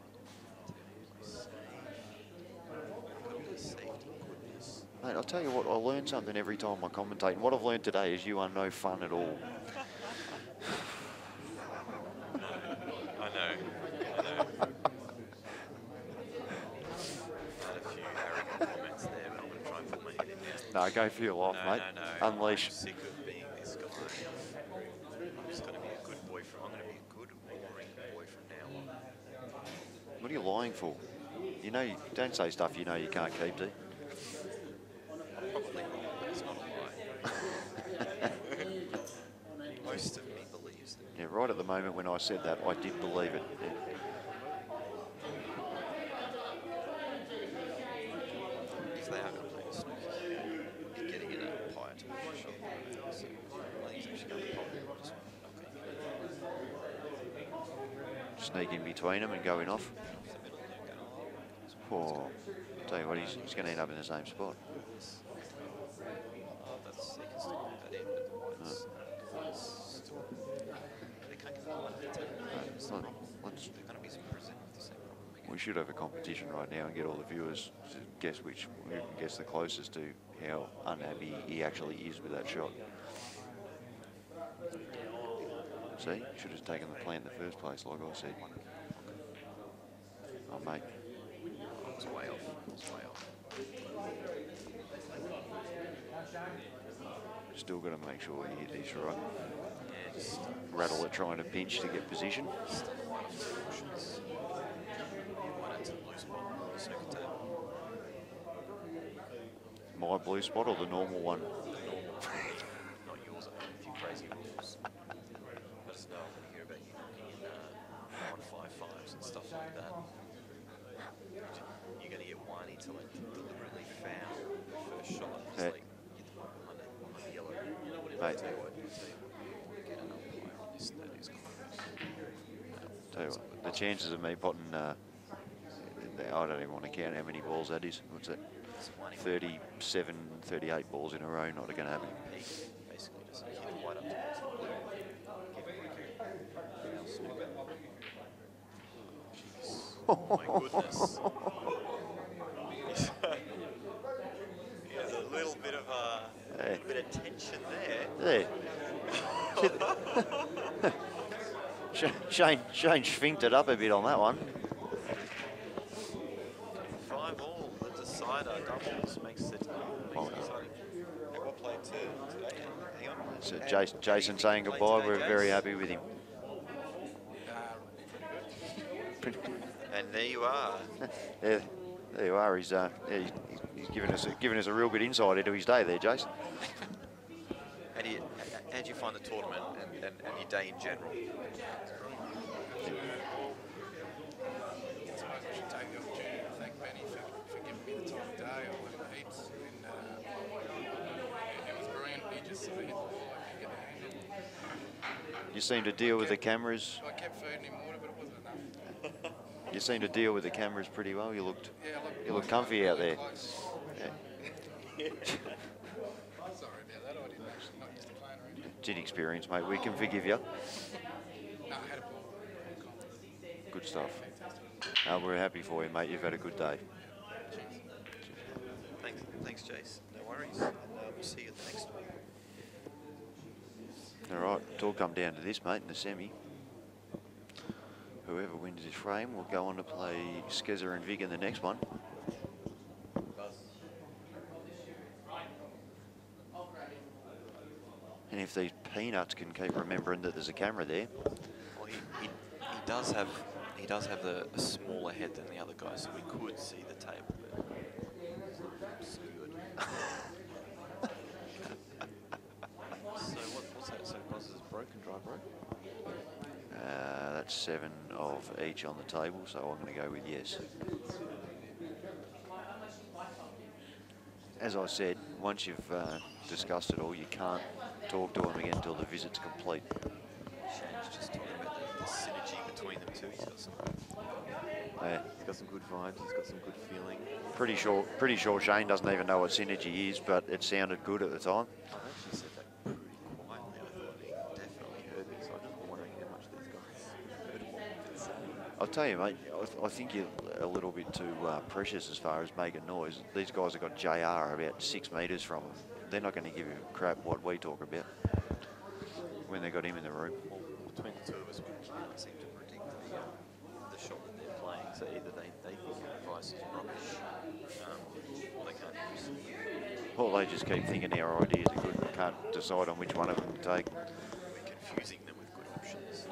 Safety, goodness. Mate, I'll tell you what, I learn something every time I commentate. And what I've learned today is you are no fun at all. I know. Had a few arrogant comments there, but I'm going to try and put my head in now. No, go for your life, mate. No. Unleash. I'm sick of being this guy. I'm just going to be a good boy I'm going to be a good, boring boy from now on. What are you lying for? You know, you don't say stuff you know you can't keep to. right at the moment when I said that, I did believe it. If they are going to play the snooker, getting in a higher temperature shot. So I think he's actually going to probably just Sneak in between them and going off. Oh, tell you what, he's going to end up in the same spot. That's, he can still put that in, but the whites still, they can't get the white at the table. It's not, they're going to be presented with the same problem again. We should have a competition right now and get all the viewers to guess who can guess the closest to how unhappy he actually is with that shot. See, should have taken the plan in the first place, like I said. Oh, mate. I was way off. I was way off. Still got to make sure you hit this right. Yeah, just rattle it trying to pinch to get position. My blue spot or the normal one? Not yours, I think, a few crazy rules. I just know when you hear about you knocking in 155s and stuff like that. You're going to get whiny to like deliberately foul the first shot. Just like get the one behind the yellow. Mate. Tell you what, get an umpire on this, that is close. Tell you what, the chances of me potting, I don't even want to count how many balls that is. What's that? 37, 38 balls in a row, not going to happen. Basically, just hit the white up towards the blue, give it oh my goodness. There's a little bit of tension there. Shane schwinked it up a bit on that one. 5 all, the decider doubles makes it exciting. Hey, what played today? Hang on. So Jason saying goodbye. We're very happy with him. And there you are. There you are. He's given us a real good insight into his day there, Jason. How do you find the tournament and your day in general? You seem to deal with the cameras. I kept feeding him water, but it wasn't enough. You seem to deal with the cameras pretty well. You looked comfy out there. Yeah. Sorry about that. I didn't actually not used to playing already. It's inexperience, mate. We can forgive you. No, I had a ball. Good stuff. We're happy for you, mate. You've had a good day. Thanks, Jace. No worries. And we'll see you at the next one. All right, it's all come down to this, mate, in the semi. Whoever wins this frame will go on to play Skezzer and Vig in the next one. And if these peanuts can keep remembering that there's a camera there. Well, he does have a smaller head than the other guy, so we could see the table. But it's good. So what's that? So Buzz is broken, dry broke? That's 7 of each on the table, so I'm going to go with yes. As I said, once you've discussed it all, you can't talk to him again until the visit's complete. Shane's just talking about the synergy between them two. He's got some good vibes. He's got some good feeling. Pretty sure Shane doesn't even know what synergy is, but it sounded good at the time. I actually said that pretty quietly. I thought he definitely heard it, so I'm just wondering how much these guys heard what we did say. I'll tell you, mate, I think you're a little bit too precious as far as making noise. These guys have got JR about 6 metres from them. They're not going to give a crap what we talk about when they got him in the room. Well, between the two of us, we can't seem to predict the shot that they're playing. So either they think our advice is rubbish, or they can't use it. Or they just keep thinking our ideas are good and can't decide on which one of them to take. We're confusing them with good options.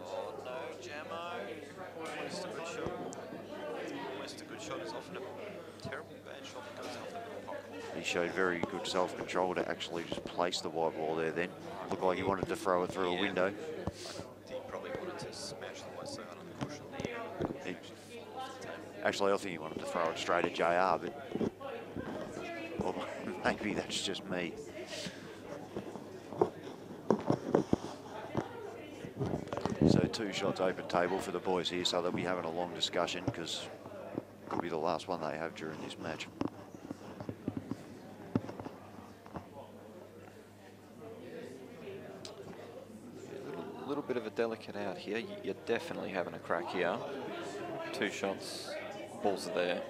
Oh no, Jamo. Almost a good shot. Almost a good shot is often a terrible bad shot he showed very good self-control to actually just place the white ball there then. Looked like he wanted to throw it through a window. He probably wanted to smash the white side on the cushion. Actually, I think he wanted to throw it straight at JR, but well, maybe that's just me. So 2 shots open table for the boys here, so they'll be having a long discussion because it could be the last one they have during this match. A little bit of a delicate out here. You're definitely having a crack here. 2 shots, balls are there.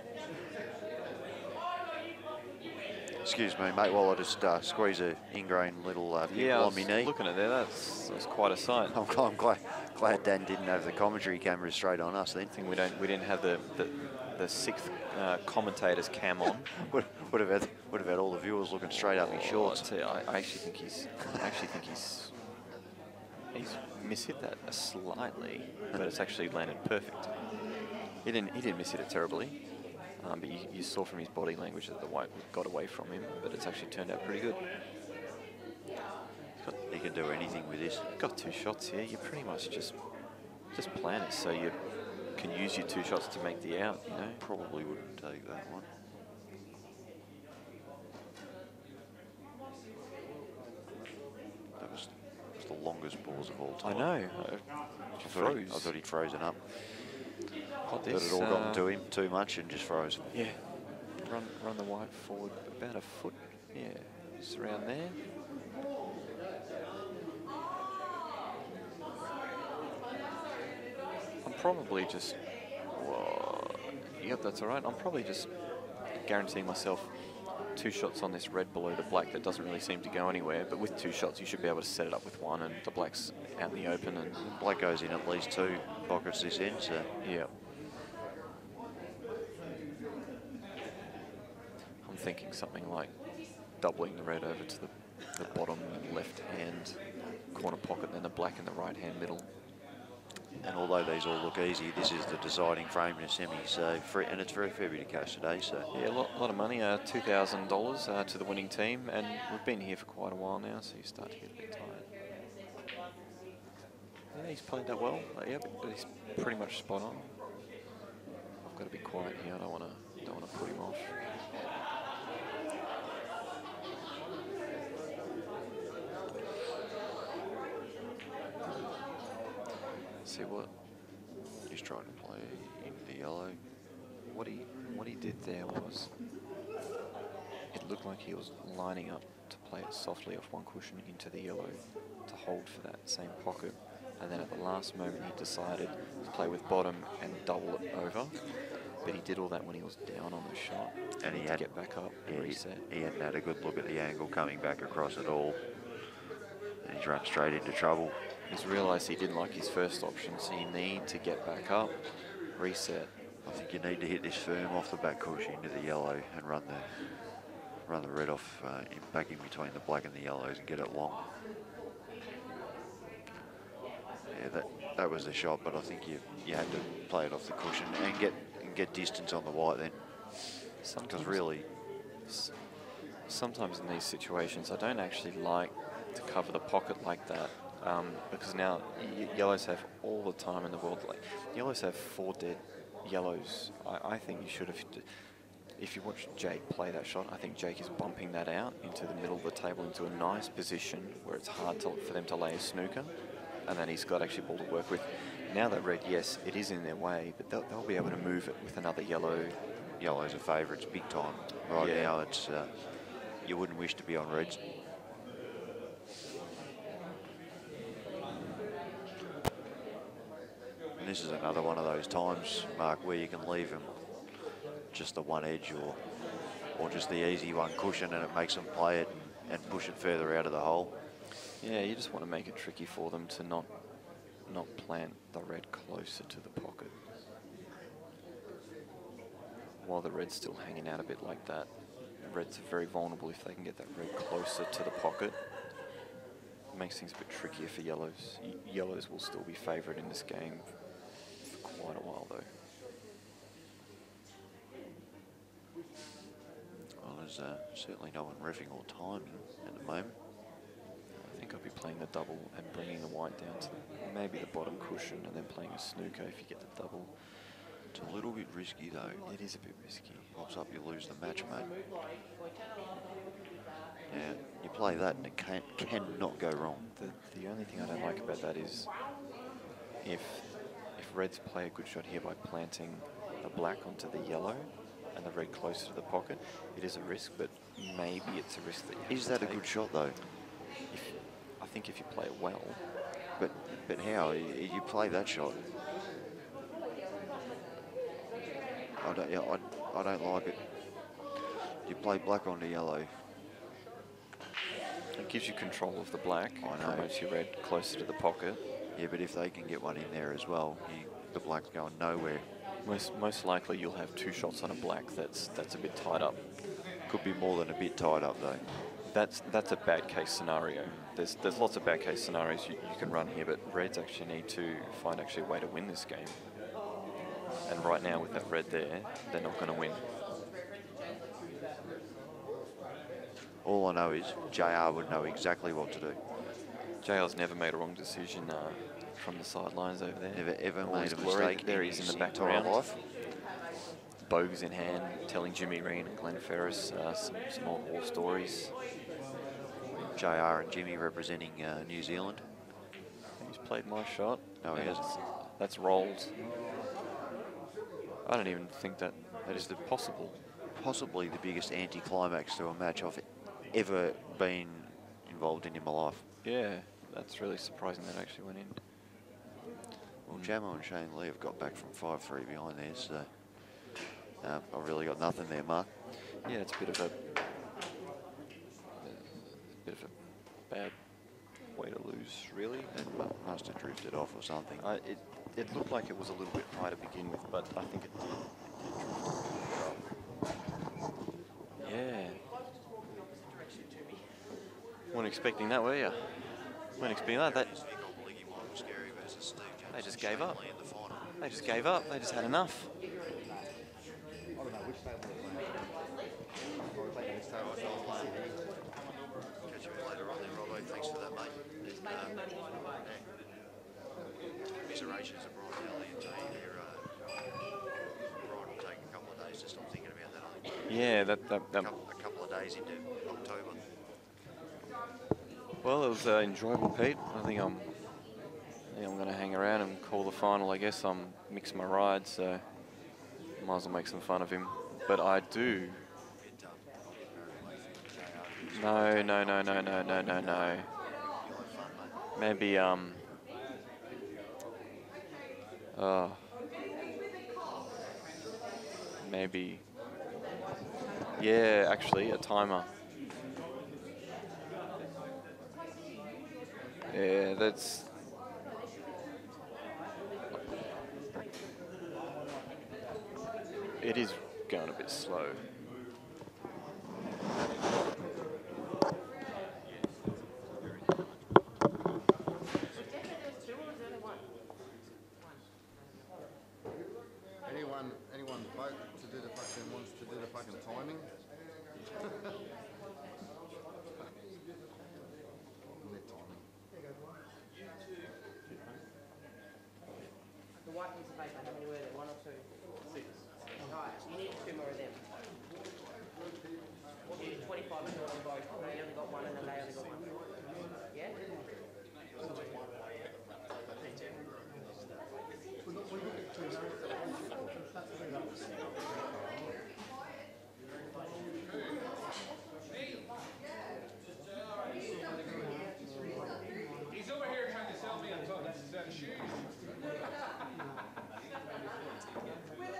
Excuse me, mate, while I just squeeze a ingrain little pimple on my knee. Looking at there, that's quite a sight. I'm glad Dan didn't have the commentary camera straight on us then. I think we didn't have the 6th commentator's cam on. would have had all the viewers looking straight up his shorts. I actually think he's mishit that slightly, but it's actually landed perfect. He didn't mishit it terribly. But you saw from his body language that the white got away from him, but it's actually turned out pretty good. He can do anything with this. Got 2 shots here. You pretty much just plan it so you can use your 2 shots to make the out, you know. Probably wouldn't take that one. That was the longest pause of all time. I know. I thought he'd frozen up. But it all got to him too much and just froze. Yeah. Run the white forward about a foot. Yeah, just around there. I'm probably just... Whoa. Yep, that's all right. I'm probably just guaranteeing myself 2 shots on this red below the black that doesn't really seem to go anywhere, but with 2 shots you should be able to set it up with 1 and the black's out in the open, and black goes in at least 2 pockets this end, so yeah. I'm thinking something like doubling the red over to the bottom left hand corner pocket, then the black in the right hand middle. And although these all look easy, this is the deciding frame in a semi, so and it's very fair bit of cash today. So yeah, a lot of money, $2,000 to the winning team, and we've been here for quite a while now, so you start to get a bit tired. Yeah, he's played that well. Yeah, but he's pretty much spot on. I've got to be quiet here. I don't want to put him off. See what he's trying to play into the yellow. What he did there was, it looked like he was lining up to play it softly off 1 cushion into the yellow to hold for that same pocket, and then at the last moment he decided to play with bottom and double it over. But he did all that when he was down on the shot, and he had to get back up and reset. He hadn't had a good look at the angle coming back across at all, and he's run straight into trouble. He's realised he didn't like his first option, so you need to get back up, reset. I think you need to hit this firm off the back cushion into the yellow and run the red off back in between the black and the yellows and get it long. Yeah, that was the shot, but I think you had to play it off the cushion and get distance on the white then. Because really, sometimes in these situations, I don't actually like to cover the pocket like that. Because now yellows have all the time in the world. Like yellows have 4 dead yellows. I think you should have. If you watch Jake play that shot, I think Jake is bumping that out into the middle of the table into a nice position where it's hard for them to lay a snooker, and then he's got actually ball to work with. Now that red, yes, it is in their way, but they'll be able to move it with another yellow. Yellow's a favourites big time right now. It's you wouldn't wish to be on reds. And this is another one of those times, Mark, where you can leave them just the 1 edge or just the easy 1 cushion, and it makes them play it and push it further out of the hole. Yeah, you just want to make it tricky for them to not plant the red closer to the pocket. While the red's still hanging out a bit like that, reds are very vulnerable if they can get that red closer to the pocket. It makes things a bit trickier for yellows. Yellows will still be favourite in this game for quite a while though. Well, There's certainly no one reffing or timing at the moment. I think I'll be playing the double and bringing the white down to maybe the bottom cushion and then playing a snooker if you get the double. It's a little bit risky though. It is a bit risky. Pops up, you lose the match, mate. Yeah, you play that and it cannot go wrong. The only thing I don't like about that is if reds play a good shot here by planting the black onto the yellow and the red closer to the pocket, it is a risk, but maybe it's a risk that you Is that a good shot though? I think if you play it well. But how? You play that shot? I don't like it. You play black onto yellow. It gives you control of the black. I know. Promotes your red closer to the pocket. Yeah, but if they can get one in there as well, the black's going nowhere. Most likely you'll have two shots on a black that's a bit tied up. Could be more than a bit tied up though. That's a bad case scenario. There's lots of bad case scenarios you can run here, but reds actually need to find actually a way to win this game. And right now with that red there, they're not going to win. All I know is JR would know exactly what to do. JR's never made a wrong decision from the sidelines over there. Never ever Always made a glory. mistake. There he is in the background. Bogues in hand, telling Jimmy Reen and Glenn Ferris some more war stories. JR and Jimmy representing New Zealand. He's played my shot. No, he hasn't. That's rolled. I don't even think that is possible. Possibly the biggest anticlimax to a match I've ever been involved in my life. Yeah, that's really surprising that actually went in. Well, Jamo and Shane Lee have got back from 5-3 behind there, so I've really got nothing there, Mark. Yeah, it's a bit of a bad way to lose, really. It must have drifted off or something. It looked like it was a little bit high to begin with, but I think it did. Yeah. Weren't expecting that, were you? Weren't expecting that. They just gave up. They just gave up. They just had enough. I don't know which table they're playing. We're playing this table. Catch you later on then, Robbo. Thanks for that, mate. Commiserations are brought early and tell you Brian will take a couple of days to stop thinking about that, I think. Yeah, A couple of days into October. Well, it was enjoyable, Pete. I think I'm going to hang around and call the final. I guess I'm mixing my rides, so might as well make some fun of him. But I do. No. Maybe maybe. Yeah, actually, a timer. Yeah, that's... It is going a bit slow. Anyone vote to do the fucking wants to do the fucking timing? Net timing. The white piece of paper, how many were there? One or two? 6. Right, you need 2 more of them. You need 25 short on both. They only got 1 and then they only got 1. Yeah? He's over here trying to sell me a set of shoes.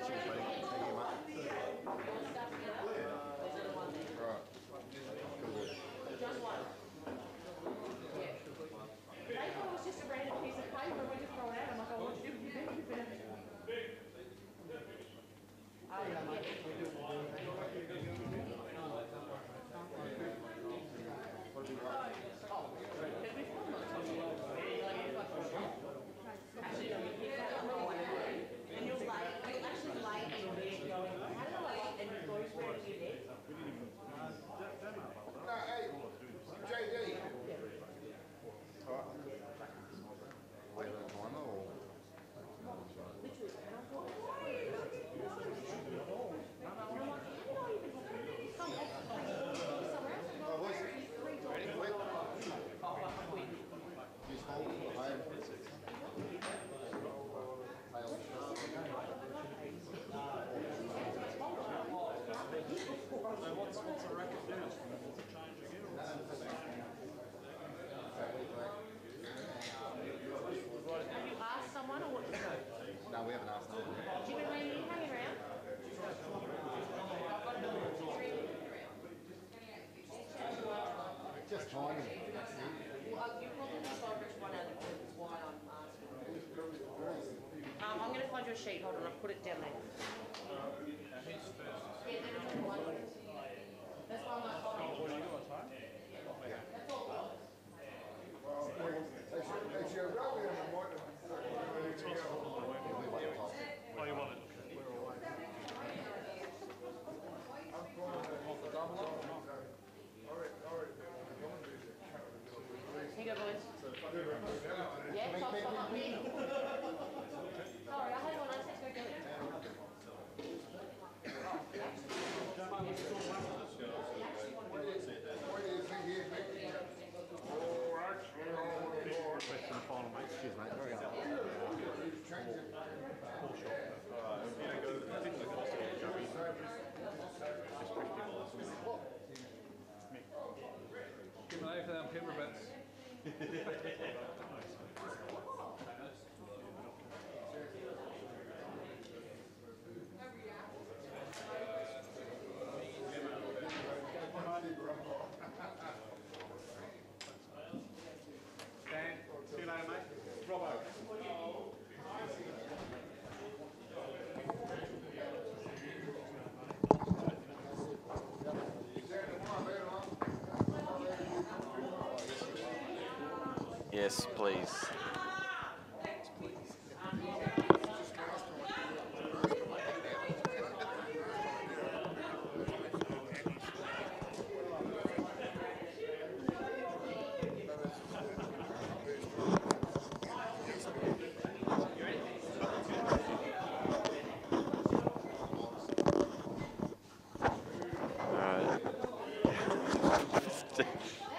Cheers, buddy. Thank you, mate. we haven't asked no one. Jim and Randy, you hanging around? Just timing. Well, you probably saw which one out of the is why I'm asking. I'm going to find you a sheet. Hold on, I'll put it down there. That's why I'm like, hold on. That's all. Oh, you want it? Here you go, boys. Yeah, top, up here. Sorry, I had one. I just go get it. Cheers, mate. Very good. Give me an eye for them paper bits. Dan, see you later, mate. Robbo. Yes, please.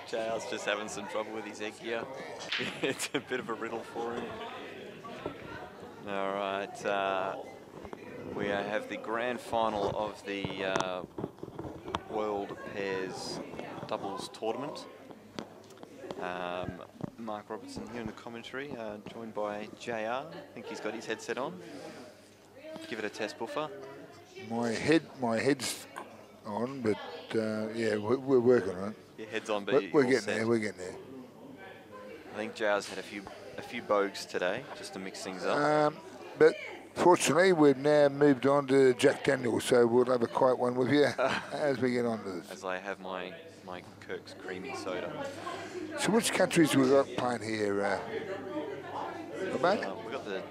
JR's just having some trouble with his egg here. It's a bit of a riddle for him. All right, we have the grand final of the World Pairs Doubles Tournament. Mark Robertson here in the commentary, joined by JR. I think he's got his headset on. Give it a test, Buffer. My head's on, but yeah, we're working on it. Your head's on, but we're getting there. We're getting there. I think JR's had a few bogues today, just to mix things up. But fortunately, we've now moved on to Jack Daniels, so we'll have a quiet one with you as we get on to this. As I have my Kirk's creamy soda. So which countries we got playing here, mate? We've got the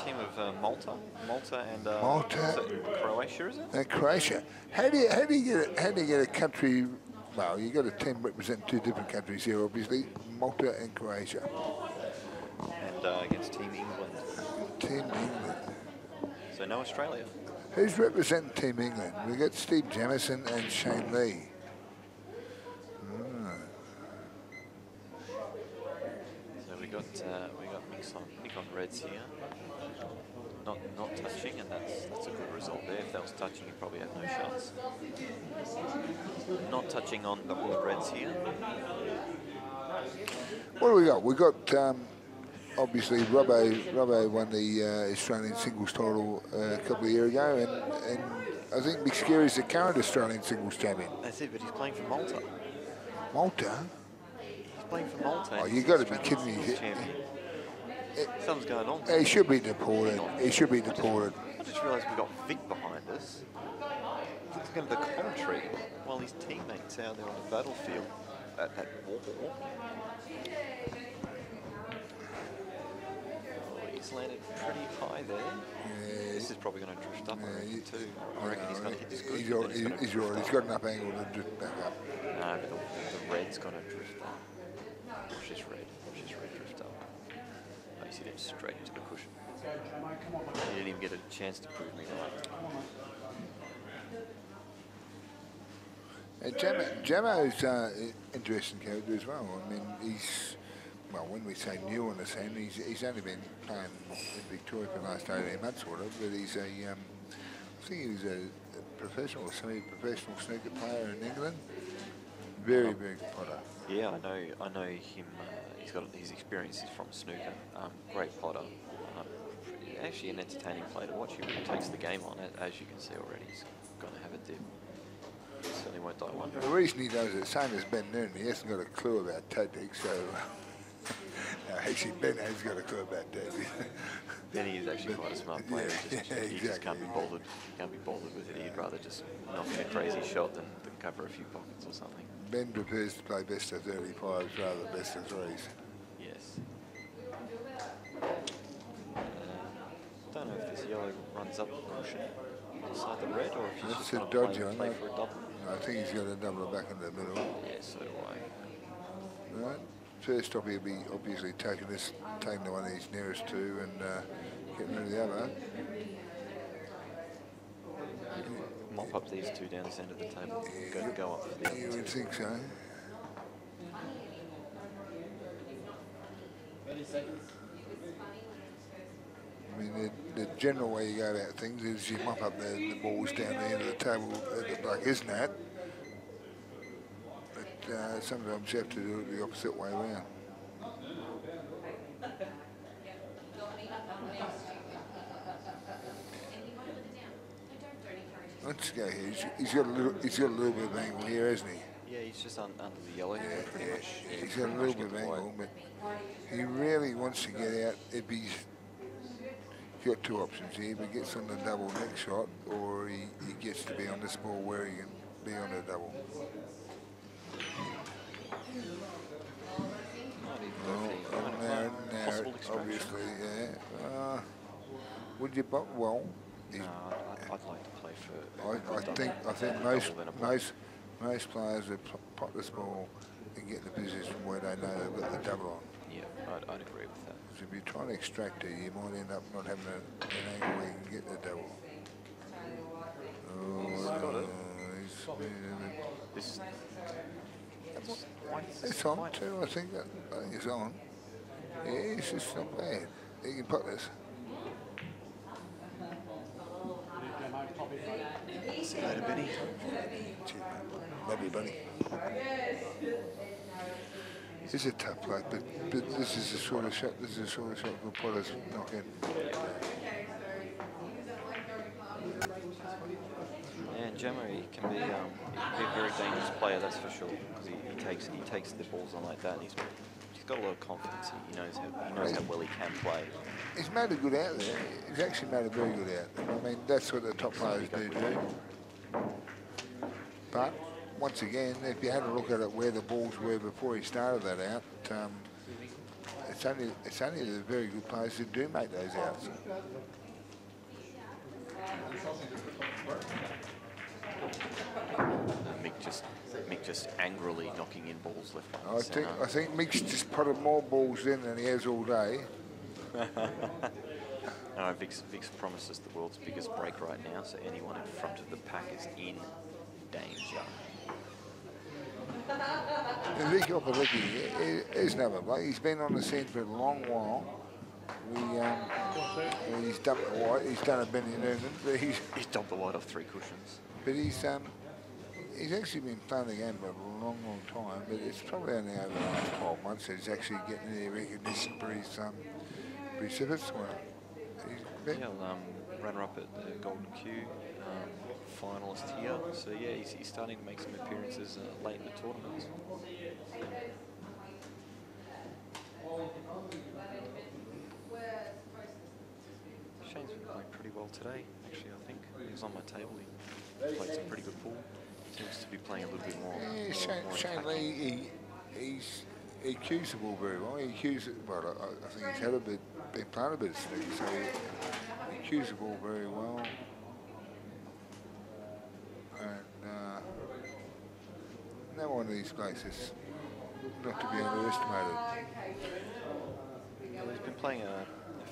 team of Malta and Malta, Croatia, is it? And Croatia. How do you get a country? Well, you got a team representing two different countries here, obviously, Malta and Croatia. And against Team England. Team England. So no Australia. Who's representing Team England? We got Steve Jamison and Shane Lee. So we got Nick on reds here. Not touching, and that's a good result there. If that was touching, he'd probably have no shots. Not touching on the reds here. What do we got? We got obviously Robbo won the Australian singles title a couple of years ago, and I think Mick Scary's the current Australian singles champion. That's it, but he's playing for Malta. Malta? He's playing for Malta. Oh, you got to be kidding me! Something's going on. He should be deported. He should be deported. I just realised we got Vic behind us. He's looking at the commentary while his teammates out there on the battlefield at war. He's landed pretty high there. Yeah. This is probably going to drift up, I reckon, too. I reckon he's going to hit this good. He's right. He's got enough angle to drift back up. No, but the red's going to drift up. Watch this red drift up. Oh, you see him straight into the cushion. He didn't even get a chance to prove me right. Jamo's interesting character as well. I mean, he's, well, when we say new on the scene, he's only been playing in Victoria for the last 18 months or whatever, but he's I think he was a professional, semi-professional snooker player in England. Very, very good potter. Yeah, I know him. He's got his experiences from snooker. Great potter. actually an entertaining play to watch. He really takes the game on it, as you can see already. He's going to have a dip. He certainly won't die one. The reason he does it, same as Ben Noonan, he hasn't got a clue about tactics, so no, actually Ben has got a clue about tactics. Benny is actually quite a smart player. Yeah, He just can't be bothered. Can't be bothered with it. He'd rather just knock in a crazy shot than cover a few pockets or something. Ben prefers to play best of 35s rather than best of 3s. Yes. Don't know if this yellow runs up the cushion inside the red, or if he's That's just a going dodgy to one. play for a double. I think he's got a double back in the middle. Yeah, so do I. Right. First up, he'll be obviously taking the one he's nearest to and getting rid of the other. Mop up these two down the centre of the table. Go up for the You would think so. 30 seconds. I mean, the general way you go about things is you mop up the balls down the end of the table at the black, isn't it? But sometimes you have to do it the opposite way around. Let's go here. He's got a little bit of angle here, hasn't he? Yeah, he's just under the yellow. Yeah, pretty much. He's got a little bit of angle, but he really wants to get out. If he's got two options here, he gets on the double next shot, or he gets to be on this ball where he can be on a double. Now, obviously, yeah. Would you? Well, no, I'd like to play for. I think most players would pop this ball and get in a position where they know they've got the double on. Yeah, I'd agree with that. So if you're trying to extract it, you might end up not having an angle where you can get the double. Oh, it's on too, I think it's on. Yeah, it's just not bad. You can put this. See you later, Benny. Love you, buddy. It's a tough play, but this is the sort of shot. This is the sort of shot we'll put us knock in. Yeah, and Gemma, he can be a very dangerous player, that's for sure. Because he takes the balls on like that, and he's got a lot of confidence. He knows how well he can play. He's made a good out there. He's actually made a very good out there. I mean, that's what the top players do. But once again, if you had a look at it where the balls were before he started that out, it's only the very good players who do make those outs. Mick just angrily knocking in balls left, right, and centre. I think Mick's just putted more balls in than he has all day. No, Vic's promises the world's biggest break right now, so anyone in front of the pack is in danger. Vic Opaliki is another bloke. He's been on the scene for a long while. He's dumped the white. He's done a Benny Noonan, but he's dumped the white off 3 cushions. But he's actually been playing the game for a long time. But it's probably only over the last 12 months that he's actually getting any recognition for his efforts. Runner-up at the Golden Cue, finalist here. So yeah, he's starting to make some appearances late in the tournament. Shane's been playing pretty well today, actually. I think he was on my table. He played some pretty good pool. Seems to be playing a little bit more. Yeah, Shane Lee, he cues the ball very well. He cues it. Well, I think he's had been playing a bit of sneak, so he cues the ball very well. And another one of these places, not to be underestimated. Well, he's been playing a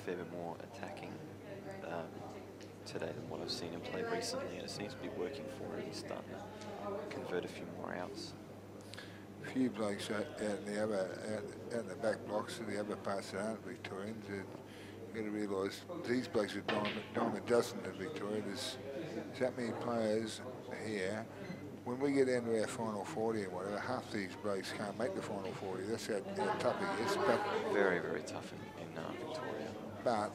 fair bit more attacking today than what I've seen him play recently, and it seems to be working for him. He's starting to convert a few more outs. A few blokes out in the back blocks of the other parts that aren't Victorians. You've got to realise these blokes are dime a dozen in Victoria. There's that many players here. When we get down to our final 40 and whatever, half these blokes can't make the final 40. That's how tough it is. But very, very tough in Victoria. But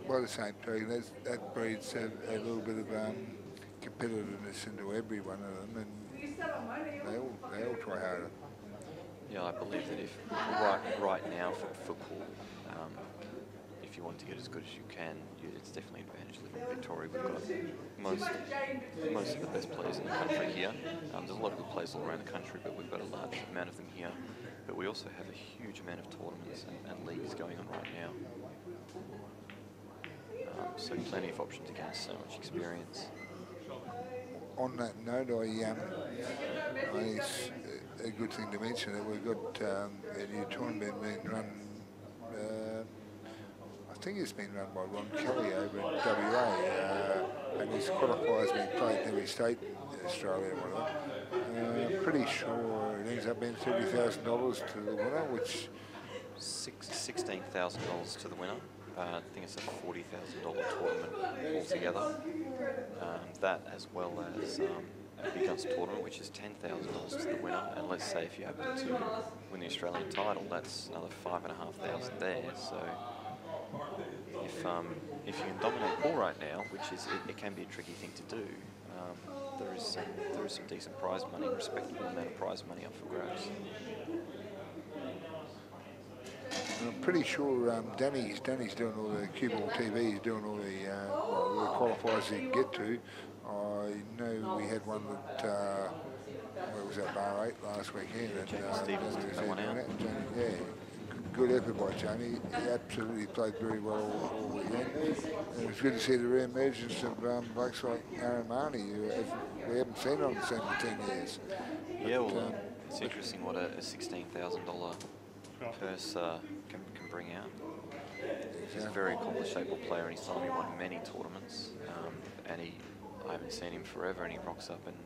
by the same token, that breeds a little bit of competitiveness into every one of them, and they all try harder. Yeah, I believe that if right now for football, if you want to get as good as you can, it's definitely an advantage living in Victoria. We've got most of the best players in the country here. There's a lot of good players all around the country, but we've got a large amount of them here. But we also have a huge amount of tournaments and leagues going on right now. So plenty of options to gain so much experience. On that note, it's a good thing to mention that we've got a new tournament being run. I think it's been run by Ron Kelly over in WA, and his qualifiers being played in every state in Australia and whatnot. Pretty sure it ends up being $30,000 to the winner, which $16,000 to the winner. I think it's a $40,000 tournament altogether. That as well as a big guns tournament, which is $10,000 to the winner. And let's say if you happen to win the Australian title, that's another $5,500 there. So if you can dominate ball right now, which is it can be a tricky thing to do, there is some decent prize money, respectable amount of prize money up for grabs. I'm pretty sure Danny's doing all the CueballTV, he's doing all the qualifiers he can get to. I know we had one that where was that, Bar 8 last weekend, and Jamie Stevens took that one out. Yeah, good effort by Jamie. He absolutely played very well all weekend. And it was good to see the re-emergence of blokes like Aaron Marnie, who we haven't seen on the scene for 10 years. Yeah, well, it's interesting what a $16,000 purse can bring out. He's a very accomplished able player, and he's told me won many tournaments. And I haven't seen him forever, and he rocks up and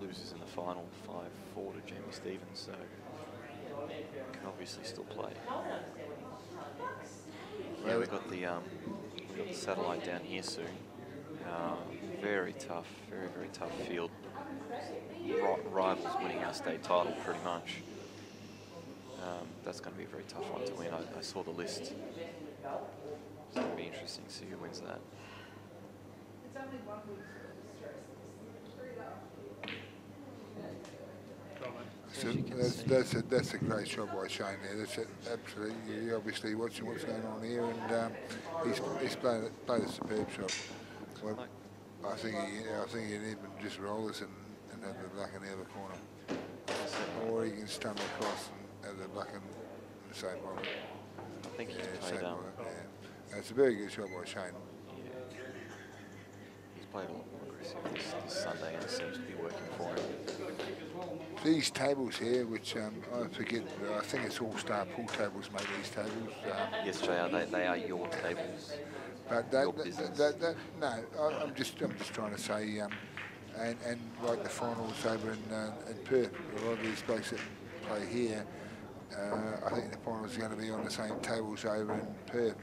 loses in the final 5-4 to Jamie Stevens. So can obviously still play. Yeah, we've got the satellite down here soon. Very tough, very tough field. Rivals winning our state title pretty much. That's going to be a very tough one to win. I saw the list. It's going to be interesting to see who wins that. So that's a great job by Shane there. That's absolutely. You're obviously watching what's going on here, and he's played a superb shot. Well, I think he'd even just roll this and have the black in the other corner, or he can stun across and have the black in the same bottom. I think he's played That's a very good shot by Shane. Yeah. He's played a lot more aggressive this Sunday, and it seems to be working for him. These tables here, which I forget, I think it's all-star pool tables make these tables. Yes, JR, they are your tables. But no, I'm just trying to say, and like the finals over in Perth, a lot of these blokes that play here, I think the finals are going to be on the same tables over in Perth.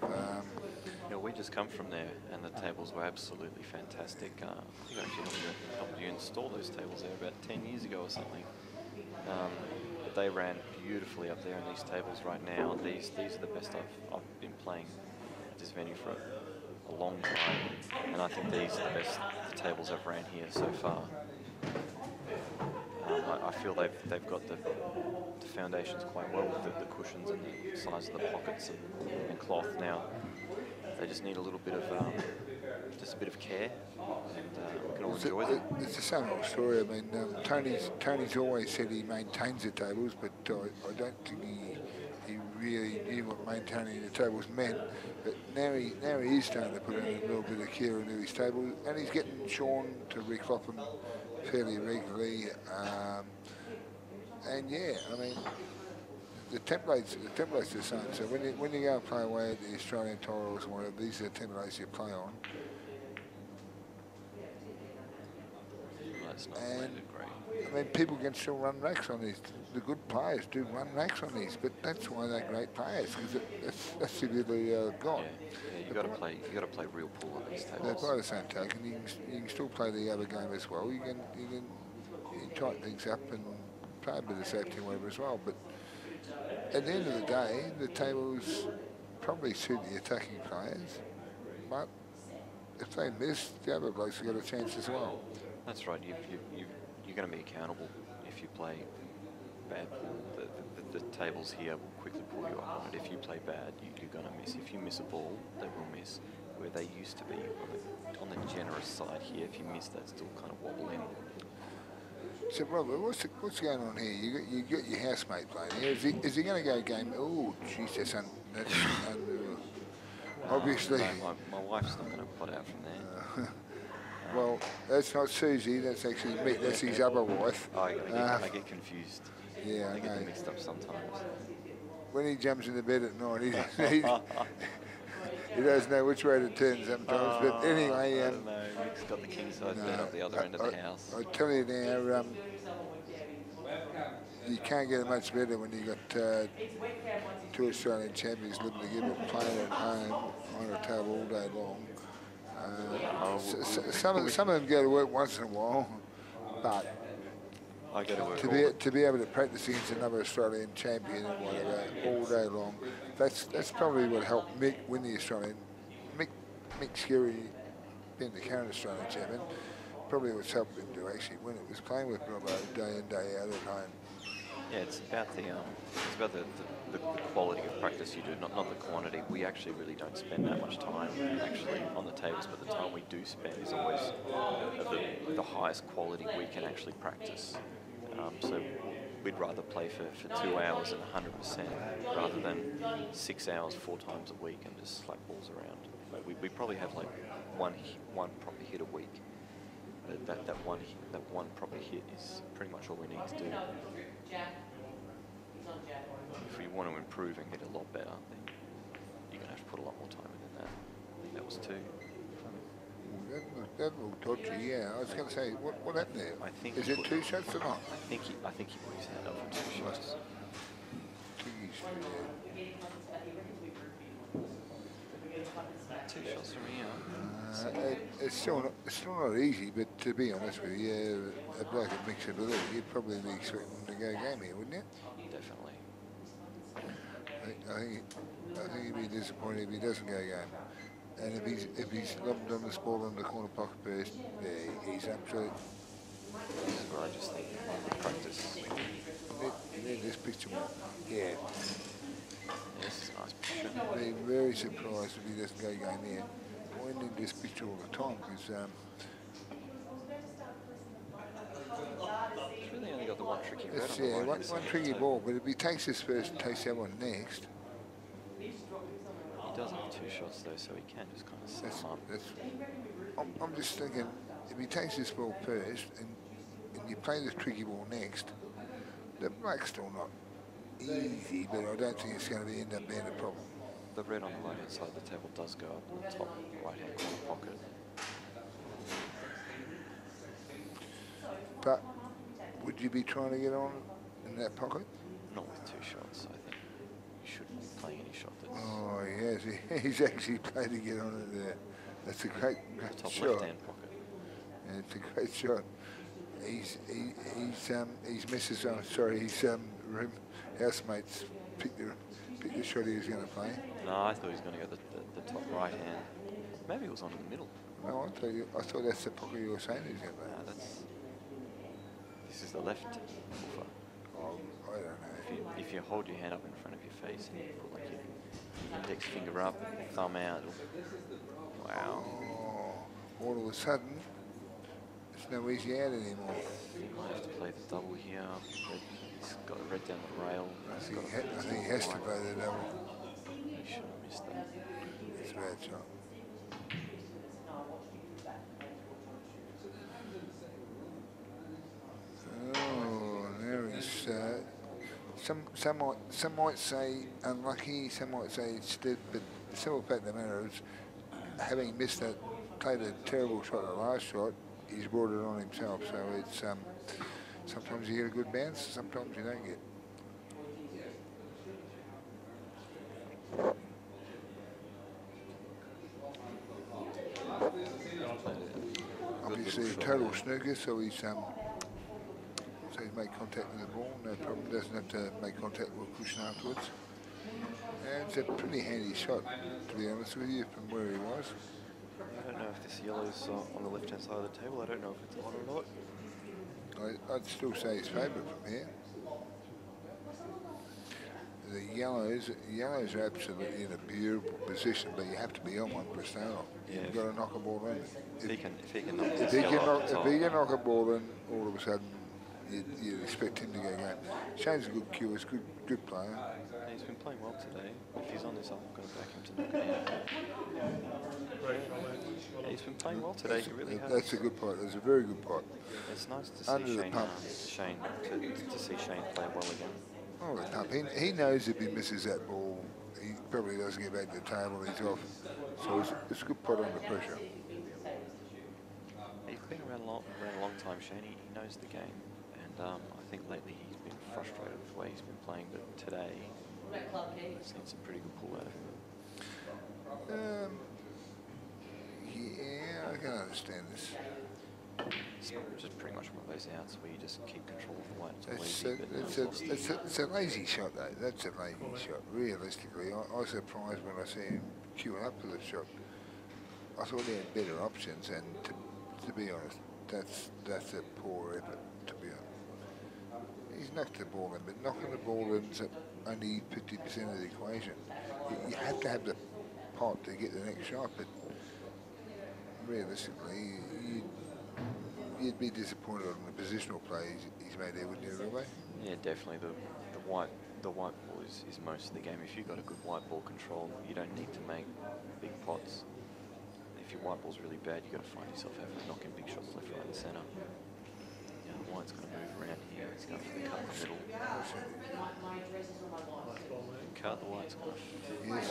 Yeah, we just come from there, and the tables were absolutely fantastic. I think I actually helped you install those tables there about 10 years ago or something. But they ran beautifully up there in these tables right now. These are the best I've been playing at this venue for a long time, and I think these are the best tables I've ran here so far. I feel they've got the foundations quite well with the cushions and the size of the pockets and cloth now. They just need a little bit of just a bit of care, and we can all enjoy them. It's the same old story. I mean, Tony's always said he maintains the tables, but I don't think he really knew what maintaining the tables meant. But now he is starting to put in a little bit of care into his table, and he's getting Sean to reclop them fairly regularly. And yeah, I mean, the templates are the same. So when you go and play away at the Australian titles or whatever, these are the templates you play on. That's not and great. I mean, people can still run racks on these. The good players do run racks on these, but that's why they're great players, because that's the ability they've got. Yeah, you got to play real pool on these tables. By the same token, you can still play the other game as well. You can tighten things up and play a bit of safety and whatever as well. But at the end of the day, the tables probably suit the attacking players. but if they miss, the other blokes have got a chance as well. That's right. You're going to be accountable if you play bad ball. The tables here will quickly pull you up on it. If you play bad, you're going to miss. If you miss a ball, they will miss. Where they used to be on the generous side here, if you miss, they still kind of wobble in. So, Robert, what's going on here? You got your housemate playing here. Is he going to go game? Oh, jeez, that's obviously. No, my wife's not going to put out from there. Well, that's not Susie. That's actually me. That's his other wife. Oh, I get confused. Yeah, I I get know. them mixed up sometimes. When he jumps into bed at night, he doesn't know which way to turn sometimes. But anyway, I don't know. Nick's got the king size bed up the other end of the house. I tell you now, you can't get it much better when you got two Australian champions living together, playing at home on a table all day long. Some of them go to work once in a while, but I go to work to be able to practice against another Australian champion and whatever all day long, that's probably what helped Mick win the Australian. Mick Skerry, being the current Australian champion, probably what's helped him to actually win it was playing with Bravo day in day out at home. Yeah, it's about the quality of practice you do, not the quantity. We actually really don't spend that much time actually on the tables, but the time we do spend is always of the highest quality we can actually practice. So we'd rather play for 2 hours and 100% rather than 6 hours 4 times a week and just slap balls around. Like we probably have like one proper hit a week. That one proper hit is pretty much all we need to do. If we want to improve and get a lot better, then you're going to have to put a lot more time into that. I think that was 2. That looked dodgy, yeah. I was going to say, what happened there? Is it 2 shots or not? I think he put his hand up for 2 shots. Two shots from here. It's still not easy, but to be honest with you, a bloke at mixability, you'd probably be expecting to go game here, wouldn't you? Definitely. I think he'd be disappointed if he doesn't go game. And if he's lobbed on the ball in the corner pocket first, yeah, he's absolute. This is where I just think the practice. And then this picture, yeah. This is a nice picture. I'd be very surprised if he doesn't go game here. I need this picture all the time because He's really only got the one tricky red that's, on the yeah, right one tricky ball, but if he takes this first and takes that one next. He does have 2 shots though, so he can just kind of set them up. I'm just thinking, if he takes this ball first and you play this tricky ball next, the black's still not easy, but I don't think it's going to end up being a problem. The red on the right hand side of the table does go up in the top right hand corner pocket. But would you be trying to get on in that pocket? Not with 2 shots. I think you shouldn't be playing any shot that's... Oh, yes, he's actually played to get on it there. That's a great top shot. left hand pocket. Yeah, it's a great shot. He's misses. Sorry, his room housemates picked the shot he was going to play. No, I thought he was going to go the top right hand. Maybe it was on in the middle. No, I thought that's the pocket you were saying he was going to play. No, this is the left. Oh, I don't know. If you hold your hand up in front of your face and you put like your index finger up, thumb out. Wow. Oh, all of a sudden, it's no easy out anymore. He might have to play the double here. He's got the red down the rail. I think he has to play the double. He should have missed that. It's a bad shot. Oh, there is. Some might say unlucky. Some might say it's dead. But the simple fact of the matter is, having missed that, played a terrible shot, the last shot, he's brought it on himself. So it's sometimes you get a good bounce, sometimes you don't get. Obviously, a total snooker, so he's made contact with the ball. No problem. Doesn't have to make contact with cushion afterwards. And it's a pretty handy shot, to be honest with you, from where he was. I don't know if this yellow's on the left-hand side of the table. I don't know if it's on or not. I'd still say he's favourite from here. The yellows are absolutely in a beautiful position, but you have to be on one for a start off. Yeah, You've got to knock a ball in. If he can knock If this he yellow can knock a ball in, all of a sudden you'd expect him to go game. Shane's a good cue, he's a good player. Yeah, he's been playing well today. If he's on this, I'm going to back him to knock it out. Yeah, he's been playing well today. He really has. That's a good pot. That's a very good pot. It's nice to see Shane to see Shane play well again. Oh, the pump. He knows if he misses that ball, he probably doesn't get back to the table. He's off. So it's a good pot under pressure. He's been around a long time, Shane. He knows the game, and I think lately he's been frustrated with the way he's been playing. But today, I've seen some pretty good pull out of him. Yeah, I can understand this. It's just pretty much one of those outs where you just keep control of the white. It's a lazy shot, though. That's a lazy shot. Realistically, I was surprised when I see him queuing up for the shot. I thought he had better options, and to be honest, that's a poor effort, to be honest. He's knocked the ball in, but knocking the ball in is only 50% of the equation. You have to have the pot to get the next shot, but realistically, you'd be disappointed on the positional play he's made there, wouldn't you, Robbo? Yeah, definitely. The white ball is most of the game. If you've got a good white ball control, you don't need to make big pots. If your white ball's really bad, you've got to find yourself having to knock in big shots left, right, and centre. Yeah, the white's going to move around here. It's going to cut the middle. Cut the white's going to yes.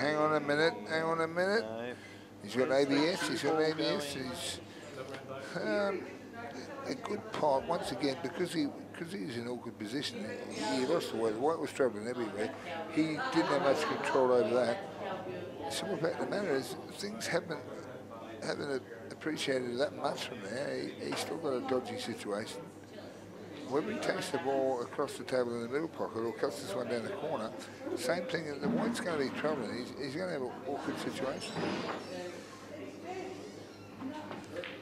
Hang on a minute. Hang on a minute. No. He's got ABS. He's got ABS. He's a good pot once again because he's in an awkward position. He lost the white. The white was travelling everywhere. He didn't have much control over that. The simple fact of the matter is things haven't appreciated that much from there. He's still got a dodgy situation. Whether he takes the ball across the table in the middle pocket or cuts this one down the corner, same thing. The white's going to be troubling. He's going to have an awkward situation.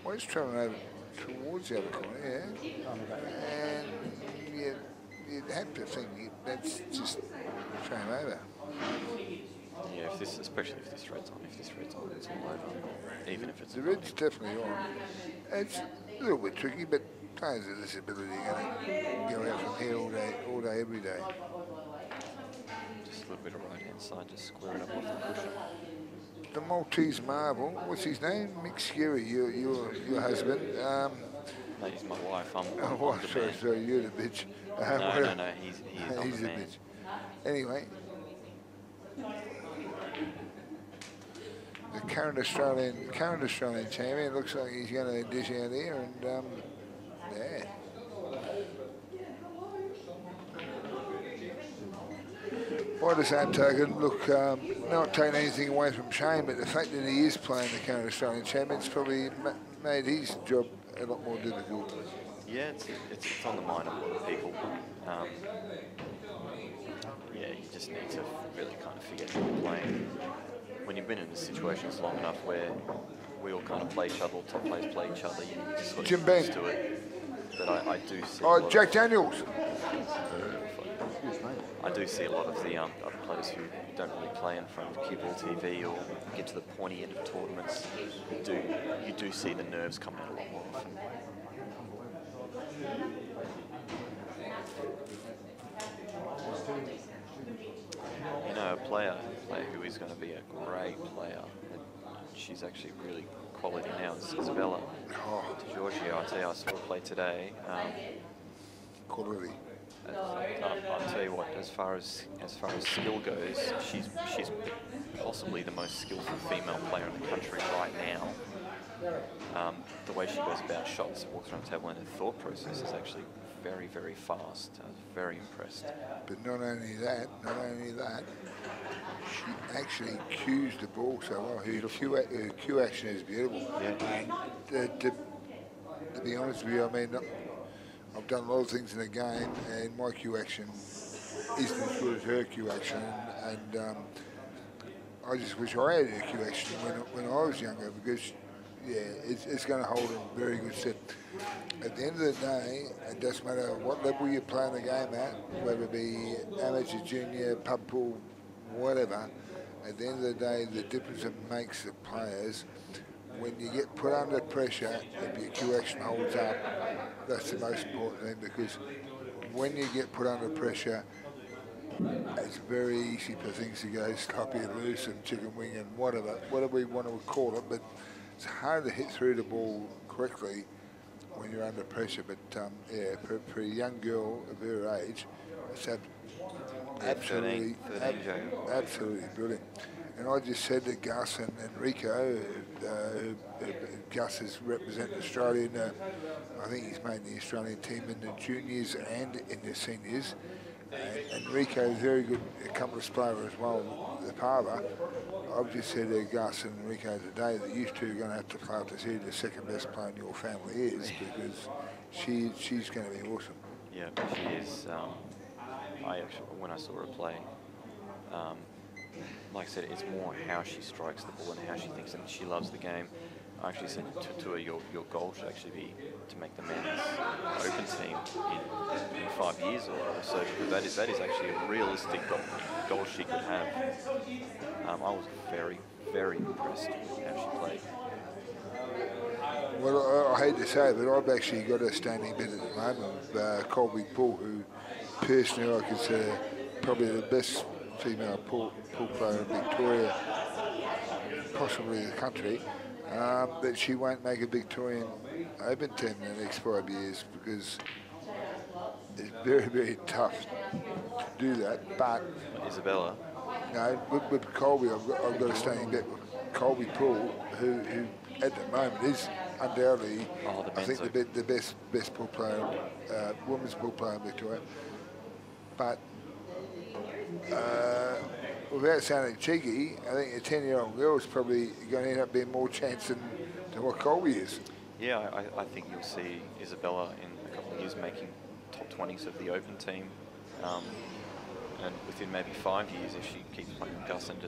White's travelling over towards the other corner, yeah. And you'd have to think that's just game over. Yeah, especially if this red's on. If this red's on, it's all over. Even if it's the red's definitely on. It's a little bit tricky, but players with disability are going to go out from here all day, every day. Just a little bit of right-hand side, just square it up off the cushion. The Maltese marvel, what's his name? Mick Skerry, your husband. No, he's my wife. I'm sorry, you're the bitch. No, he's the bitch. Anyway, the current Australian champion looks like he's going to dish out here, and yeah. By the same token, look, not taking anything away from Shane, but the fact that he is playing the current Australian champion's probably made his job a lot more difficult. Yeah, it's on the mind of a lot of people. Yeah, you just need to really kind of forget that you're playing. When you've been in the situations long enough where we all kind of play each other, top players play each other, you just sort of get used to it. But I do see. Oh, Jack Daniels. I do see a lot of the other players who don't really play in front of CueballTV or get to the pointy end of tournaments. You do see the nerves come out a lot more often. You know, a player who is going to be a great player, she's actually really quality now, is Isabella. To Giorgio, I'll tell you, I saw her play today. Quality. I'll tell you what, as far as skill goes, she's possibly the most skillful female player in the country right now. The way she goes about shots, walks around the table, and her thought process is actually very, very fast. I was very impressed. But not only that, she actually cues the ball so well. Her cue action is beautiful. Yeah. And to be honest with you, I mean, I've done a lot of things in the game, and my cue action isn't as good as her cue action. And I just wish I had a Q action when I was younger, because yeah, it's going to hold a very good set. At the end of the day, it doesn't matter what level you play the game at, whether it be amateur, junior, pub pool, whatever. At the end of the day, the difference it makes the players, when you get put under pressure, if your Q action holds up, that's the most important thing, because when you get put under pressure, it's very easy for things to go sloppy and loose and chicken wing and whatever we want to call it, but it's hard to hit through the ball quickly when you're under pressure. But yeah, for a young girl of her age, it's absolutely brilliant. And I just said to Gus and Rico, Gus has represented Australia in I think he's made the Australian team in the juniors and in the seniors. And Rico is very good accomplished player as well, the father. I've just said to Gus and Rico today that you two are going to have to play out to see who the second best player in your family is, because she's going to be awesome. Yeah, she is. I actually, when I saw her play, like I said, it's more how she strikes the ball and how she thinks, and she loves the game. I actually said to her, your goal should actually be to make the men's open team in 5 years or so, because that is actually a realistic goal she could have. I was very, very impressed with how she played. Well, I hate to say it, but I've actually got a standing bid at the moment with Colby Poole, who personally I consider probably the best female pool player in Victoria, possibly the country. But she won't make a Victorian Open team in the next 5 years, because it's very, very tough to do that. But Isabella? No, with Colby, I've got a standing bet with Colby Poole, who at the moment is undoubtedly, I think, the best pool player, women's pool player in Victoria. But without sounding cheeky, I think a 10-year-old girl is probably going to end up being more chance than what Colby is. Yeah, I think you'll see Isabella in a couple of years making top 20s of the Open team. And within maybe 5 years, if she keeps playing with Gus and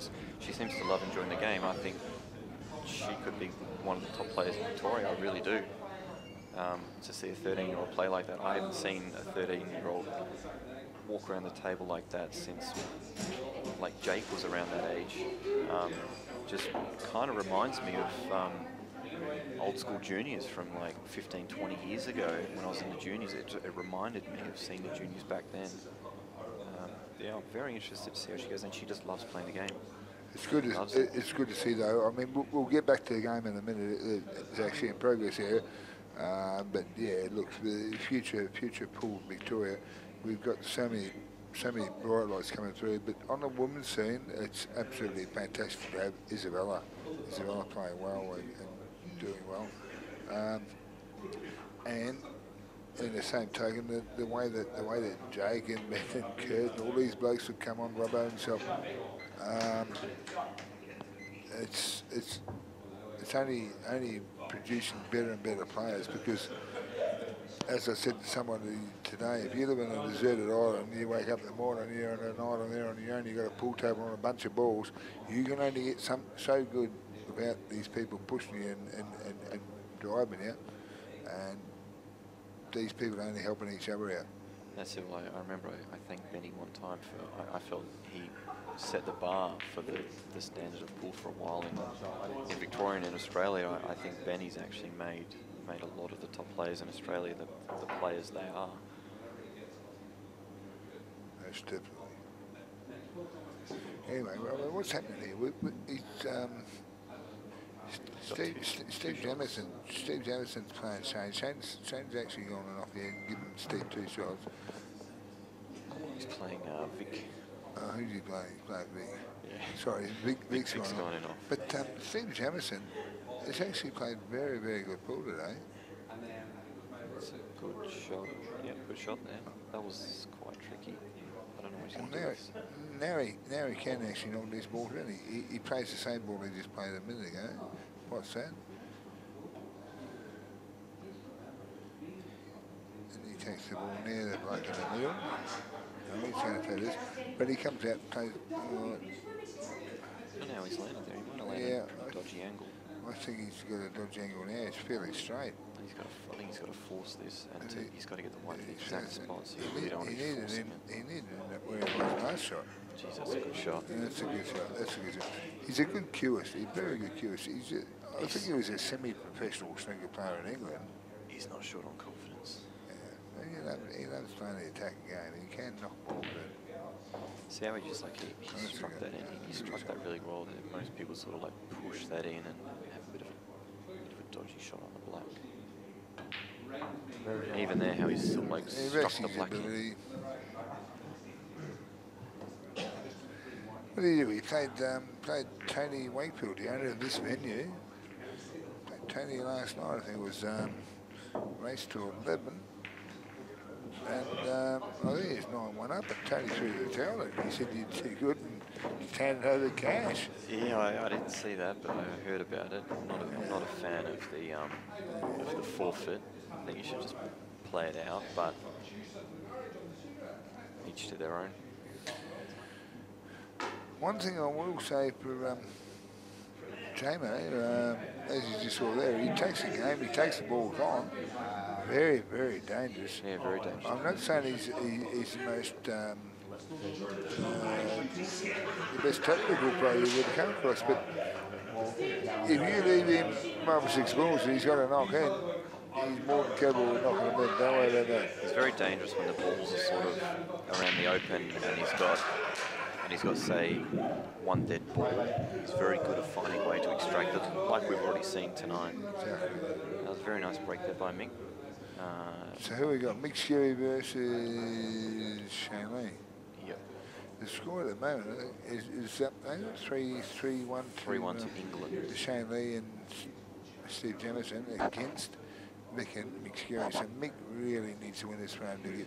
she seems to love enjoying the game, I think she could be one of the top players in Victoria. I really do. To see a 13-year-old play like that, I haven't seen a 13-year-old walk around the table like that since, like, Jake was around that age. Just kind of reminds me of old school juniors from like 15, 20 years ago when I was in the juniors. It reminded me of seeing the juniors back then. Yeah, I'm very interested to see how she goes, and she just loves playing the game. It's good. It's good to see, though. I mean, we'll get back to the game in a minute. It's actually in progress here, but yeah, look, the future pool Victoria, we've got so many bright lights coming through. But on the women's scene, it's absolutely fantastic to have Isabella playing well and doing well, and in the same token, the way that Jake and Ben and Kurt and all these blokes have come on, Robbo himself, it's only producing better and better players, because, as I said to someone today, if you live in a deserted island, you wake up in the morning, you're on an island there on your own, you've got a pool table and a bunch of balls, you can only get so good without these people pushing you and driving you, and these people only helping each other out. That's it. I remember I thanked Benny one time for, I felt he set the bar for the standard of pool for a while in Victoria and in Australia. I think Benny's actually made a lot of the top players in Australia the players they are. Most definitely. Anyway, well, what's happening here? Steve Jamison's playing Shane. Shane's actually gone off here and given Steve 2 shots. He's playing Vic. Who's he playing? He's playing Vic. Yeah. Sorry, Vic's gone off. But Steve Jamison has actually played very, very good pool today. It's a good shot. Yeah, good shot there. That was quite tricky. I don't know what he's going to do this. Now he can actually knock this ball in. He plays the same ball he just played a minute ago. What's that? And he takes the ball near the bloke in the middle. No, he's going to play this. But he comes out and plays. I don't know how he's landed there. He might have landed Yeah, a dodgy angle. I think he's got a dodgy angle now. It's fairly straight. I think he's got to force this, and he's got to get the white to the exact spot, so you really don't want to be forcing it. He needed it where it was last shot. Jeez, that's a good shot. Yeah, that's a good shot. That's a good shot. He's a good QS. He's a very good QS. I think he was a semi-professional snooker player in England. He's not short on confidence. Yeah, he loves playing the attacking game. He can knock balls in. See how he just like he struck that in. He struck that really well. Most people sort of like push that in and have a bit of a dodgy shot on the black. And even there, how he's still like struck the black in. What did he do? He played Tony Wakefield, the owner of this venue. Played Tony last night. I think it was race to 11. And I think he's 9-1 up, and Tony threw the towel in. He said you'd too good and handed over the cash. Yeah, I didn't see that, but I heard about it. I'm not a fan of the forfeit. I think you should just play it out, but each to their own. One thing I will say for Jamo, as you just saw there, he takes the game, he takes the balls on. Very, very dangerous. Yeah, very dangerous. I'm not saying he's the most the best technical player you've ever come across, but if you leave him 5 or 6 balls that he's got to knock in, he's more than capable of knocking them in. Don't worry about that. It's very dangerous when the balls are sort of around the open and he's got say 1 dead ball. He's very good at finding a way to extract it, like we've already seen tonight. That was a very nice break there by Mick. So who we got? Mick Sherry versus Shane Lee. Yep. The score at the moment is 3-1 to England. Shane Lee and Steve Jamison against Mick and Mick Sherry. So Mick really needs to win this round to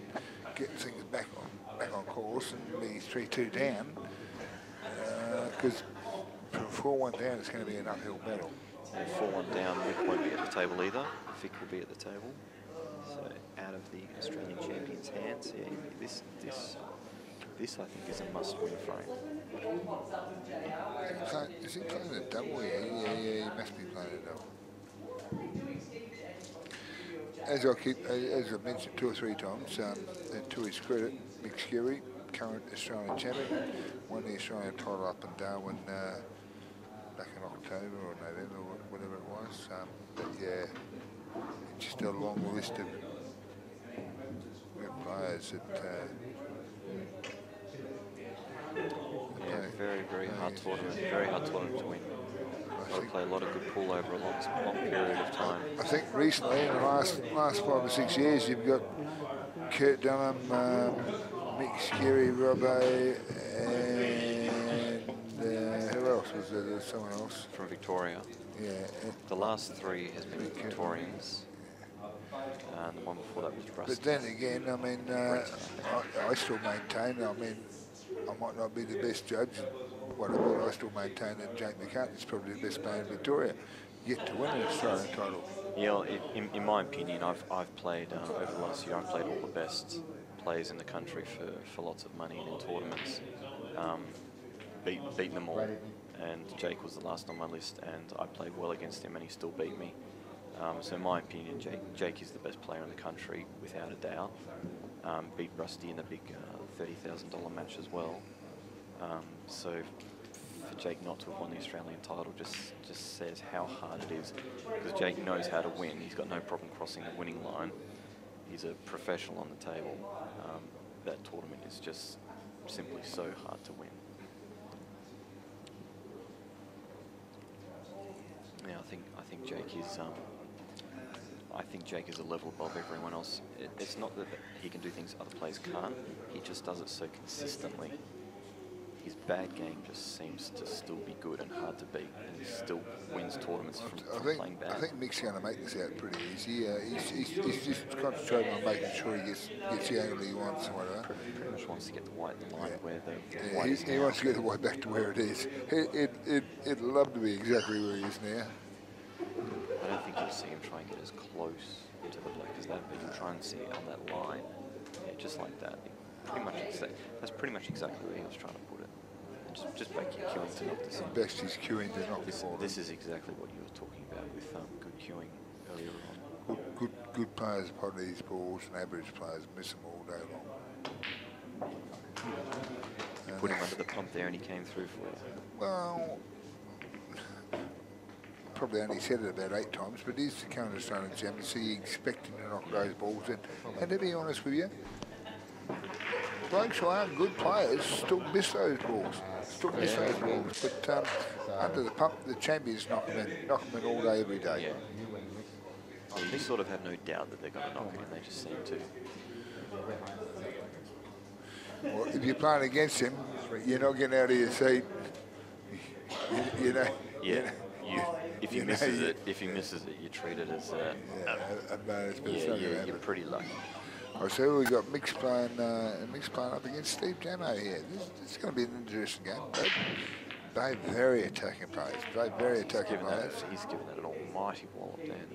get things back on course and be 3-2 down. Because from 4-1 down, it's going to be an uphill battle. And 4-1 down, Mick won't be at the table either. Vic will be at the table. So out of the Australian champion's hands, yeah, this I think is a must-win for him. Is he playing a double? Yeah, he must be playing a double. As I've mentioned 2 or 3 times, to his credit, Mick Sherry, current Australian champion, won the Australian title up in Darwin back in October or November, or whatever it was. But yeah, just a long list of players that. Yeah, very hard tournament. Very hard tournament to win. Got to play a lot of good pool over a long period of time. I think recently, in the last 5 or 6 years, you've got Kurt Dunham, Mick Sherry, Robbo, and who else was there? There's someone else from Victoria. Yeah. The last 3 has been Victorians. And the one before that was Rusty. But then again, I mean, I still maintain, I mean, I might not be the best judge, whatever, but I still maintain that Jake McCartney is probably the best player in Victoria, yet to win an Australian title. Yeah, in my opinion, I've played, over the last year, I've played all the best players in the country for lots of money and in tournaments. Beaten them all, and Jake was the last on my list, and I played well against him, and he still beat me. So in my opinion, Jake is the best player in the country, without a doubt. Beat Rusty in a big $30,000 match as well. So for Jake not to have won the Australian title just says how hard it is, because Jake knows how to win. He's got no problem crossing the winning line. He's a professional on the table. That tournament is just simply so hard to win. Yeah, I think Jake is. I think Jake is a level above everyone else. It's not that he can do things other players can't. He just does it so consistently. His bad game just seems to still be good and hard to beat, and he still wins tournaments from playing bad. I think Mick's going to make this out pretty easy. He's just concentrating on making sure he gets the angle he wants and whatever. Pretty much wants to get the white in the line where the white is he wants to get the white back to where it is. It'd love to be exactly where he is now. I don't think you'll see him try and get as close to the black as that, but you'll try and see it on that line, yeah, just like that. That's pretty much exactly where he was trying to put it. Just back your queuing to knock this in. Best is queuing to knock this ball. This is exactly what you were talking about with good queuing earlier on. Good players pot these balls, and average players miss them all day long. You put him under the pump there, and he came through for you. Well, probably only said it about 8 times, but he's the current Australian champion, so you expect him to knock those balls in. And to be honest with you, blokes who aren't good players still miss those balls. But under the pump, the champions knock them in all day, every day. Yeah. Well, you sort of have no doubt that they're going to knock it in, they just seem to. Well, if you're playing against him, you're not getting out of your seat. You know. Yeah. If he misses it, you treat it as a bonus. But you're pretty lucky. I see we've got Mix playing up against Steve Jamo here. This is going to be an interesting game. They're very attacking players. He's given that an almighty wallop there.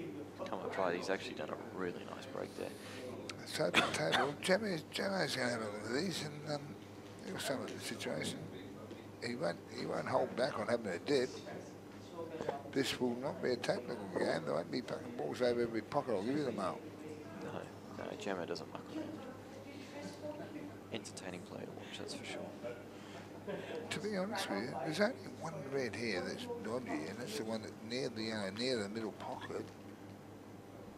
Come on, try it. He's actually done a really nice break there. So at the table, Jamo's going to have a look at these, and he'll sum up the situation. He won't hold back on having a dip. This will not be a technical game. There won't be fucking balls over every pocket. I'll give you the mark. No, Jamo doesn't muck around. Entertaining player to watch, that's for sure. To be honest with you, there's only one red here that's dodgy, and that's the one that near the middle pocket.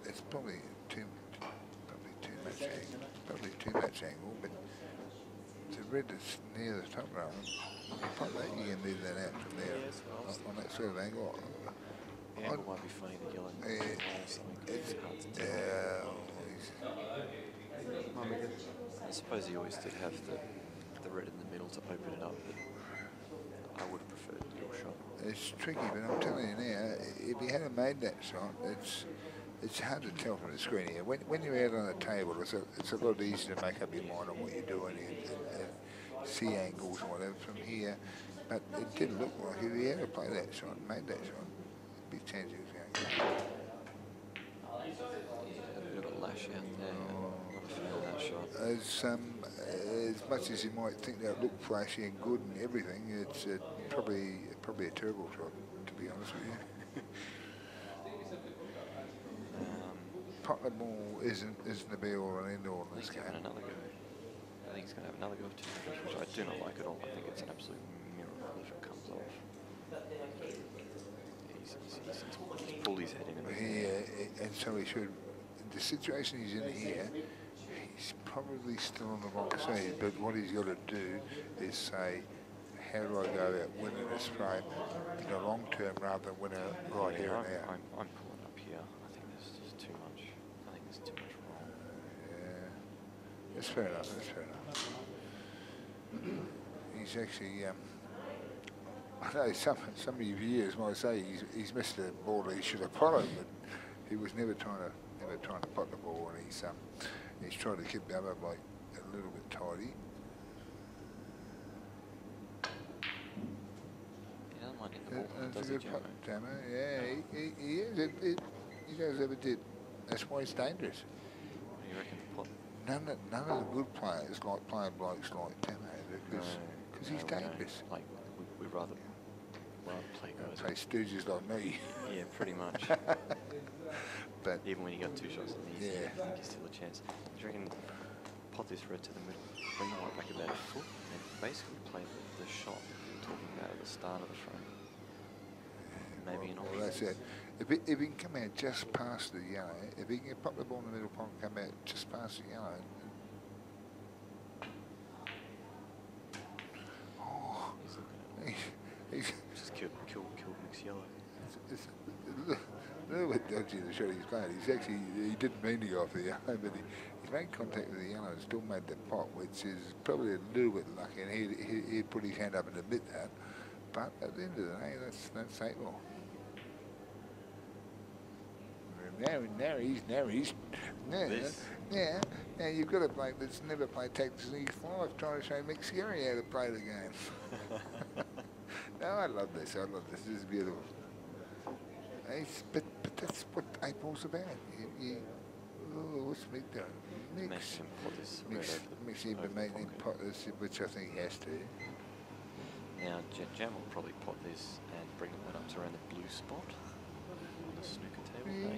It's probably too much angle, but the red that's near the top row, you can leave that out from there on that sort of angle. The angle might be funny, the yellow. I suppose he always did have the red in the middle to open it up, but I would have preferred your shot. It's tricky, but I'm telling you now, if he hadn't made that shot, it's hard to tell from the screen here. When you're out on the table, it's a lot easier to make up your mind on what you're doing and see angles and whatever from here. But it did look like if he had to play that shot, made that shot, big chance he was going to go. A bit of a lash out there. Not a fan of that shot. As much as you might think that looked flashy and good and everything, it's probably a terrible shot, to be honest with you. Pot the ball isn't the be all and end all in this game. Another go. I think he's going to have another go of 200, which I do not like at all. I think it's an absolute miracle if it comes off. He's pulled his head in. Yeah, and so he should. The situation he's in here, he's probably still on the wrong side, but what he's got to do is say, how do I go about winning this frame in the long term rather than winning it right here and now? I'm pulling up here. I think there's just too much. I think there's too much wrong. Yeah, that's fair enough. He's actually, I know some of your viewers might say he's missed a ball that he should have followed, but he was never trying to pot the ball, and he's trying to keep the other bloke a little bit tidy. He doesn't mind hitting the ball, does he, Jamo? Yeah, he does have a dip. That's why he's dangerous. What do you reckon? None of the good players like playing blokes like Jamo because he's dangerous. Like we'd rather play guys. Play stooges like me. Yeah, pretty much. But even when you got 2 shots in the easy, I think you're still a chance. Do you reckon pot this red to the middle, bring the white back about a foot, and then basically play the shot that you were talking about at the start of the frame? Maybe an option. Well, that's it. If he can come out just past the yellow, if he can pop the ball in the middle pocket, come out just past the yellow. He's just killed Mix Yellow. It's a little bit dodgy the shot he's played. He didn't mean to go off the yellow, but he's made contact with the yellow and still made the pot, which is probably a little bit lucky, and he'd put his hand up and admit that. But at the end of the day, that's 8 ball. Now you've got a bloke that's never played tactics in his life trying to show Mick Scary how to play the game. No, I love this. This is beautiful. But that's what 8 ball's about. What's Mick doing? Mick's even making pot this, which I think he has to. Now, Jam will probably pot this and bring that up to around the blue spot on the snooker table. Yeah, No,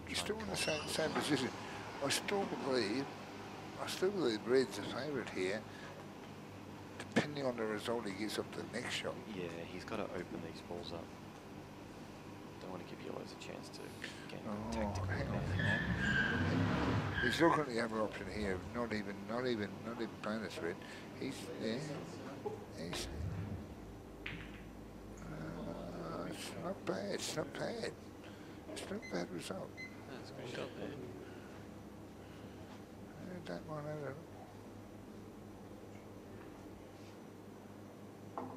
he's still in the same position. I still believe Red's the favourite here, depending on the result he gets up to the next shot. Yeah, he's got to open these balls up. Don't want to give yellows a chance to gain tactical advantage. He's looking at the other option here, not even playing this red. He's there. He's it's not bad. It's not bad. It's not a bad result. That's a good shot there. I don't mind that at all.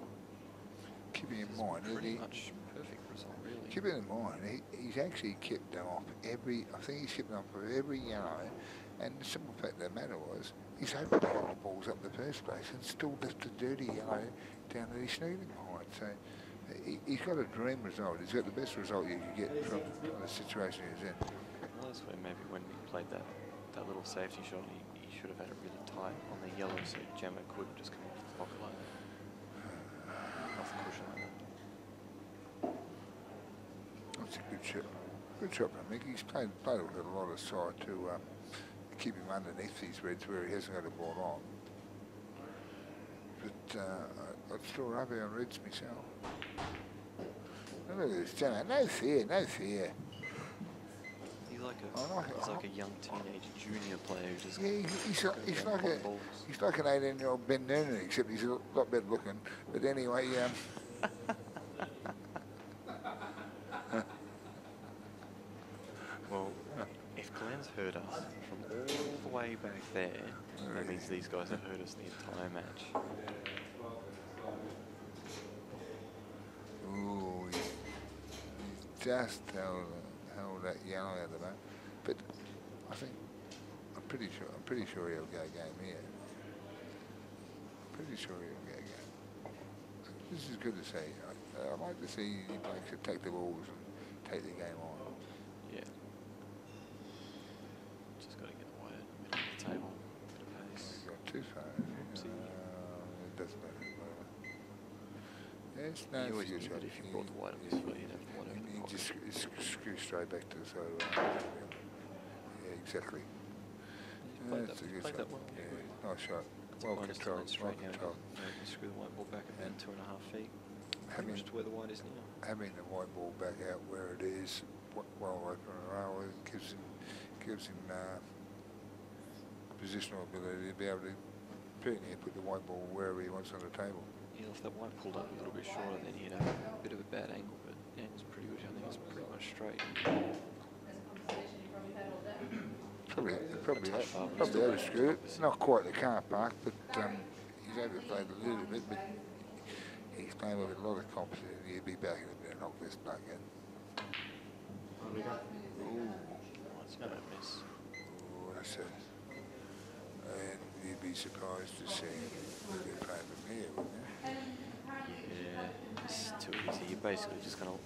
Keeping in mind, pretty much perfect result, really. Keeping in mind, he's actually kept them off I think he's kept them off of every yellow, and the simple fact of the matter was, he's opened a lot of balls up in the first place and still left the dirty yellow down at his snooding behind. So he's got a dream result. He's got the best result you can get from the situation he's in. Well, that's where maybe when we played that little safety shot, he should have had it really tight on the yellow so Jammer could just come off the pocket like that. Off the cushion like that. That's a good shot. Good shot from Mick. He's played with a lot of side to keep him underneath these reds where he hasn't got a ball on. But I'd still rather on reds myself. Look at this, Jammer. No fear, no fear. He's like a young teenage junior player who just he's like an 18-year-old Ben Noonan, except he's a lot better looking. But anyway, well, if Glenn's heard us from all the way back there, that means these guys have heard us the entire match. Ooh, he's just held that yellow out of the back. But I'm pretty sure he'll go game here. Pretty sure he'll go game. This is good to see. I like to see he likes to take the balls and take the game on. Yeah. Just got to get wide in the middle of the table. Bit of pace. He's got too far. It doesn't matter. Yes, no, you always knew that if you brought the white up this way, you'd have the white over the pocket. Just screw straight back to the side of the yeah, exactly. That's a good shot. Yeah, nice shot. Well controlled. Well controlled. Screw the white ball back about 2.5 feet. Pretty much to where the white is now. Having the white ball back out where it is, well open around, gives him positional ability to be able to put the white ball wherever he wants on the table. Yeah, if that white pulled up a little bit shorter, then he'd have a bit of a bad angle, but the angle's pretty good. I think it's pretty much straight. Probably overscrewed it. It's not quite the car park, but he's overplayed a little bit, but he's playing with a lot of confidence. He'll be back in a minute and knock this back in. Ooh. That's going to miss. Ooh, that's it. And you'd be surprised to see him playing from here, wouldn't you? Yeah, it's too easy. You're basically just going to,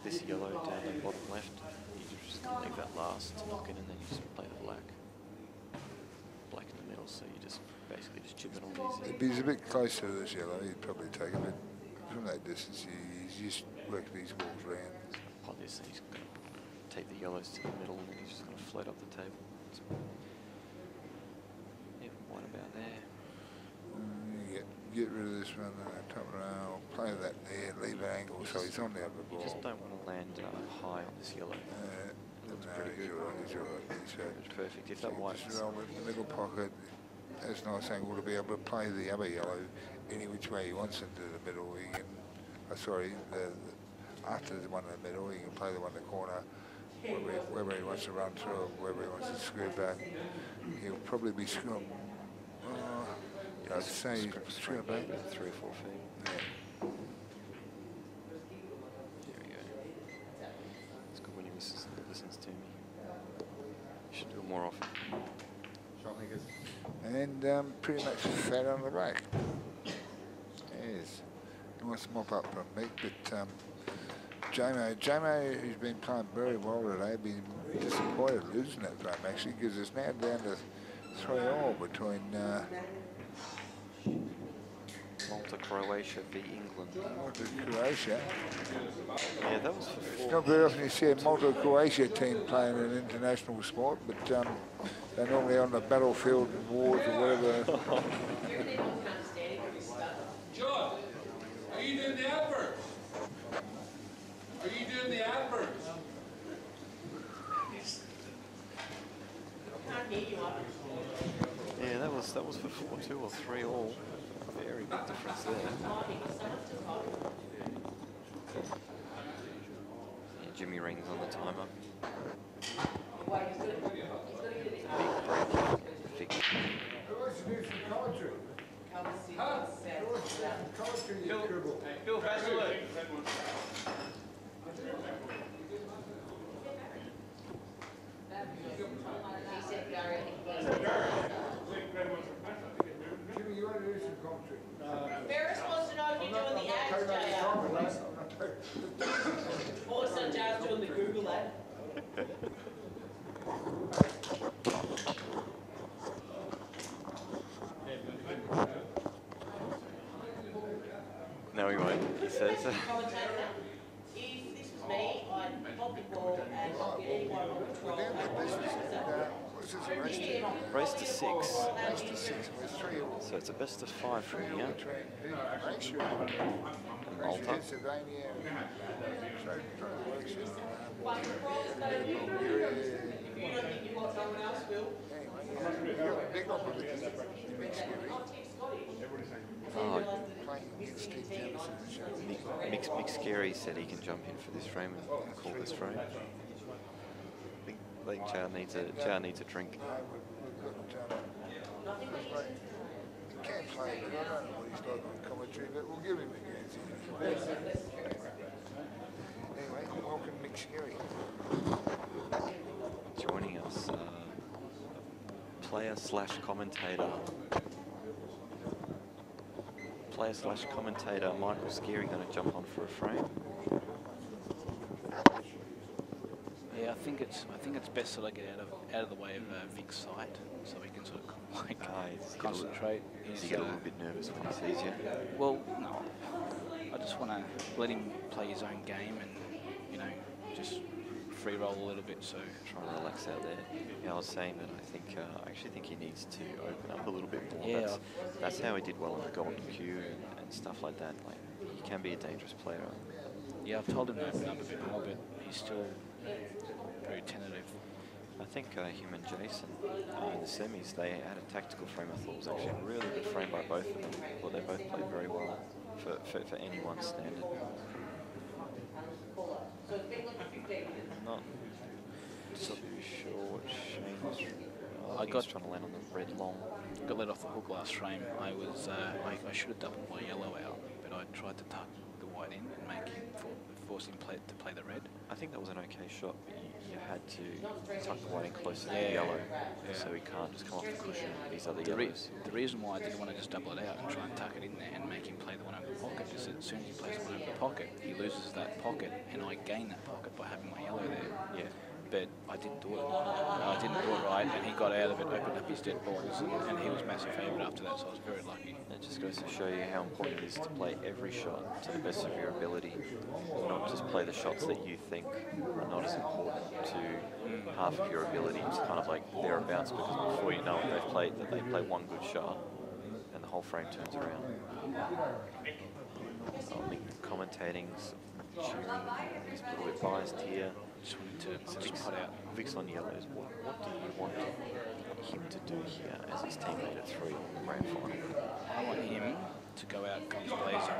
this yellow down the bottom left, you're just going to leave that last to lock in, and then you just play the black. Black in the middle, so you just basically just chip it all easy. If he's a bit closer to this yellow, he'd probably take a bit from that distance. He's just working these balls around. Pot this, and he's going to take the yellows to the middle, and then he's just going to float up the table. Yeah, one about there. Get rid of this one, top rail, play that there, leave an angle so he's on the other ball. You just don't want to land high on this yellow. It looks pretty good. He's all right. It's perfect. If that white just roll it in the middle pocket, that's a nice angle to be able to play the other yellow any which way he wants into the middle. He can, after the one in the middle, he can play the one in the corner, wherever he wants to run through, wherever he wants to screw back. He'll probably be screwing. I'd say screw back 3 or 4 feet. Yeah. There we go. It's good when he listens to me. You should do it more often. And pretty much flat on the back. Yes. Nice mop up from Mick, but Jamo, who's been playing very well today, been disappointed losing that game actually, because it's now down to 3-all between Malta, Croatia v England. Malta, Croatia. Yeah, that was for It's not very often you see a Malta, Croatia team playing an international sport, but they're normally on the battlefield in wars or whatever. John, are you doing the adverts? Are you doing the adverts? Yeah, that was for 4-2 or 3 all. Very big difference there. Yeah, Jimmy Ring's on the timer. Big break. Bill Vaseline. Jimmy, you want to do some commentary? Ferris wants to know if you're doing the ads, JR. Also, JR's doing the Google ad. No, he won't. He says. If this was me, I'd pop the ball and not get anyone on control. Race to 6. So it's a best of 5 from here. And Malta. You don't think you've got someone else, Phil? Mick Scary said he can jump in for this frame and call this frame. I think Jar needs a drink. He can play, but I don't know what he's like on commentary, but we'll give him a chance. Anyway, welcome Mick Scary. Joining us, player/commentator Michael Scary going to jump on for a frame. Yeah, I think it's best that I get out of the way of Vic's sight, so he can sort of like concentrate. Does he get a little bit nervous when he sees you? Well, no. I just want to let him play his own game and, you know, just free roll a little bit. So trying to relax out there. Yeah, I was saying that I actually think he needs to open up a little bit more. Yeah, that's how he did well in the Golden Q and stuff like that. Like, he can be a dangerous player. Yeah, I've told him to open up a bit more, but he's still very tentative. I think him and Jason in the semis, they had a tactical frame. I thought was actually a really good frame by both of them. Well, they both played very well for anyone's standard. Not too sure what Shane was. I got trying to land on the red long. Got let off the hook last frame. I was I should have doubled my yellow out, but I tried to tuck the white in and make him force him to play the red. I think that was an okay shot, but you had to tuck the white in closer to the yellow, so he can't just come off the cushion with these other yellows. The reason why I didn't want to just double it out and try and tuck it in there and make him play the one over the pocket is that as soon as he plays the one over the pocket, he loses that pocket, and I gain that pocket by having my yellow there. Yeah. But I didn't do it. I didn't do it right, and he got out of it, opened up his dead balls, and he was massive favourite after that, so I was very lucky. It just goes to show you how important it is to play every shot to the best of your ability, not just play the shots that you think are not as important to half of your ability. It's kind of like thereabouts, because before you know it, they play one good shot, and the whole frame turns around. Commentating's he's a little bit biased here. Just wanted to put out. Vic's on yellows. What do you want him to do here as his teammate at 3 on the grand final? I want him to go out guns blazing.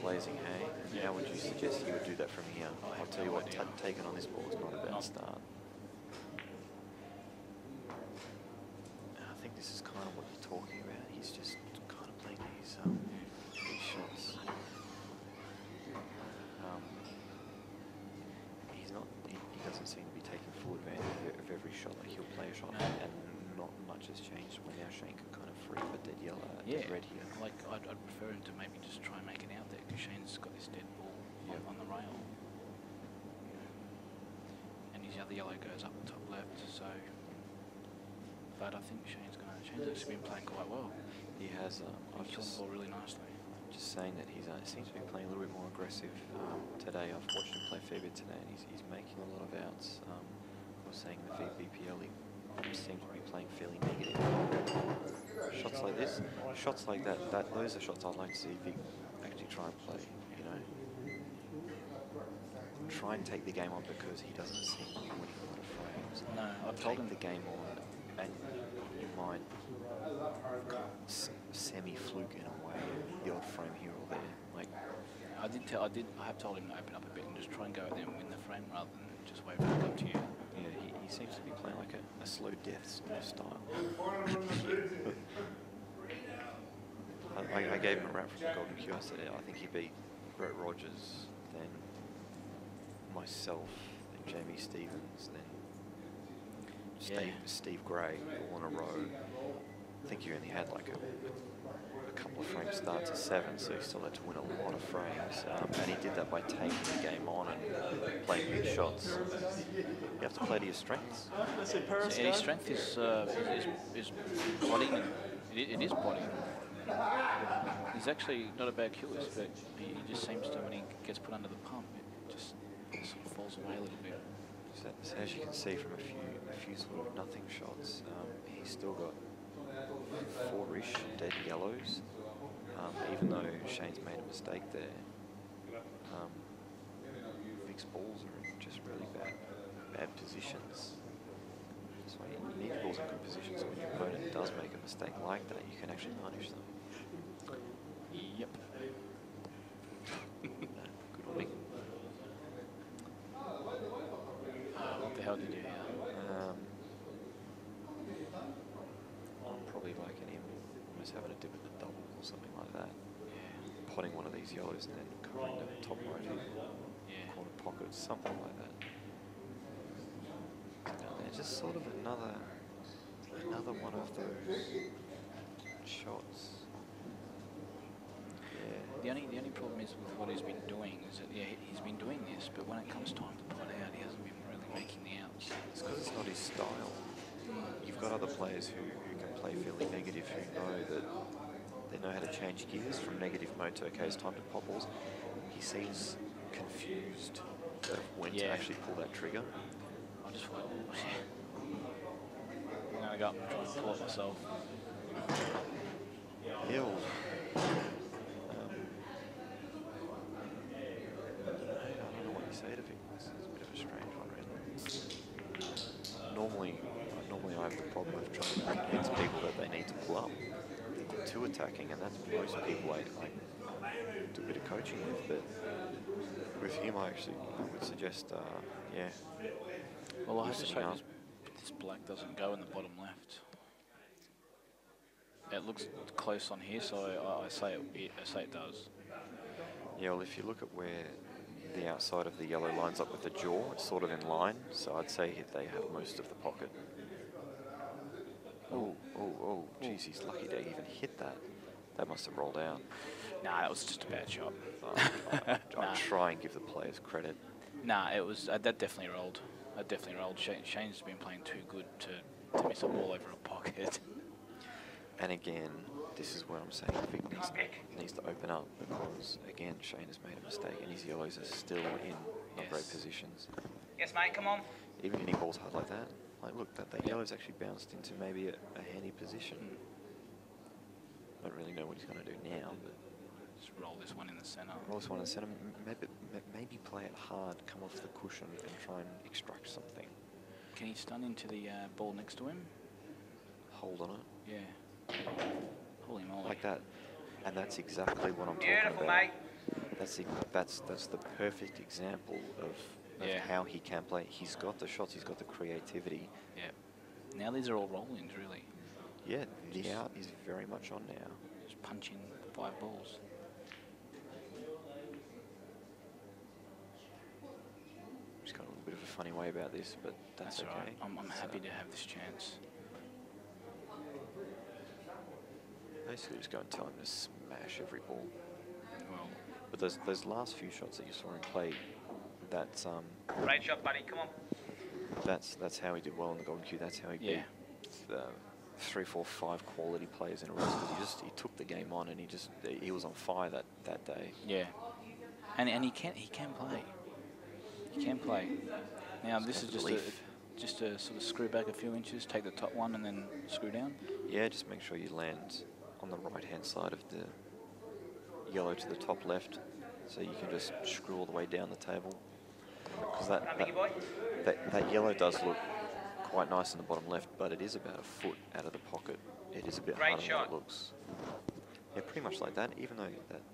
Blazing, hey? Yeah. How would you suggest he would do that from here? I'll tell you what, taking on this ball is not a bad start. I think this is kind of what you're talking about. He's just kind of playing these shots. He doesn't seem to be taking full advantage of every shot. Like, he'll play a shot and not much has changed. Well, now Shane can kind of free for dead yellow, dead red here. Like, I'd prefer him to maybe just try and make it out there, because Shane's got this dead ball on the rail. And his other yellow goes up the top left, so... but I think Shane's actually been playing quite well. He has. I've killed the ball really nicely. Just saying that he seems to be playing a little bit more aggressive today. I've watched him play a fair bit today, and he's making a lot of outs. I was saying the VBPL, he seems to be playing fairly negative. Shots like this, shots like that, those are shots I'd like to see Vic actually try and play. You know, try and take the game on, because he doesn't seem to be winning a lot of frames. No, I've told him the game on, and you might semi-fluke in a way the odd frame here or there. Like I have told him to open up a bit and just try and go out there and win the frame rather than just wait for it to come to you. Yeah, he seems to be playing like a slow death style. I gave him a rap from the Golden Cue. I said, I think he beat Brett Rogers, then myself, then Jamie Stevens, then Steve Gray, all in a row. I think he only had like a couple of frame starts at 7, so he still had to win a lot of frames. And he did that by taking the game on and playing big shots. You have to play to your strengths. So Eddie's strength is potting. It is potting. He's actually not a bad cubist, but he just seems to, when he gets put under the pump, it just sort of falls away a little bit. So as you can see from a few sort of nothing shots, he's still got 4-ish dead yellows, even though Shane's made a mistake there. Vic's balls are in just really bad positions. So you need balls in good positions, so when your opponent does make a mistake like that, you can actually punish them. Yep. Good on me. What the hell did you do here? I'm probably liking him almost having a dip at the double or something like that. Yeah. Potting one of these yellows and then covering the top right here. Yeah. Corner pocket, something like that. Now they're just sort of another one of those shots. The only problem is with what he's been doing is that he's been doing this, but when it comes time to pot out, he hasn't been really making the outs. It's because it's not his style. You've got other players who can play fairly negative, who know that they know how to change gears from negative mode to okay, it's time to pop balls. He seems confused of when to actually pull that trigger. I'm gonna go up and try and pull it myself. Hill. I don't know what you say to him. This is a bit of a strange one, really. Normally I have the problem of trying to bring against people that they need to pull up to attacking, and that's most people I do a bit of coaching with. But with him, I would suggest, yeah. Well, I have to say this black doesn't go in the bottom left. It looks close on here, so I say it does. Yeah, well, if you look at where the outside of the yellow lines up with the jaw, it's sort of in line, so I'd say they have most of the pocket. Oh, geez, he's lucky to even hit that. That must have rolled out. Nah, that was just a bad shot. I'll try and give the players credit. Nah, it was that definitely rolled. That definitely rolled. Shane's been playing too good to miss a ball over a pocket. And again, this is where I'm saying Vic needs to open up, because again, Shane has made a mistake and his yellows are still in not great positions. Yes, mate, come on. Even hitting balls hard like that, like look, that yellow's actually bounced into maybe a handy position. Don't really know what he's going to do now, but just roll this one in the centre. Roll this one in the centre. Maybe play it hard, come off the cushion and try and extract something. Can he stun into the ball next to him? Hold on it. Yeah. Holy moly. Like that. And that's exactly what I'm talking Beautiful, about. mate. That's the perfect example of how he can play. He's got the shots, he's got the creativity. Yeah. Now these are all roll-ins, really. Yeah, the out is very much on now. Just punching 5 balls. Just got a little bit of a funny way about this, but that's okay. Right. I'm happy to have this chance. Basically just go and tell him to smash every ball. Well, but those last few shots that you saw him play, that's great shot, buddy. Come on. That's how he did well in the Golden Cue. That's how he beat 3, 4, 5 quality players in a row because he took the game on and he was on fire that day. Yeah, and he can play. He can play. Now this is just to sort of screw back a few inches, take the top one and then screw down. Yeah, just make sure you land on the right-hand side of the yellow to the top left, so you can just screw all the way down the table. Because that yellow does look quite nice in the bottom left, but it is about a foot out of the pocket. It is a bit harder than it looks. Yeah, pretty much like that. Even though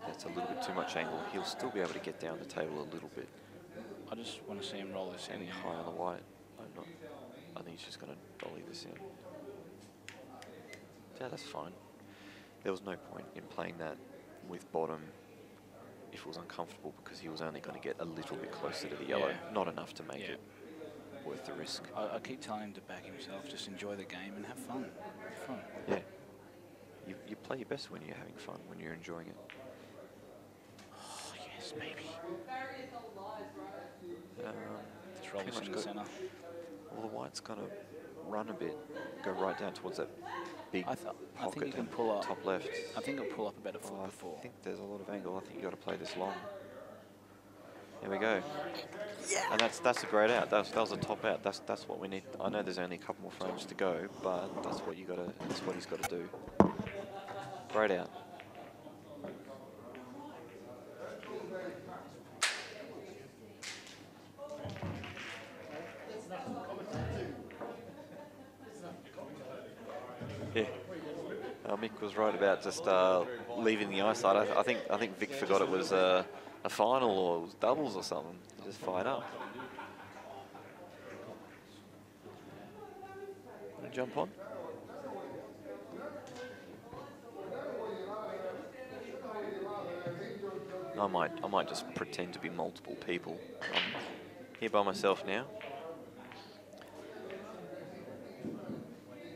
that's a little bit too much angle, he'll still be able to get down the table a little bit. I just want to see him roll this in. Any high on the white. I think he's just going to dolly this in. Yeah, that's fine. There was no point in playing that with bottom if it was uncomfortable, because he was only going to get a little bit closer to the yellow, not enough to make it worth the risk. I keep telling him to back himself, just enjoy the game and have fun. Have fun. Yeah. You play your best when you're having fun, when you're enjoying it. Oh, yes, maybe. Just roll this in the centre. Well, the white's going to run a bit, go right down towards that big I think you can pull up. Top left. I think it'll pull up about a foot before. I think there's a lot of angle. I think you got to play this long. There we go. Yeah. And that's a great out. That was a top out. That's what we need. I know there's only a couple more frames to go, but that's what you got to. That's what he's got to do. Great out. Yeah, Mick was right about just leaving the eyesight. I think Vic forgot it was a final or it was doubles or something. He just fired up. Want to jump on? I might just pretend to be multiple people. I'm here by myself now.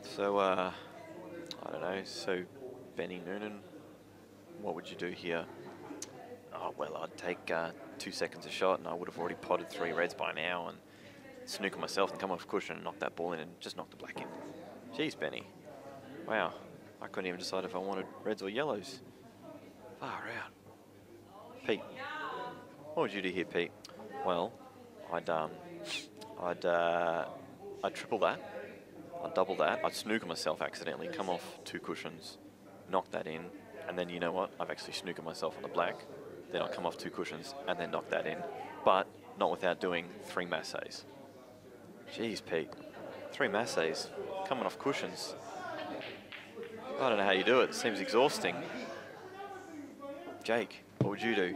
So I don't know. So Benny Noonan, what would you do here? Oh well, I'd take 2 seconds a shot, and I would have already potted 3 reds by now, and snooker myself and come off cushion and knock that ball in and just knock the black in. Jeez, Benny. Wow, I couldn't even decide if I wanted reds or yellows. Far out. Pete, what would you do here, Pete? Well, I'd triple that. I'd double that. I'd snooker myself accidentally, come off 2 cushions, knock that in, and then you know what? I've actually snookered myself on the black. Then I'll come off 2 cushions and then knock that in, but not without doing 3 massays. Jeez, Pete, 3 massays coming off cushions. I don't know how you do it. It seems exhausting. Jake, what would you do?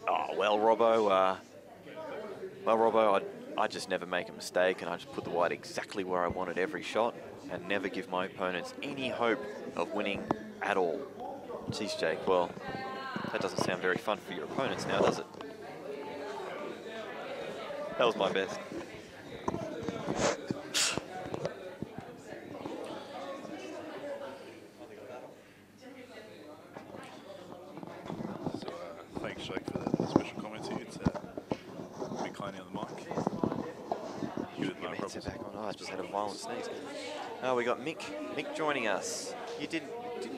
Oh, well, Robbo, I just never make a mistake, and I just put the white exactly where I wanted every shot and never give my opponents any hope of winning at all. Jeez, Jake, well, that doesn't sound very fun for your opponents now, does it? That was my best. Thanks, Jake, for that special comment here. It's Mick Claney on the mic. Your meds are back on. Oh, I just had a violent sneeze. Oh, we got Mick joining us. You didn't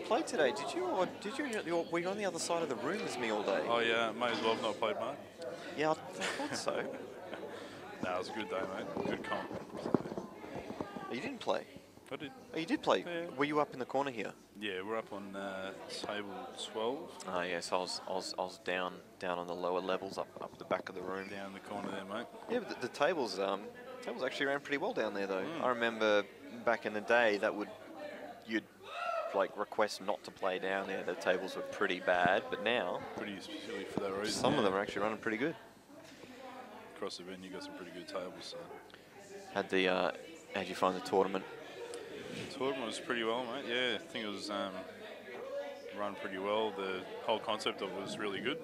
play today, did you? Or did you? Were you on the other side of the room as me all day? Oh yeah, may as well have not played, mate. Yeah, I thought so. No, it was a good day, mate. Good comp. Oh, you didn't play? I did. Oh, you did play? Yeah. Were you up in the corner here? Yeah, we're up on table 12. Oh yes, I was down on the lower levels, up the back of the room. Down in the corner there, mate. Yeah, but the tables actually ran pretty well down there though. I remember back in the day you'd like request not to play down there. The tables were pretty bad, but now pretty specifically for that reason. Some of them are actually running pretty good. Across the venue, got some pretty good tables. So. How'd you find the tournament? The tournament was pretty well, mate. Yeah, I think it was run pretty well. The whole concept of it was really good.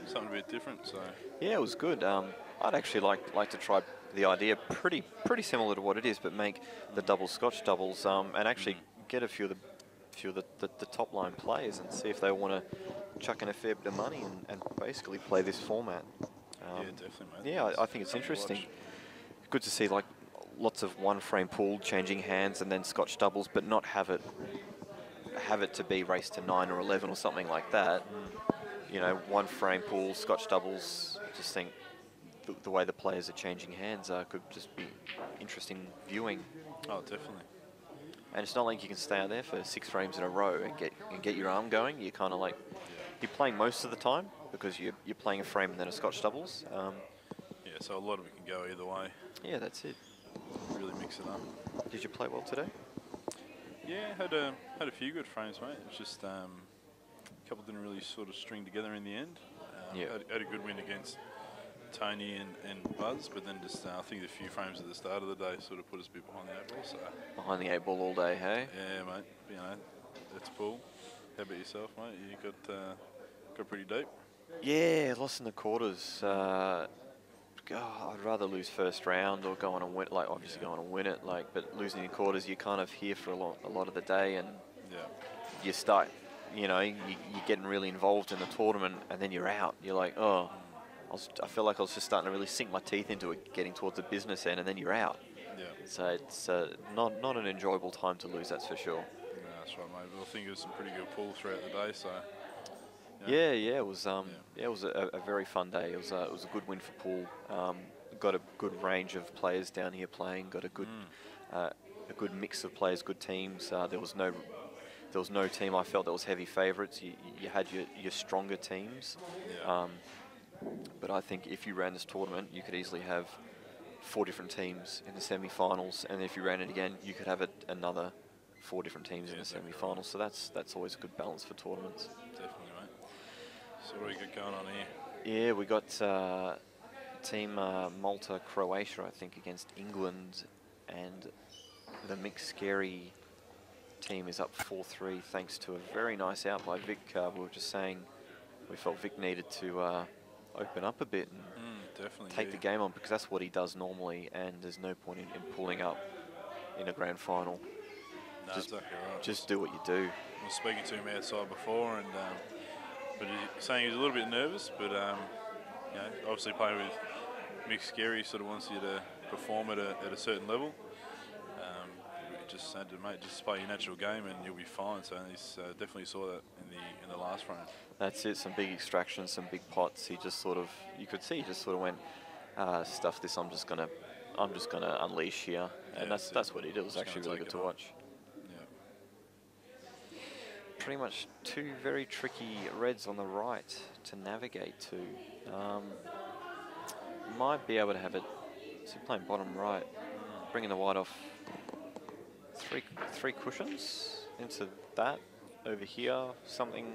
Something a bit different. So. Yeah, it was good. I'd actually like to try the idea pretty similar to what it is, but make the double Scotch doubles and actually get a few of the top line players and see if they want to chuck in a fair bit of money and basically play this format. Yeah, definitely, mate. Yeah, I think it's interesting. Good to see like lots of one-frame pool, changing hands, and then Scotch doubles, but not have it to be race to 9 or 11 or something like that. You know, one-frame pool, Scotch doubles. I just think the way the players are changing hands could just be interesting viewing. Oh, definitely. And it's not like you can stay out there for 6 frames in a row and get your arm going. You're kind of like, you're playing most of the time because you're playing a frame and then a Scotch doubles. Yeah, so a lot of it can go either way. Yeah, that's it. Really mix it up. Did you play well today? Yeah, had a few good frames, mate. It's just a couple didn't really sort of string together in the end. Had a good win against Tony and Buzz, but then just I think the few frames at the start of the day sort of put us a bit behind the 8 ball. So behind the 8 ball all day, hey? Yeah, mate. You know, that's cool. How about yourself, mate? You got pretty deep. Yeah, lost in the quarters. I'd rather lose first round or go on and win. Like obviously go on and win it. Like, but losing in quarters, you're kind of here for a lot of the day, and you start. You know, you're getting really involved in the tournament, and then you're out. You're like, oh, I feel like I was just starting to really sink my teeth into it, getting towards the business end, and then you're out. Yeah. So it's not an enjoyable time to lose, that's for sure. No, that's right, mate. But I think it was some pretty good pull throughout the day. So. Yeah, it was. It was a very fun day. It was a good win for pool. Got a good range of players down here playing. Got a good mix of players, good teams. There was no team I felt that was heavy favourites. You had your stronger teams. Yeah. But I think if you ran this tournament, you could easily have 4 different teams in the semi-finals, and if you ran it again, you could have another 4 different teams in the semi-finals. So that's always a good balance for tournaments. Definitely, mate. So what do you got going on here? Yeah, we got team Malta, Croatia, I think, against England, and the mixed scary team is up 4-3 thanks to a very nice out by Vic. We were just saying we felt Vic needed to open up a bit and take the game on, because that's what he does normally, and there's no point in pulling up in a grand final. No, just, exactly right. Just do what you do. I was speaking to him outside before, and but he's saying he was a little bit nervous, but you know, obviously playing with Mick Scary sort of wants you to perform at a certain level. Just said to mate, just play your natural game and you'll be fine. So he's definitely saw that in the last frame. That's it. Some big extractions, some big pots. He just sort of, you could see, he just sort of went, stuff this. I'm just gonna unleash here, and that's what he did. It was actually really good to watch. Yeah. Pretty much 2 very tricky reds on the right to navigate to. Might be able to have it. So playing bottom right, bringing the white off. Three cushions into that. Over here, something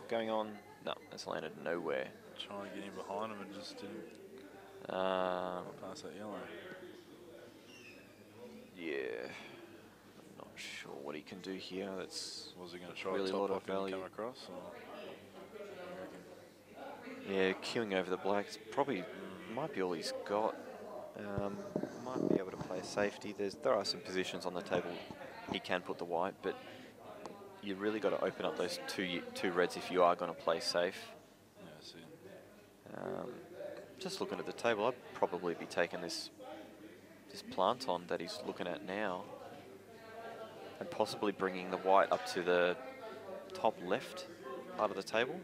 going on. No, it's landed nowhere. Trying to get in behind him and just didn't pass that yellow. Yeah, I'm not sure what he can do here. That's was he going to try really to a lot top of value. Come across? Yeah, queuing over the blacks probably might be all he's got. Might be able to play a safety. There are some positions on the table he can put the white, but you really got to open up those two reds if you are going to play safe. Yeah, I see. Just looking at the table, I'd probably be taking this plant on that he's looking at now, and possibly bringing the white up to the top left part of the table.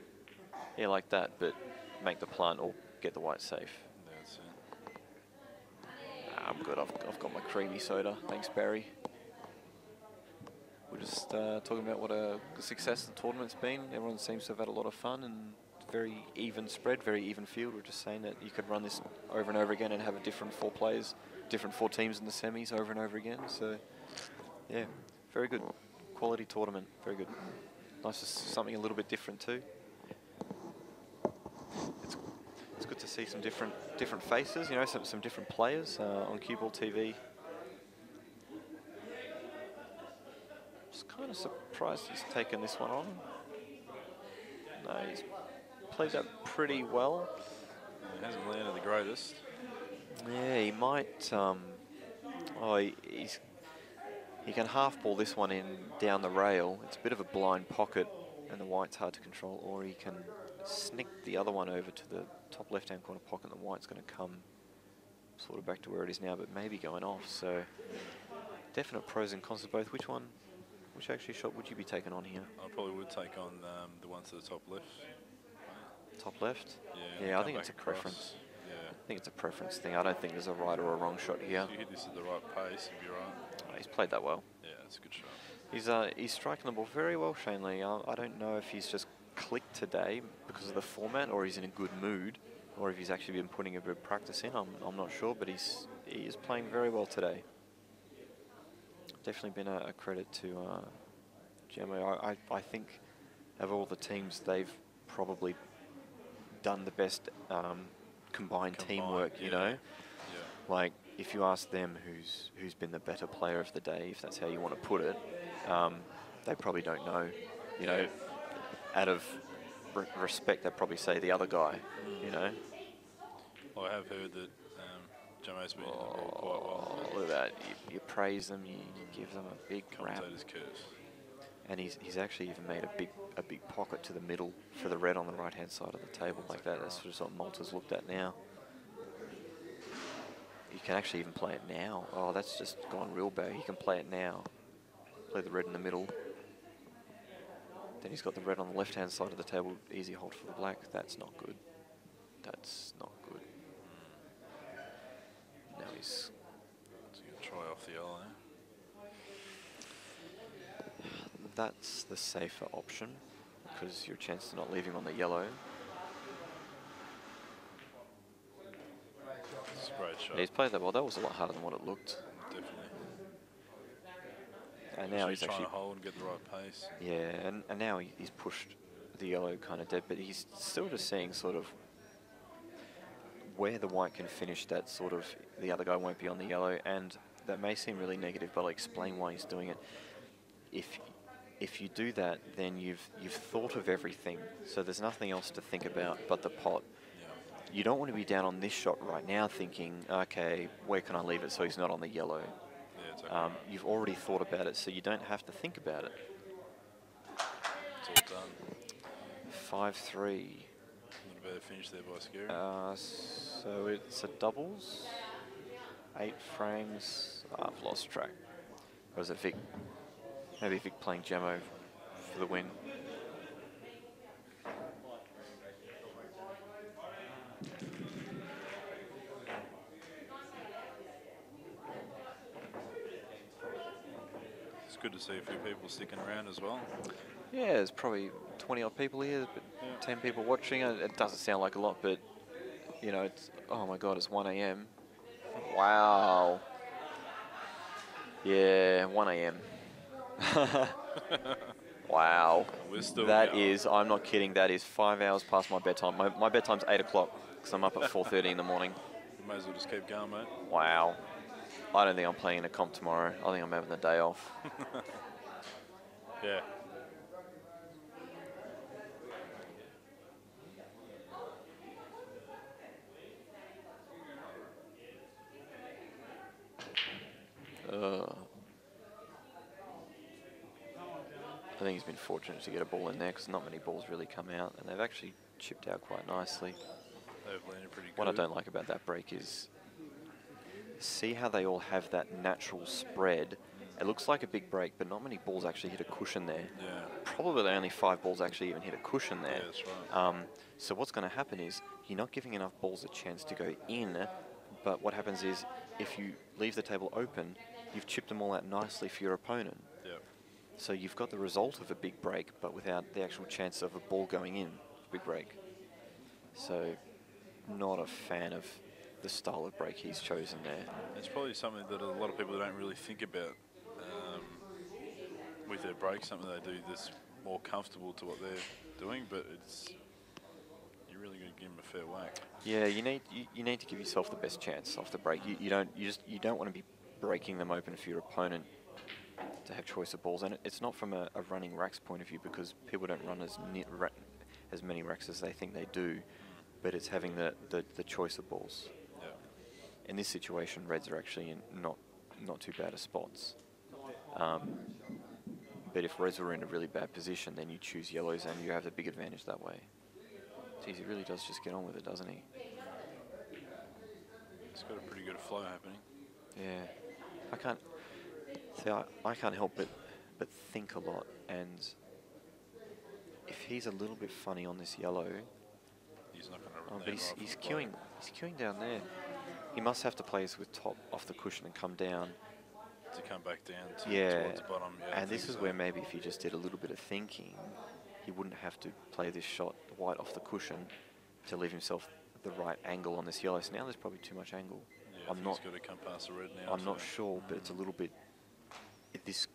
Yeah, like that, but make the plant or get the white safe. That's it. I'm good. I've got my creamy soda. Thanks, Barry. We're just talking about what a success the tournament's been. Everyone seems to have had a lot of fun and very even spread, very even field. We're just saying that you could run this over and over again and have a different 4 players, different 4 teams in the semis over and over again. So, yeah, very good. Quality tournament. Very good. Nice, just something a little bit different too. It's good to see some different faces, you know, some different players on CueballTV. Just kind of surprised he's taken this one on. No, he's played that pretty well. He hasn't landed the greatest. Yeah, he might. He can half ball this one in down the rail. It's a bit of a blind pocket, and the white's hard to control. Or he can snick the other one over to the top left-hand corner pocket, and the white's going to come sort of back to where it is now, but maybe going off. So definite pros and cons of both. Which actually shot would you be taking on here? I probably would take on the one to the top left. Top left? Yeah, Yeah, I think it's a preference. Yeah. I think it's a preference thing. I don't think there's a right or a wrong shot here. If you hit this at the right pace, you'd be right. Oh, he's played that well. Yeah, it's a good shot. He's striking the ball very well, Shane Lee. I don't know if he's just clicked today because of the format, or he's in a good mood, or if he's actually been putting a bit of practice in. I'm not sure, but he is playing very well today. Definitely been a credit to Gemma. I think of all the teams, they've probably done the best combined teamwork, you know? Yeah. Like, if you ask them who's been the better player of the day, if that's how you want to put it, they probably don't know. You know, out of respect, they'd probably say the other guy, you know? Well, I have heard that Jamo's been hitting the ball quite well. Look at that. You praise them, you give them a big rap. Commentator's curse. And he's actually even made a big pocket to the middle for the red on the right-hand side of the table like that. That's just what Malta's looked at now. You can actually even play it now. Oh, that's just gone real bad. You can play it now. Play the red in the middle. Then he's got the red on the left-hand side of the table. Easy hold for the black. That's not good. That's not good. Now he's... So you can try off the yellow there. That's the safer option, because your chance of not leaving on the yellow. It's a great shot. Yeah, he's played that well. That was a lot harder than what it looked. Definitely. And now he's trying actually to hold and get the right pace. Yeah, and now he's pushed the yellow kind of dead, but he's still just seeing sort of where the white can finish. That sort of the other guy won't be on the yellow, and that may seem really negative, but I'll explain why he's doing it. If you do that, then you've thought of everything, so there's nothing else to think about but the pot. Yeah. You don't want to be down on this shot right now thinking, okay, where can I leave it so he's not on the yellow? Yeah, it's okay. You've already thought about it, so you don't have to think about it. It's all done. 5-3. A little better finish there by Scary. So it's a doubles. 8 frames. I've lost track. Or is it Vic? Maybe Vic playing Jamo for the win. It's good to see a few people sticking around as well. Yeah, there's probably 20 odd people here, but 10 people watching. It doesn't sound like a lot, but you know, it's, oh my God, it's 1 AM. Wow. Yeah, 1 AM. Wow. That is, I'm not kidding, that is 5 hours past my bedtime. My bedtime's 8 o'clock, because I'm up at 4:30 in the morning. You may as well just keep going, mate. Wow. I don't think I'm playing in a comp tomorrow. I think I'm having the day off. Yeah. I think he's been fortunate to get a ball in there because not many balls really come out, and they've actually chipped out quite nicely. They've landed pretty good. What I don't like about that break is see how they all have that natural spread. It looks like a big break, but not many balls actually hit a cushion there. Yeah. Probably only 5 balls actually even hit a cushion there. Yeah, that's right. So what's going to happen is you're not giving enough balls a chance to go in, but what happens is if you leave the table open, you've chipped them all out nicely for your opponent. Yeah. So you've got the result of a big break, but without the actual chance of a ball going in, big break. So not a fan of the style of break he's chosen there. It's probably something that a lot of people don't really think about with their break, something they do that's more comfortable to what they're doing, but it's you're really going to give them a fair whack. Yeah, you need to give yourself the best chance off the break. You don't want to be breaking them open for your opponent to have choice of balls, and it's not from a running racks point of view because people don't run as many racks as they think they do, but it's having the choice of balls. Yeah. In this situation, reds are actually in not too bad of spots. But if reds were in a really bad position, then you choose yellows and you have the big advantage that way. Geez, he really does just get on with it, doesn't he? got a pretty good flow happening. Yeah, I can't help but think a lot, and if he's a little bit funny on this yellow, he's not going to. But he's queuing down there. He must have to play this with top off the cushion and come down. To come back down to towards the bottom. Yeah, and this is where maybe if he just did a little bit of thinking, he wouldn't have to play this shot white off the cushion to leave himself the right angle on this yellow. So now there's probably too much angle. Yeah, he's got to come past the red now. I'm not sure, but it's a little bit. This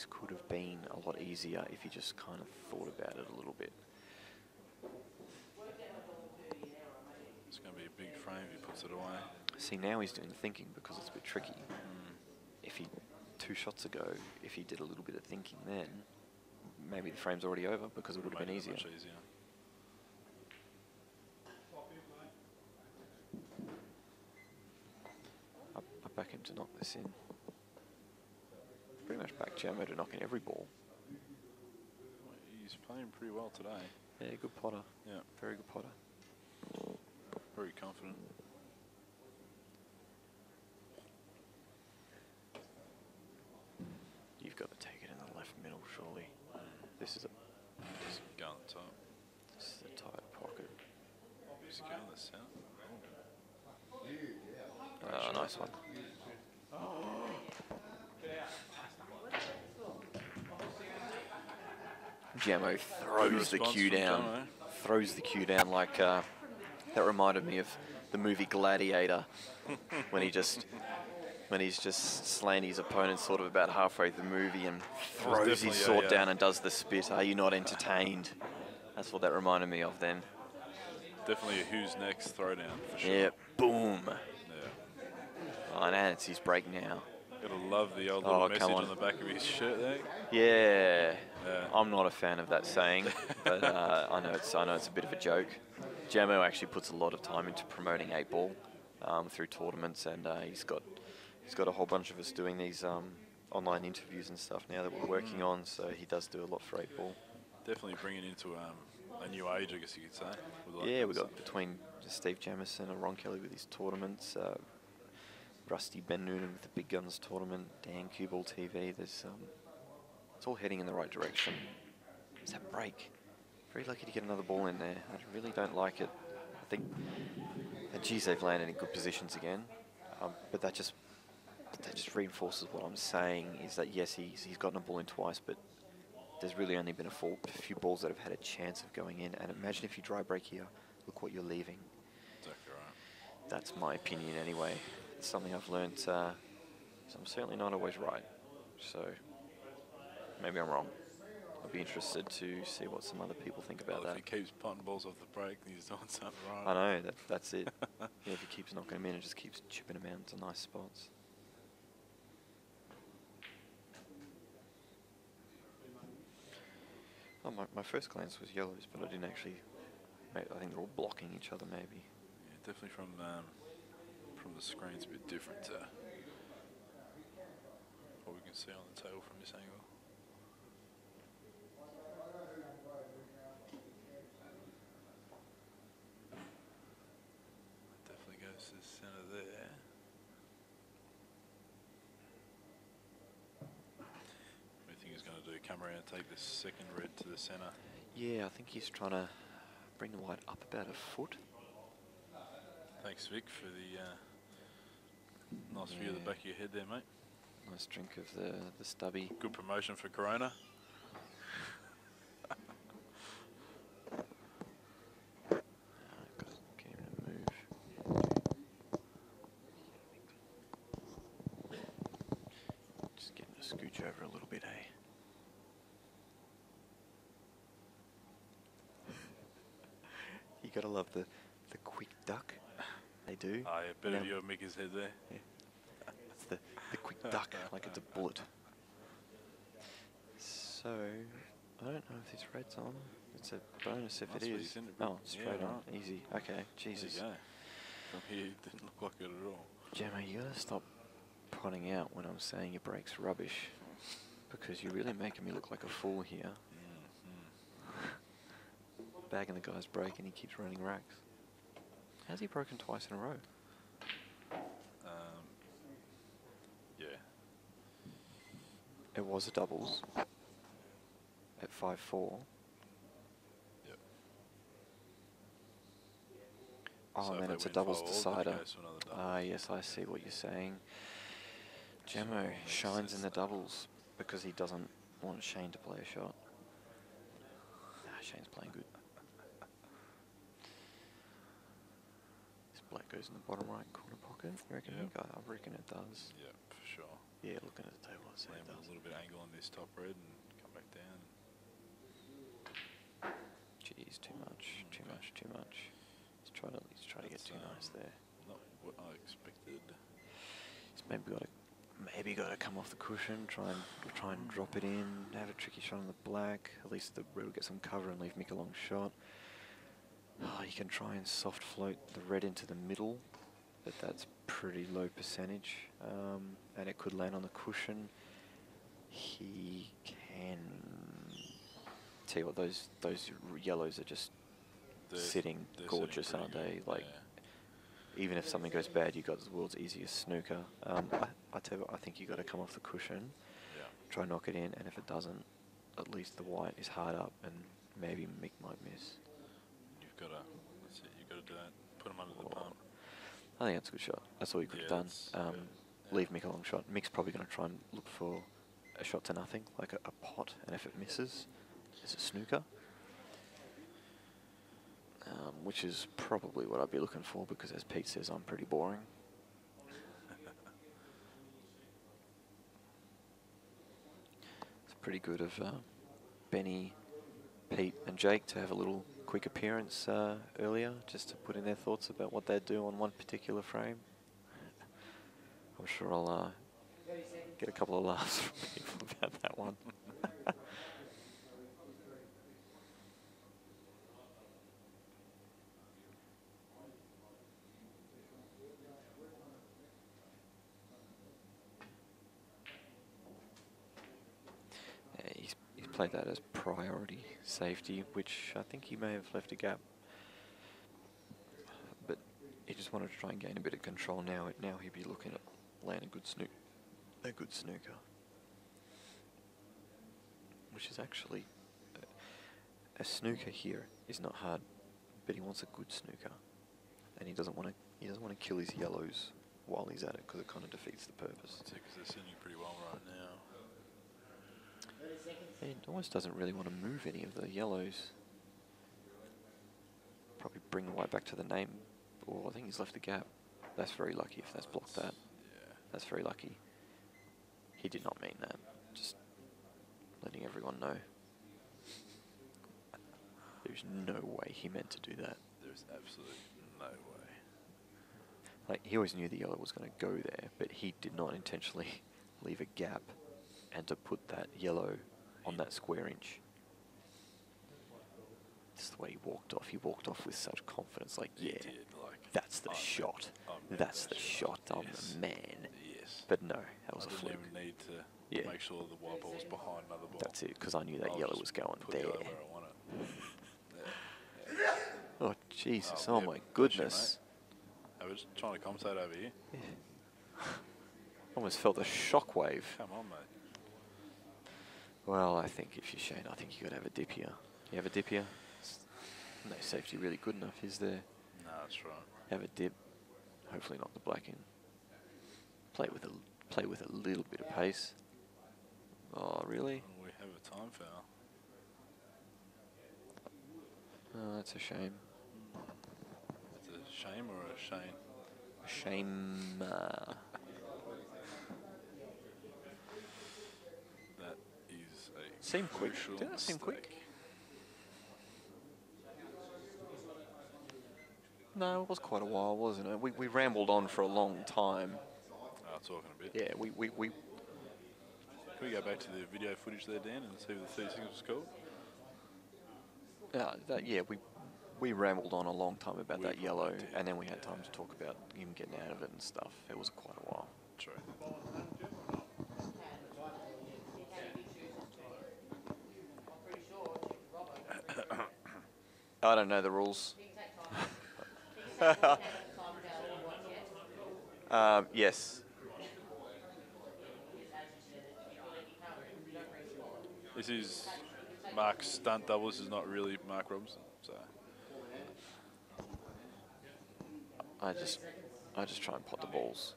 could have been a lot easier if he just kind of thought about it a little bit. It's going to be a big frame if he puts it away. See, now he's doing the thinking because it's a bit tricky. If he 2 shots ago, if he did a little bit of thinking then, maybe the frame's already over because it would have been easier. Much easier. I back him to knock this in. Pretty much back Jamo to knock in every ball. He's playing pretty well today. Yeah, good potter. Yeah. Very good potter. Very confident. You've got to take it in the left middle, surely. This is a... Just go on the top. This is a tight pocket. Just go on the center. Oh, nice one. Jamo throws the cue down. Throws the cue down like... that reminded me of the movie Gladiator, when he's just slain his opponent sort of about halfway through the movie and throws his sword down and does the spit. Are you not entertained? That's what that reminded me of then. Definitely a who's next throwdown for sure. Yeah, boom. Yeah. Oh, and it's his break now. Gotta love the old little message on the back of his shirt there. Yeah. I'm not a fan of that saying, but I know it's a bit of a joke. Jamo actually puts a lot of time into promoting 8-ball through tournaments, and he's got a whole bunch of us doing these online interviews and stuff now that we're working on. So he does do a lot for 8-ball. Definitely bringing into a new age, I guess you could say. Yeah, we got between Steve Jamison and Ron Kelly with his tournaments, Rusty Ben Noonan with the Big Guns tournament, Dan CueballTV. There's it's all heading in the right direction. It's that break. Very lucky to get another ball in there. I really don't like it. I think, geez, they've landed in good positions again. But that just reinforces what I'm saying, is that yes, he's gotten a ball in twice, but there's really only been a few balls that have had a chance of going in. And imagine if you dry break here, look what you're leaving. Exactly right. That's my opinion anyway. It's something I've learnt. So I'm certainly not always right. So maybe I'm wrong. I'd be interested to see what some other people think about that. If he keeps punting balls off the break, then he's doing something right. I know, that's it. Yeah, if he keeps knocking them in and just keeps chipping them out into nice spots. Oh, my first glance was yellows, but I didn't actually... I think they're all blocking each other, maybe. Yeah, definitely from the screen, it's a bit different to what we can see on the table from this angle. Definitely goes to the centre there. What do you think he's going to do? Come around and take the second red to the centre? Yeah, I think he's trying to bring the white up about a foot. Thanks, Vic, for the nice view of the back of your head there, mate. Nice drink of the stubby. Good promotion for Corona. Get him to move. Just getting to scooch over a little bit, eh? You gotta love the quick duck. They do. Oh, yeah, better view of Mickey's head there. Yeah. It's the quick duck, like it's a bullet. So, I don't know if this red's on. It's a bonus if it is. Oh, straight on. Easy. Okay, Jesus. There you go. From here, it didn't look like it at all. Jamo, you gotta stop prodding out when I'm saying your break's rubbish, because you're really making me look like a fool here. Bagging the guy's break and he keeps running racks. How's he broken twice in a row? It was a doubles at 5-4. Yep. Oh, So and if then they it's a win doubles 5-all, then it decider. goes to another double. Ah, yes, I see what you're saying. Gemmo makes shines in sense the doubles because he doesn't want Shane to play a shot. Ah, Shane's playing good. This black goes in the bottom right corner pocket. You reckon? Yep. I reckon it does. Yeah, for sure. Yeah, looking at the table, I'd say Land it with a does. little bit of angle on this top red and come back down. Jeez, too much, too much, too much. He's trying to get too nice there. Not what I expected. He's maybe got to come off the cushion, try and drop it in, have a tricky shot on the black. At least the red will get some cover and leave Mick a long shot. Oh, you can try and soft float the red into the middle, but that's pretty low percentage, and it could land on the cushion. He can. Tell you what, those yellows are just sitting gorgeous, aren't they? Like, even if something goes bad, you got the world's easiest snooker. I tell you what, I think you got to come off the cushion, try and knock it in, and if it doesn't, at least the white is hard up, and maybe Mick might miss. You've got to. That's it. You've got to do it. Put him under the pump. I think that's a good shot. That's all you could have done. Leave Mick a long shot. Mick's probably going to try and look for a shot to nothing, like a pot, and if it misses, it's a snooker. Which is probably what I'd be looking for, because as Pete says, I'm pretty boring. It's pretty good of Benny, Pete and Jake to have a little quick appearance earlier, just to put in their thoughts about what they'd do on one particular frame. I'm sure I'll get a couple of laughs from people about that one. He's played that as priority safety, which I think he may have left a gap. But he just wanted to try and gain a bit of control now. Now he'd be looking at laying a good snooker. Which is actually a snooker here is not hard, but he wants a good snooker, and he doesn't want to kill his yellows while he's at it, because it kind of defeats the purpose. Because they're sitting pretty well right now. He almost doesn't really want to move any of the yellows. Probably bring the white back to the name. Oh, I think he's left a gap. That's very lucky if that's blocked that. Yeah. That's very lucky. He did not mean that. Just letting everyone know. There's no way he meant to do that. There's absolutely no way. Like, he always knew the yellow was going to go there, but he did not intentionally leave a gap and to put that yellow on that square inch. Just the way he walked off. He walked off with such confidence, like, yeah, that's the shot. That's the shot. I'm the man. Yes. But no, that was a fluke. I didn't even need to make sure the white ball was behind another ball. That's it, because I knew that yellow was going put there. the other where I want it. Oh, Jesus. Oh, my goodness. I was trying to compensate over here. Yeah. Almost felt a shockwave. Come on, mate. Well, I think if you're Shane, I think you got to have a dip here. You have a dip here? No safety really good enough, is there? No, that's right. Have a dip. Hopefully not the black in. Play with a little bit of pace. Oh, really? We have a time foul. Oh, that's a shame. It's a shame or a Shane? Shame. That is a Seemed quick. crucial Did that seem quick? mistake. No, it was quite a while, wasn't it? We rambled on for a long time. Talking a bit. Yeah, we Can we go back to the video footage there, Dan, and see what the 30 seconds was called? yeah, we rambled on a long time about that yellow, and then we had time to talk about him getting out of it and stuff. It was quite a while. True. I don't know the rules. Yes. This is Mark's stunt double. This is not really Mark Robinson. So I just try and pot the balls.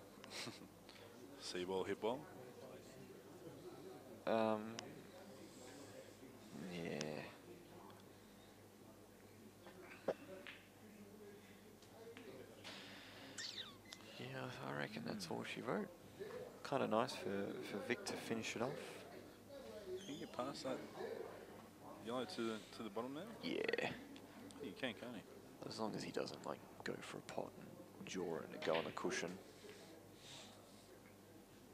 see ball, hit ball. Yeah. Yeah, I reckon that's all she wrote. Kind of nice for Vic to finish it off. Can you get past that yellow to the bottom there? Yeah. You can, can't you? As long as he doesn't like go for a pot and jaw it and go on the cushion.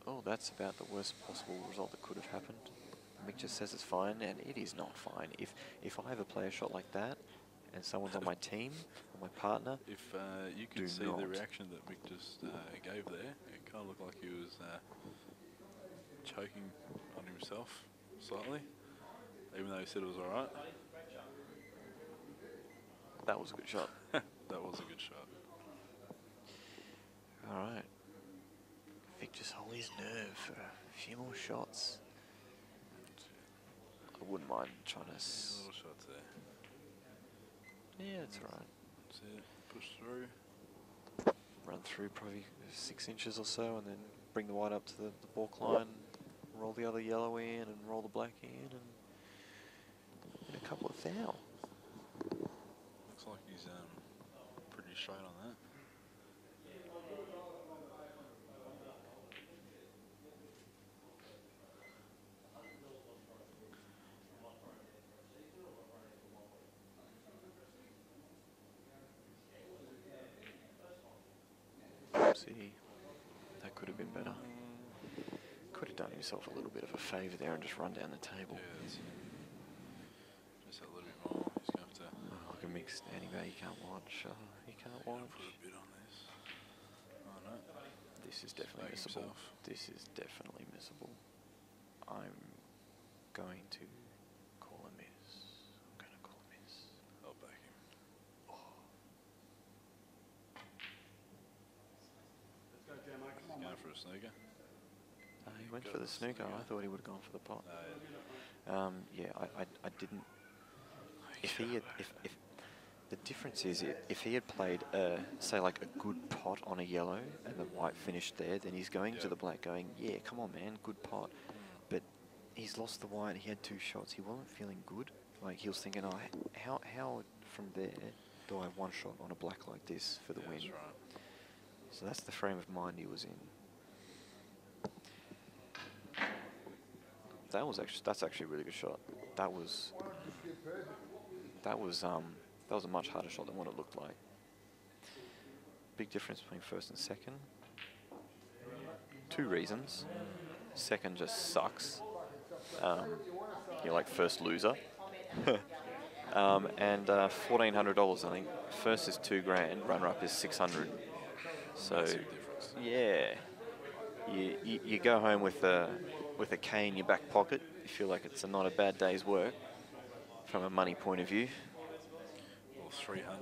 Oh, that's about the worst possible result that could have happened. Mick just says it's fine, and it is not fine. If I ever play a shot like that, and someone's on my team, or my partner, if you could see the reaction that Mick just gave there, it kind of looked like he was choking on himself slightly, even though he said it was all right. That was a good shot. That was a good shot. All right. Vic just hold his nerve for a few more shots. I wouldn't mind trying to... little shots there. Yeah, it's all right. That's it. Push through. Run through probably 6 inches or so, and then bring the white up to the balk line, roll the other yellow in, and roll the black in, and a couple of foul. Looks like he's pretty straight on that. See, that could have been better. Could have done himself a little bit of a favour there and just run down the table. Yeah, that's just a little bit more. He's going to have to... Oh, like a mixed anyway, he can't watch. He can't watch. Put a bit on this. Oh, no. This is definitely missable. This is definitely missable. I'm going to call a miss. I'm going to call a miss. I'll back him. He's going for a snooker. He went for the snooker. I thought he would have gone for the pot. Yeah, I didn't. If he had, if the difference is if he had played say like a good pot on a yellow and the white finished there, then he's going to the black going, yeah, come on man, good pot. But he's lost the white. He had 2 shots. He wasn't feeling good. Like he was thinking, oh, how from there do I have 1 shot on a black like this for the win? That's right. So that's the frame of mind he was in. That's actually a really good shot. That was a much harder shot than what it looked like. Big difference between first and second. 2 reasons. Second just sucks. You're like first loser. And $1,400 I think. First is $2,000. Runner up is $600. So yeah, you go home with a K in your back pocket. You feel like it's not a bad day's work from a money point of view. Or 300.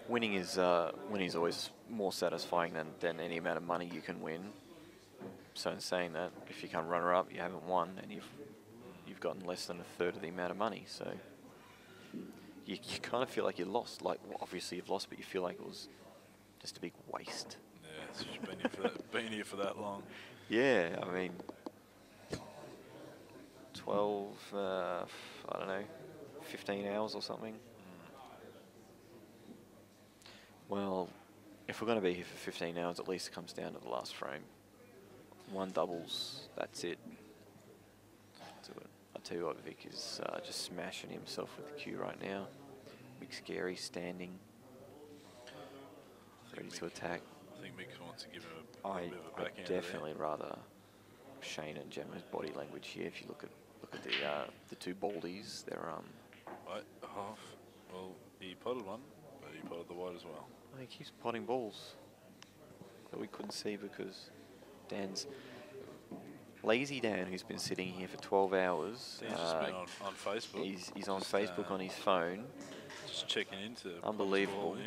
Winning is always more satisfying than any amount of money you can win. So in saying that, if you come runner up, you haven't won, and you've gotten less than 1/3 of the amount of money. So you kind of feel like you lost. Like well, obviously you've lost, but you feel like it was just a big waste. Yeah, it's just been here for that long. Yeah, I mean, 12, I don't know, 15 hours or something. Well, if we're going to be here for 15 hours, at least it comes down to the last frame. 1 doubles, that's it. I'll tell you what, Vic is just smashing himself with the cue right now. Big Scary standing, ready to attack. I think Mick wants to give him a bit of a backhand. I'd definitely rather Shane and Gemma's body language here. If you look at the 2 baldies, they're Right, half. Well, he potted one, but he potted the white as well. he keeps potting balls that we couldn't see because Dan's lazy Dan, who's been sitting here for 12 hours. Dan's just been on Facebook. He's on Facebook on his phone. Just checking into. Unbelievable.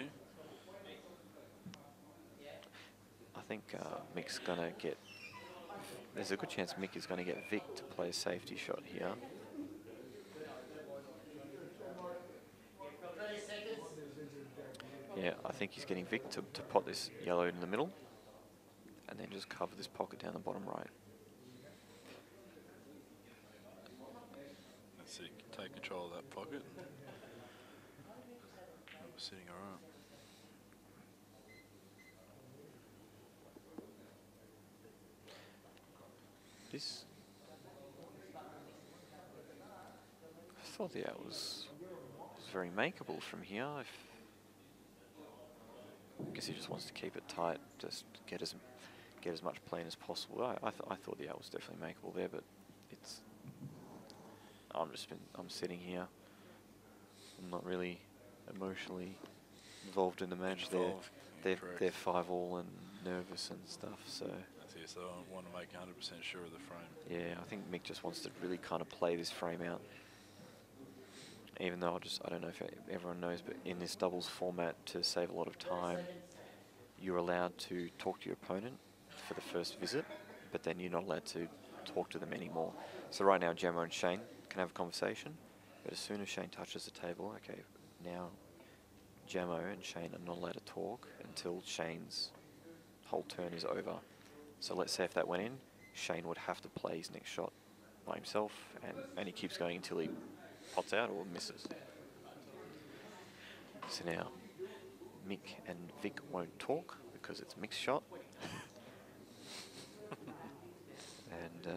I think Mick's going to get... There's a good chance Mick is going to get Vic to play a safety shot here. Yeah, I think he's getting Vic to pot this yellow in the middle and then just cover this pocket down the bottom right. Let's see, take control of that pocket. We're sitting alright. This, I thought the out was very makeable from here. I guess he just wants to keep it tight, just get as much play as possible. I thought the out was definitely makeable there, but it's I'm sitting here. I'm not really emotionally involved in the match. They're 5-all and nervous and stuff. So that's it. So I want to make 100% sure of the frame. yeah, I think Mick just wants to really kind of play this frame out. Even though I don't know if everyone knows, but in this doubles format, to save a lot of time, you're allowed to talk to your opponent for the first visit, but then you're not allowed to talk to them anymore. So right now, Gemma and Shane can have a conversation, but as soon as Shane touches the table, okay, now Gemma and Shane are not allowed to talk until Shane's whole turn is over. So let's say if that went in, Shane would have to play his next shot by himself, and he keeps going until he pots out or misses. So now, Mick and Vic won't talk because it's Mick's shot. And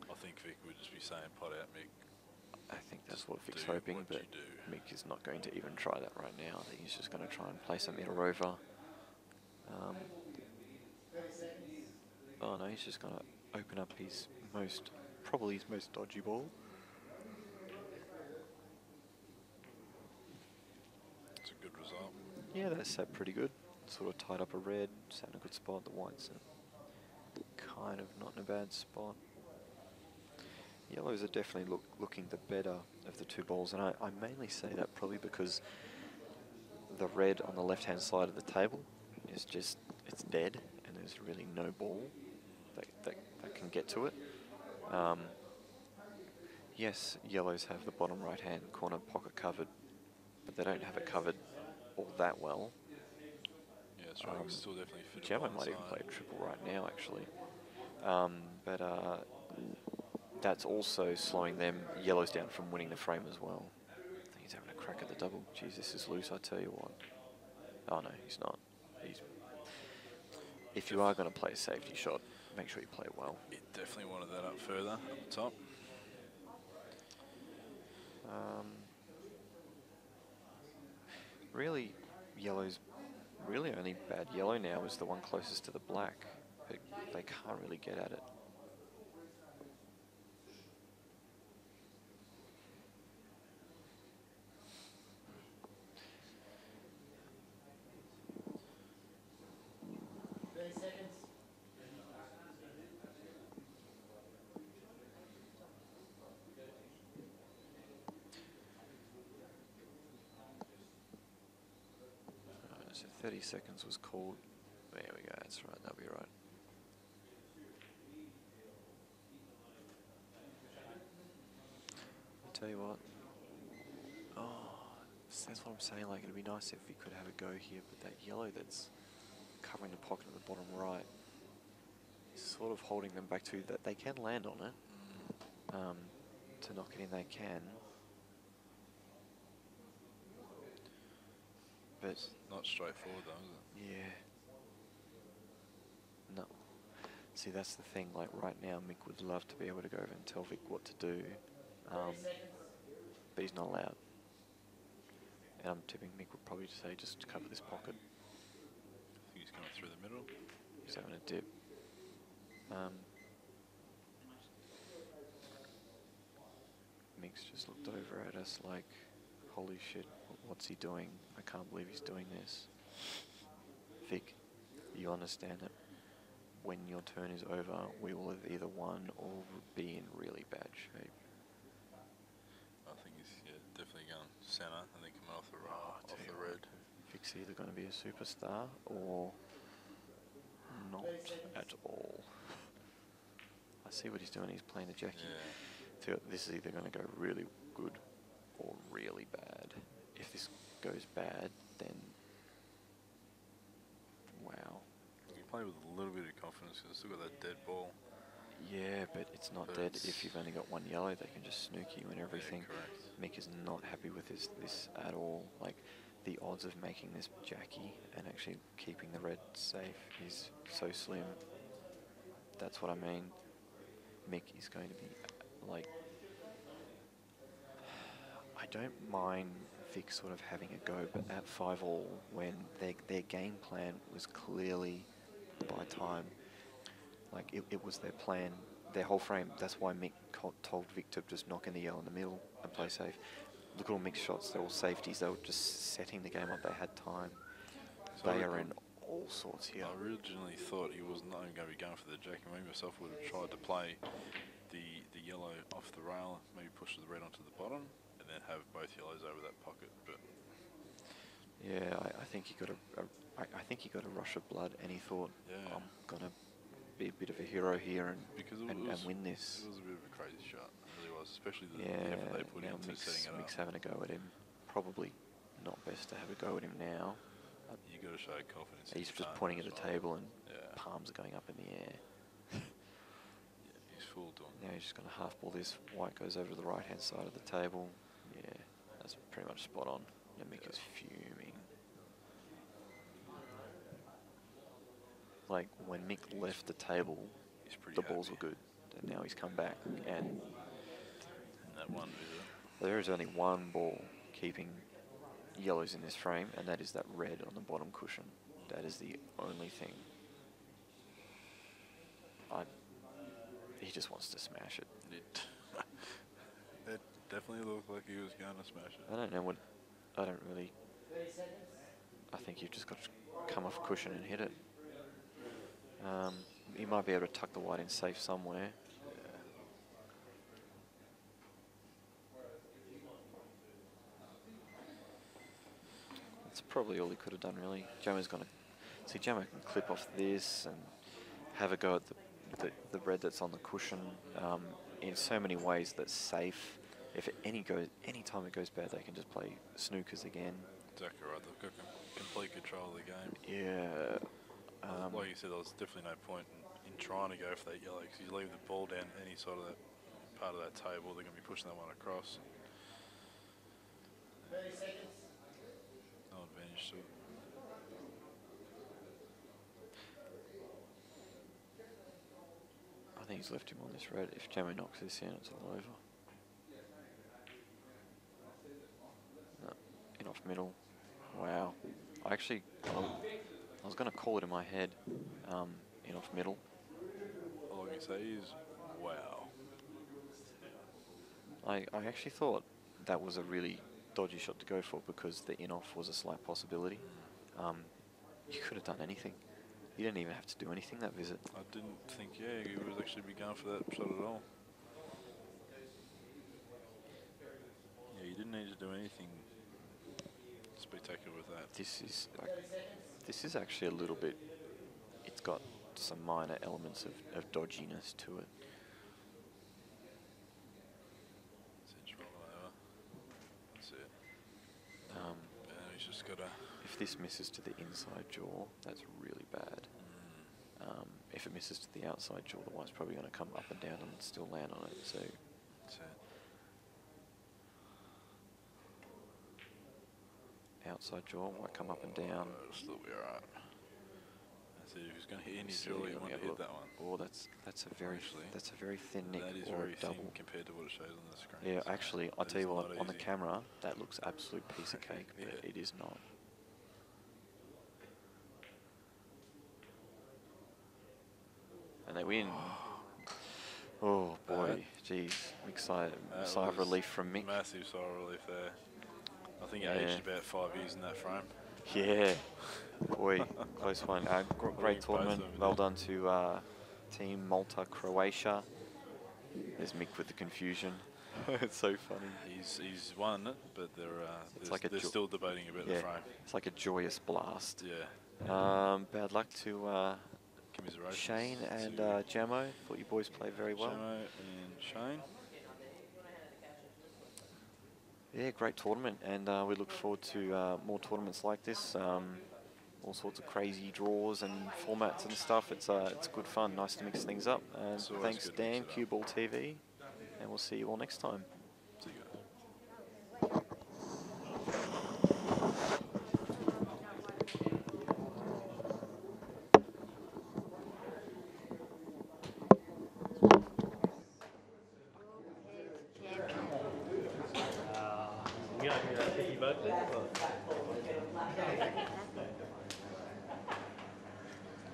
I think Vic would just be saying pot out, Mick. I think that's what Vic's hoping, but Mick is not going to even try that right now. I think he's just going to try and play some middle rover. Oh no, he's just going to open up his probably his most dodgy ball. It's a good result. Yeah, that's set pretty good. Sort of tied up a red, sat in a good spot. The white's kind of not in a bad spot. Yellows are definitely looking the better of the two balls, and I mainly say that probably because the red on the left-hand side of the table is just, it's dead, and there's really no ball that can get to it. Yes, yellows have the bottom right-hand corner pocket covered, but they don't have it covered all that well. Yeah, that's right. Still definitely fit. Gemma might even play a triple right now, actually. But that's also slowing them yellows down from winning the frame as well. I think he's having a crack at the double. Jeez, this is loose, I tell you what. Oh no, he's not. If you are going to play a safety shot, make sure you play it well. It definitely wanted that up further, up the top. Really, yellow's really only bad yellow now is the one closest to the black. They can't really get at it. So 30 seconds was called. There we go, that's right, that'll be right. I tell you what. Oh, that's what I'm saying, like it'd be nice if we could have a go here, but that yellow that's covering the pocket at the bottom right is sort of holding them back to that. They can land on it. To knock it in, they can. But it's not straightforward though, is it? Yeah. No. See, that's the thing, like right now Mick would love to be able to go over and tell Vic what to do, but he's not allowed. And I'm tipping Mick would probably say just cover this pocket. I think he's going through the middle. He's having a dip. Mick's just looked over at us like, holy shit, what's he doing? I can't believe he's doing this. Vic, you understand that when your turn is over, we will have either won or be in really bad shape. I think he's definitely going centre. I think coming off the off the red. Vic's either going to be a superstar or not at all. I see what he's doing. He's playing the Jackie. Yeah. So this is either going to go really good or really bad. If this goes bad, then wow. You play with a little bit of confidence because still got that dead ball. Yeah, but it's not But dead it's- if you've only got one yellow. They can just snook you and everything. correct. Mick is not happy with this at all. Like, the odds of making this Jackie and actually keeping the red safe is so slim. That's what I mean. Mick is going to be, like... I don't mind Vic sort of having a go, but at 5-all, when their game plan was clearly by time, like it was their plan, their whole frame. That's why Mick told Vic to just knock in the yellow in the middle and play safe. Look at all Mick's shots, they're all safeties, they were just setting the game up, they had time. So They are in all sorts here. I originally thought he was not even going to be going for the Jackie. Me myself would have tried to play the yellow off the rail, maybe push the red onto the bottom, and then have both yellows over that pocket. But Yeah, I think he got I think he got a rush of blood, and he thought, Yeah. I'm gonna be a bit of a hero here and because and win this. it was a bit of a crazy shot. It really was, especially the Yeah, effort they put now into setting it Mick's up. having a go at him. Probably not best to have a go at him now. You got to show confidence. in He's your just time pointing at as the well. table and Yeah. palms are going up in the air. Yeah, he's full doing. Now he's just going to half ball this. White goes over to the right hand side of the table. Yeah, that's pretty much spot on. Yeah, Mick is fuming. Like, when Mick left the table, He's pretty the balls happy. were good. And now he's come back, and And that one visit. there is only one ball keeping yellows in this frame, and that is that red on the bottom cushion. That is the only thing. He just wants to smash it. It definitely looked like he was going to smash it. I don't know what. I don't really. I think you've just got to come off cushion and hit it. You might be able to tuck the white in safe somewhere. That's probably all he could have done, really. Jammer's going to... See, Jammer can clip off this and have a go at the red that's on the cushion in so many ways that's safe. If any time it goes bad, they can just play snookers again. Exactly right. They've got complete control of the game. Yeah. Like you said, there was definitely no point in trying to go for that yellow because you leave the ball down any side of that part of that table, they're going to be pushing that one across. 30 seconds. No advantage to it. I think he's left him on this red. If Jammer knocks this in, it's all over. No, in off middle. Wow. I was going to call it in my head. In off middle. All I can say is, wow. I actually thought that was a really dodgy shot to go for because the in-off was a slight possibility. You could have done anything. You didn't even have to do anything that visit. I didn't think, yeah, he would actually be going for that shot at all. Yeah, you didn't need to do anything spectacular with that. This is actually a little bit. It's got some minor elements of dodginess to it. That's it. Um, He's just got to... If this misses to the inside jaw, that's really bad. If it misses to the outside jaw, the white's probably going to come up and down and still land on it. So. That's it. Outside jaw, white come up and down. It'll still be alright. That's it. If he's going to hit any See, jaw, let you me want to have a hit look. that one. Oh, that's a very thin nick That is or very a double. thin compared to what it shows on the screen. Yeah, so actually, I'll that tell is you what, not on the easy. camera, that looks absolute piece of cake, but Yeah. it is not. And they win. Oh boy, geez, sigh of relief from Mick. Massive sigh of relief there. I think he Yeah. aged about 5 years in that frame. Yeah, boy, close one. Great both tournament. of them. Well done to Team Malta Croatia. There's Mick with the confusion. It's so funny. He's won it, but they're still debating about the frame. It's like a joyous blast. Yeah. Bad luck to Commiserations Shane and to Jamo. Thought you boys played very well. Jamo and Shane. Yeah, great tournament, and we look forward to more tournaments like this. All sorts of crazy draws and formats and stuff. It's good fun. Nice to mix things up. And thanks, Dan, CueballTV, and we'll see you all next time. See you guys.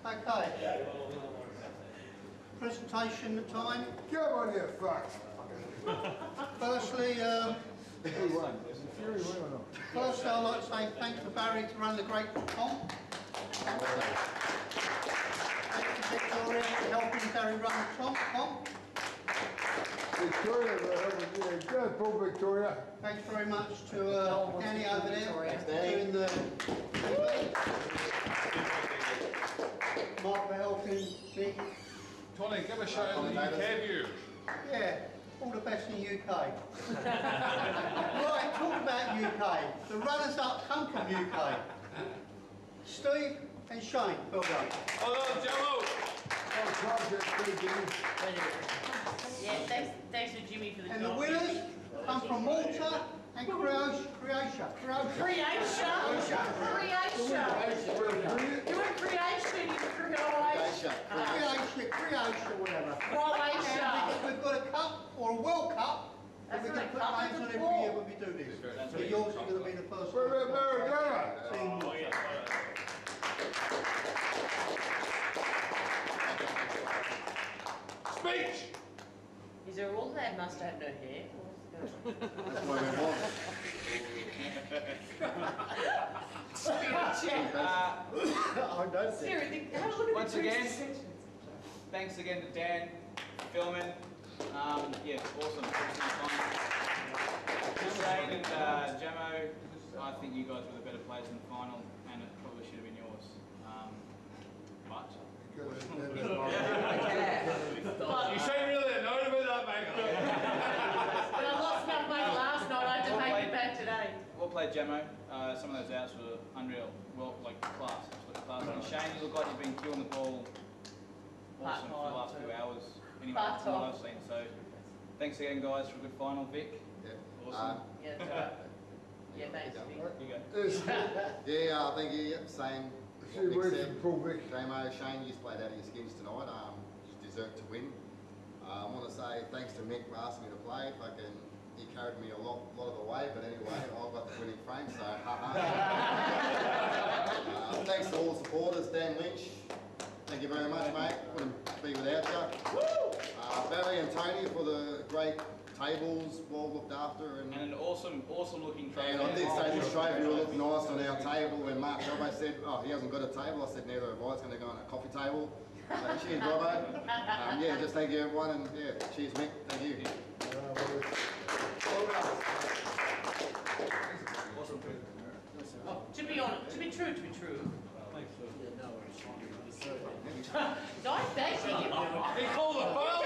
Okay. Presentation time. Come on, you fuck. Firstly, first I'd like to say thanks to Barry to run the great comp. Thanks to Victoria for helping Barry run the comp. Victoria, good, Paul Victoria. Thanks very much to Danny over there doing the TV. Mark for helping me. Tony, give a shout out to the UK view. Yeah, all the best in the UK. Right, talk about UK. The runners-up come from UK. Steve and Shane, well done. Hold on, Joe. Yeah, thanks to Jimmy for the And the winners come from Malta and Croatia. Croatia. Croatia. You went creation in Croatia. Croatia, whatever. Croatia. And we've got a cup or a World Cup. And we can put names on every year when we do this. So yours is going to be the first one. Speech! Is there all that must have no hair? That's what we want. Once again, thanks again to Dan for filming. Yeah, awesome. Shane and Jamo, I think you guys were the better players in the final, and it probably should have been yours. But You seem really annoyed about that, mate. But I lost enough money last night, I had to make it back today. well played, Jamo. Some of those outs were unreal. Well, like class, absolute class. And Shane, you look like you've been killing the ball awesome for the last few hours. Anyway, that's what I've seen. So thanks again, guys, for a good final, Vic. Yeah. Awesome. Yeah, that's right. Yeah, thanks, Vic. You go. Yeah, thank you. Same. See, where's the Paul Vic? Jamo, Shane, you just played out of your skins tonight. You deserve to win. I want to say thanks to Mick for asking me to play. He carried me a lot of the way, but anyway, I've got the winning frame, so thanks to all the supporters. Dan Lynch, thank you very much, mate. Couldn't be without you. Barry and Tony for the great tables, well looked after, and an awesome looking trophy. And I did say this trophy will look nice on our table. When Mark Jobbo said, "Oh, he hasn't got a table," I said, "Neither have I. It's going to go on a coffee table." So cheers, Jobbo. Yeah, just thank you everyone, and yeah, cheers, Mick. Thank you. To be honest, to be true. No, thank you. He called the foul